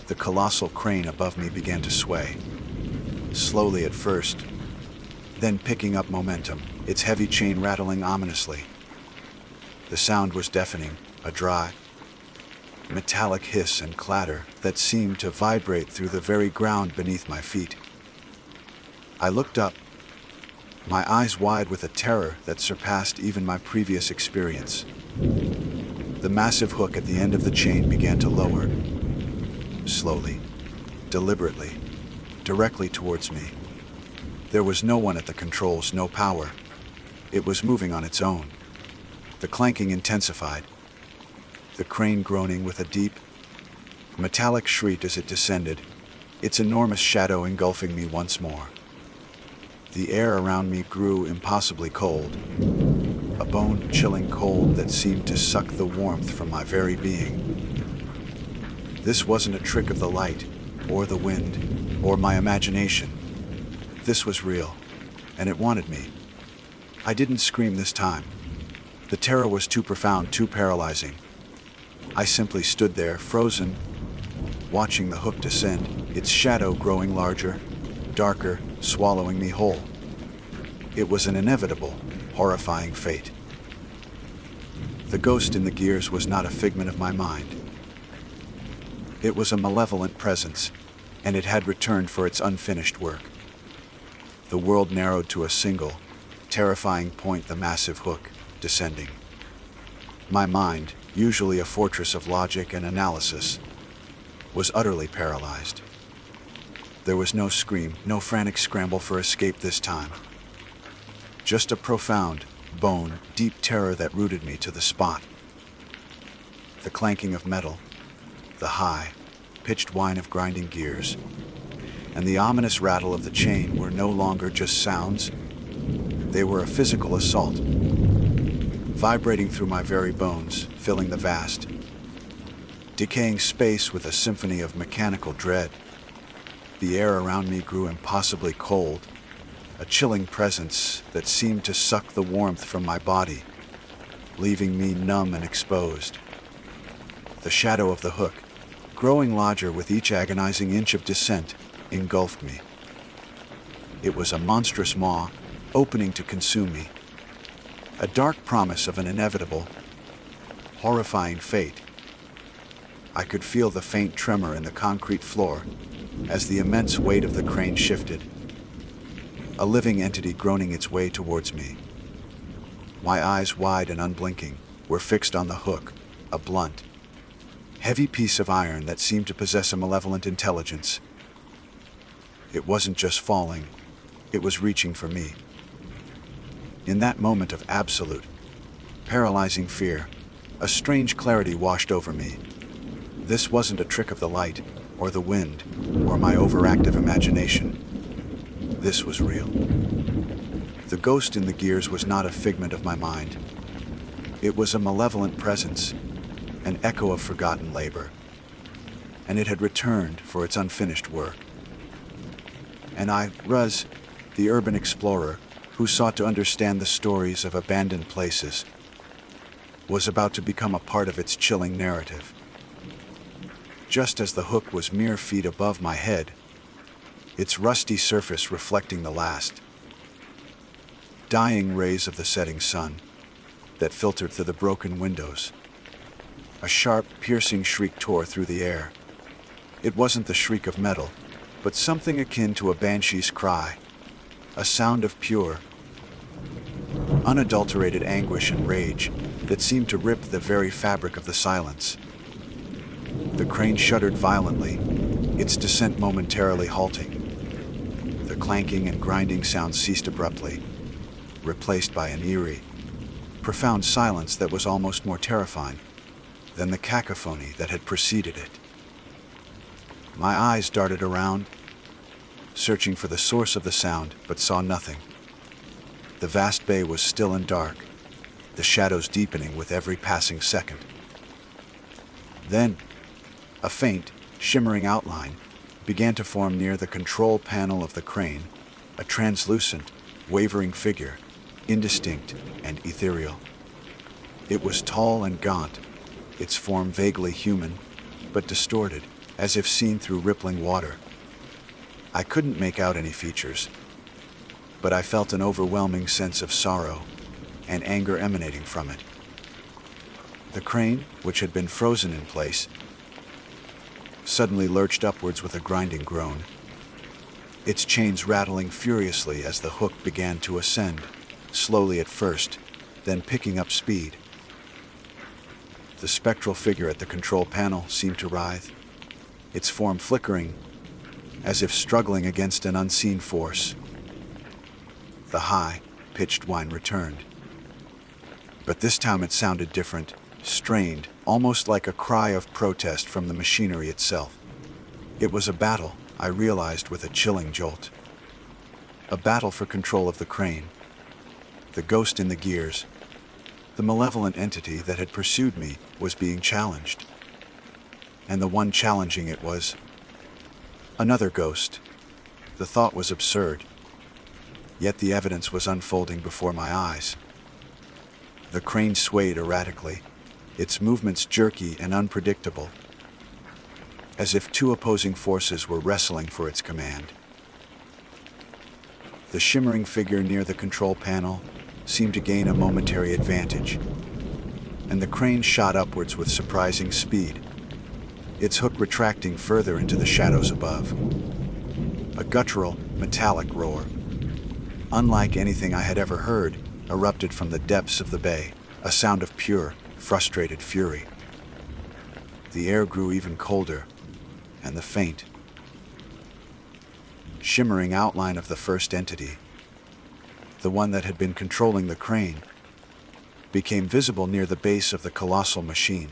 The colossal crane above me began to sway. Slowly at first, then picking up momentum, its heavy chain rattling ominously. The sound was deafening, a dry, metallic hiss and clatter that seemed to vibrate through the very ground beneath my feet. I looked up, my eyes wide with a terror that surpassed even my previous experience. The massive hook at the end of the chain began to lower, slowly, deliberately, directly towards me. There was no one at the controls, no power. It was moving on its own. The clanking intensified, the crane groaning with a deep, metallic shriek as it descended, its enormous shadow engulfing me once more. The air around me grew impossibly cold, a bone-chilling cold that seemed to suck the warmth from my very being. This wasn't a trick of the light, or the wind, or my imagination. This was real, and it wanted me. I didn't scream this time. The terror was too profound, too paralyzing. I simply stood there, frozen, watching the hook descend, its shadow growing larger, darker, swallowing me whole. It was an inevitable, horrifying fate. The ghost in the gears was not a figment of my mind. It was a malevolent presence, and it had returned for its unfinished work. The world narrowed to a single, terrifying point, the massive hook, descending. My mind, usually a fortress of logic and analysis, was utterly paralyzed. There was no scream, no frantic scramble for escape this time. Just a profound, bone-deep terror that rooted me to the spot. The clanking of metal, the high, pitched whine of grinding gears, and the ominous rattle of the chain were no longer just sounds. They were a physical assault, vibrating through my very bones, filling the vast, decaying space with a symphony of mechanical dread. The air around me grew impossibly cold, a chilling presence that seemed to suck the warmth from my body, leaving me numb and exposed. The shadow of the hook, growing larger with each agonizing inch of descent, engulfed me. It was a monstrous maw, opening to consume me, a dark promise of an inevitable, horrifying fate. I could feel the faint tremor in the concrete floor as the immense weight of the crane shifted, a living entity groaning its way towards me. My eyes, wide and unblinking, were fixed on the hook, a blunt, heavy piece of iron that seemed to possess a malevolent intelligence. It wasn't just falling, it was reaching for me. In that moment of absolute, paralyzing fear, a strange clarity washed over me. This wasn't a trick of the light, or the wind, or my overactive imagination. This was real. The ghost in the gears was not a figment of my mind. It was a malevolent presence, an echo of forgotten labor, and it had returned for its unfinished work. And I, Ruz, the urban explorer who sought to understand the stories of abandoned places, was about to become a part of its chilling narrative. Just as the hook was mere feet above my head, its rusty surface reflecting the last, dying rays of the setting sun that filtered through the broken windows. A sharp, piercing shriek tore through the air. It wasn't the shriek of metal, but something akin to a banshee's cry, a sound of pure, unadulterated anguish and rage that seemed to rip the very fabric of the silence. The crane shuddered violently, its descent momentarily halting. The clanking and grinding sound ceased abruptly, replaced by an eerie, profound silence that was almost more terrifying than the cacophony that had preceded it. My eyes darted around, searching for the source of the sound, but saw nothing. The vast bay was still and dark, the shadows deepening with every passing second. Then, a faint, shimmering outline began to form near the control panel of the crane, a translucent, wavering figure indistinct and ethereal. It was tall and gaunt, its form vaguely human, but distorted, as if seen through rippling water. I couldn't make out any features, but I felt an overwhelming sense of sorrow and anger emanating from it. The crane, which had been frozen in place, suddenly lurched upwards with a grinding groan, its chains rattling furiously as the hook began to ascend, slowly at first, then picking up speed. The spectral figure at the control panel seemed to writhe, its form flickering, as if struggling against an unseen force. The high-pitched whine returned. But this time it sounded different, strained, almost like a cry of protest from the machinery itself. It was a battle, I realized with a chilling jolt. A battle for control of the crane. The ghost in the gears, the malevolent entity that had pursued me, was being challenged. And the one challenging it was another ghost. The thought was absurd, yet the evidence was unfolding before my eyes. The crane swayed erratically, its movements jerky and unpredictable, as if two opposing forces were wrestling for its command. The shimmering figure near the control panel seemed to gain a momentary advantage, and the crane shot upwards with surprising speed, its hook retracting further into the shadows above. A guttural, metallic roar, unlike anything I had ever heard, erupted from the depths of the bay, a sound of pure, frustrated fury. The air grew even colder, and the faint, shimmering outline of the first entity, the one that had been controlling the crane, became visible near the base of the colossal machine.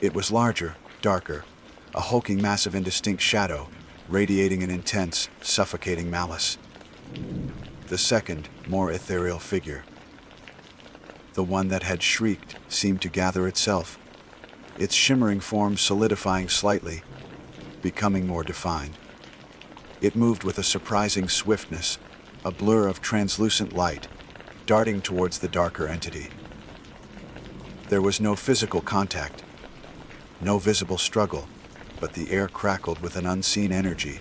It was larger, darker, a hulking mass of indistinct shadow, radiating an intense, suffocating malice. The second, more ethereal figure, the one that had shrieked, seemed to gather itself, its shimmering form solidifying slightly, becoming more defined. It moved with a surprising swiftness, a blur of translucent light, darting towards the darker entity. There was no physical contact, no visible struggle, but the air crackled with an unseen energy.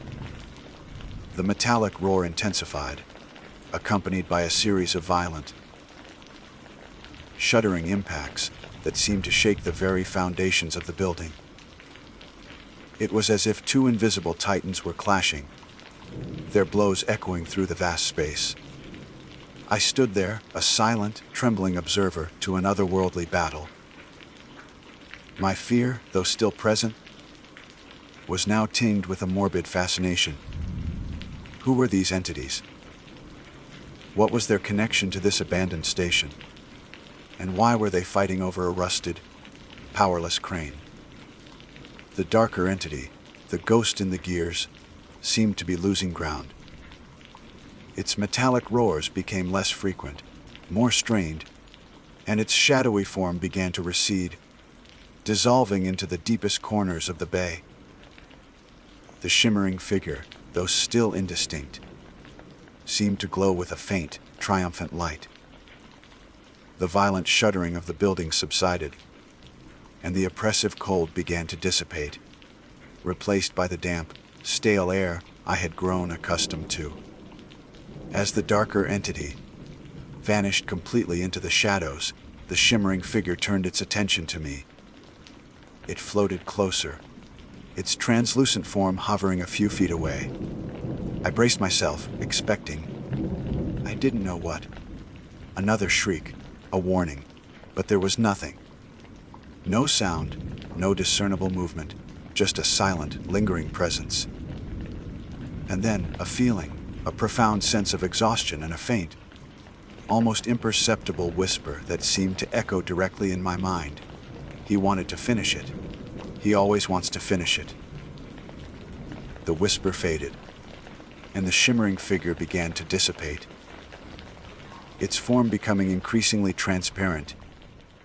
The metallic roar intensified, accompanied by a series of violent, shuddering impacts that seemed to shake the very foundations of the building. It was as if two invisible titans were clashing, their blows echoing through the vast space. I stood there, a silent, trembling observer to an otherworldly battle. My fear, though still present, was now tinged with a morbid fascination. Who were these entities? What was their connection to this abandoned station? And why were they fighting over a rusted, powerless crane? The darker entity, the ghost in the gears, seemed to be losing ground. Its metallic roars became less frequent, more strained, and its shadowy form began to recede, dissolving into the deepest corners of the bay. The shimmering figure, though still indistinct, seemed to glow with a faint, triumphant light. The violent shuddering of the building subsided, and the oppressive cold began to dissipate, replaced by the damp, stale air I had grown accustomed to. As the darker entity vanished completely into the shadows, the shimmering figure turned its attention to me. It floated closer, its translucent form hovering a few feet away. I braced myself, expecting, I didn't know what. Another shriek, a warning, but there was nothing. No sound, no discernible movement, just a silent, lingering presence. And then a feeling, a profound sense of exhaustion and a faint, almost imperceptible whisper that seemed to echo directly in my mind. He wanted to finish it. He always wants to finish it. The whisper faded, and the shimmering figure began to dissipate, its form becoming increasingly transparent,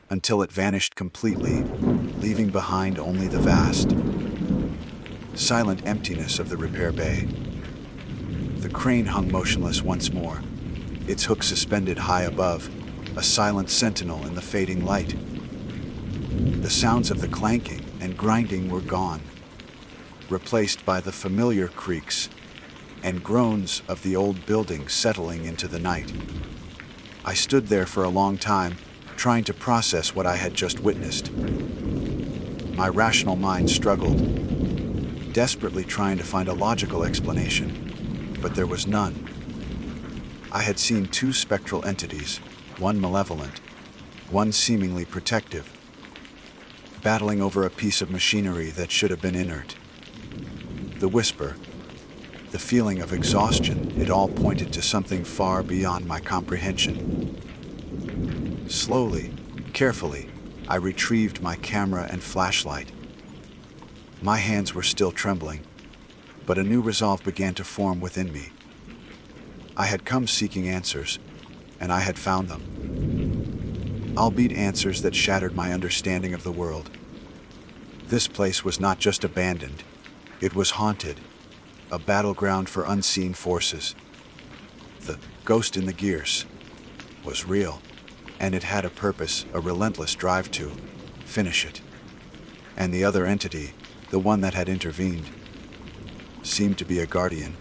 until it vanished completely, leaving behind only the vast, silent emptiness of the repair bay. The crane hung motionless once more, its hook suspended high above, a silent sentinel in the fading light. The sounds of the clanking and grinding were gone, replaced by the familiar creaks and groans of the old building settling into the night. I stood there for a long time, trying to process what I had just witnessed. My rational mind struggled, desperately trying to find a logical explanation, but there was none. I had seen two spectral entities, one malevolent, one seemingly protective, battling over a piece of machinery that should have been inert. The whisper, the feeling of exhaustion, it all pointed to something far beyond my comprehension. Slowly, carefully, I retrieved my camera and flashlight. My hands were still trembling, but a new resolve began to form within me. I had come seeking answers, and I had found them. Albeit answers that shattered my understanding of the world. This place was not just abandoned, it was haunted, a battleground for unseen forces. The ghost in the gears was real, and it had a purpose, a relentless drive to finish it. And the other entity, the one that had intervened, seemed to be a guardian,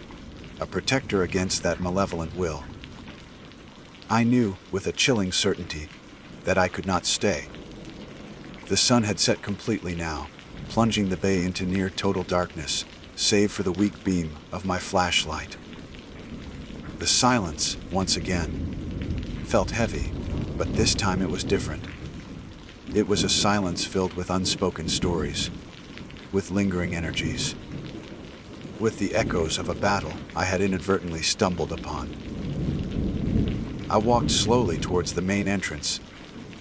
a protector against that malevolent will. I knew, with a chilling certainty, that I could not stay. The sun had set completely now, plunging the bay into near total darkness, save for the weak beam of my flashlight. The silence, once again, felt heavy, but this time it was different. It was a silence filled with unspoken stories, with lingering energies, with the echoes of a battle I had inadvertently stumbled upon. I walked slowly towards the main entrance,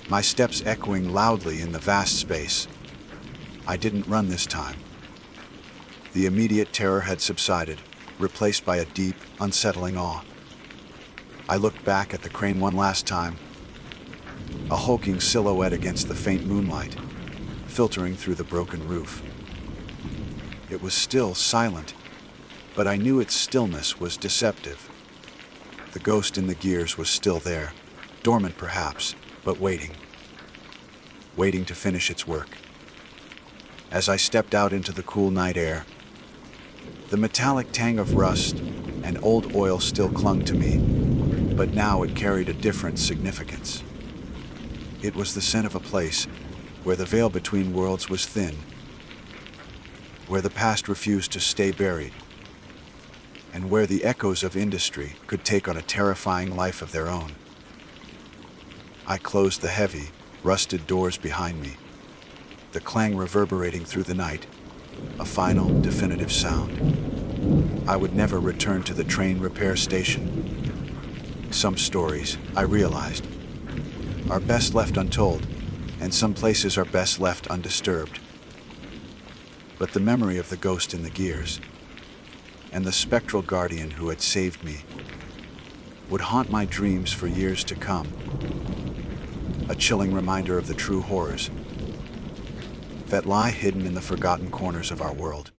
my steps echoing loudly in the vast space. I didn't run this time. The immediate terror had subsided, replaced by a deep, unsettling awe. I looked back at the crane one last time, a hulking silhouette against the faint moonlight, filtering through the broken roof. It was still silent, but I knew its stillness was deceptive. The ghost in the gears was still there, dormant perhaps, but waiting to finish its work. As I stepped out into the cool night air, the metallic tang of rust and old oil still clung to me, but now it carried a different significance. It was the scent of a place where the veil between worlds was thin, where the past refused to stay buried, and where the echoes of industry could take on a terrifying life of their own. I closed the heavy, rusted doors behind me, the clang reverberating through the night, a final, definitive sound. I would never return to the train repair station. Some stories, I realized, are best left untold, and some places are best left undisturbed. But the memory of the ghost in the gears, and the spectral guardian who had saved me, would haunt my dreams for years to come. A chilling reminder of the true horrors that lie hidden in the forgotten corners of our world.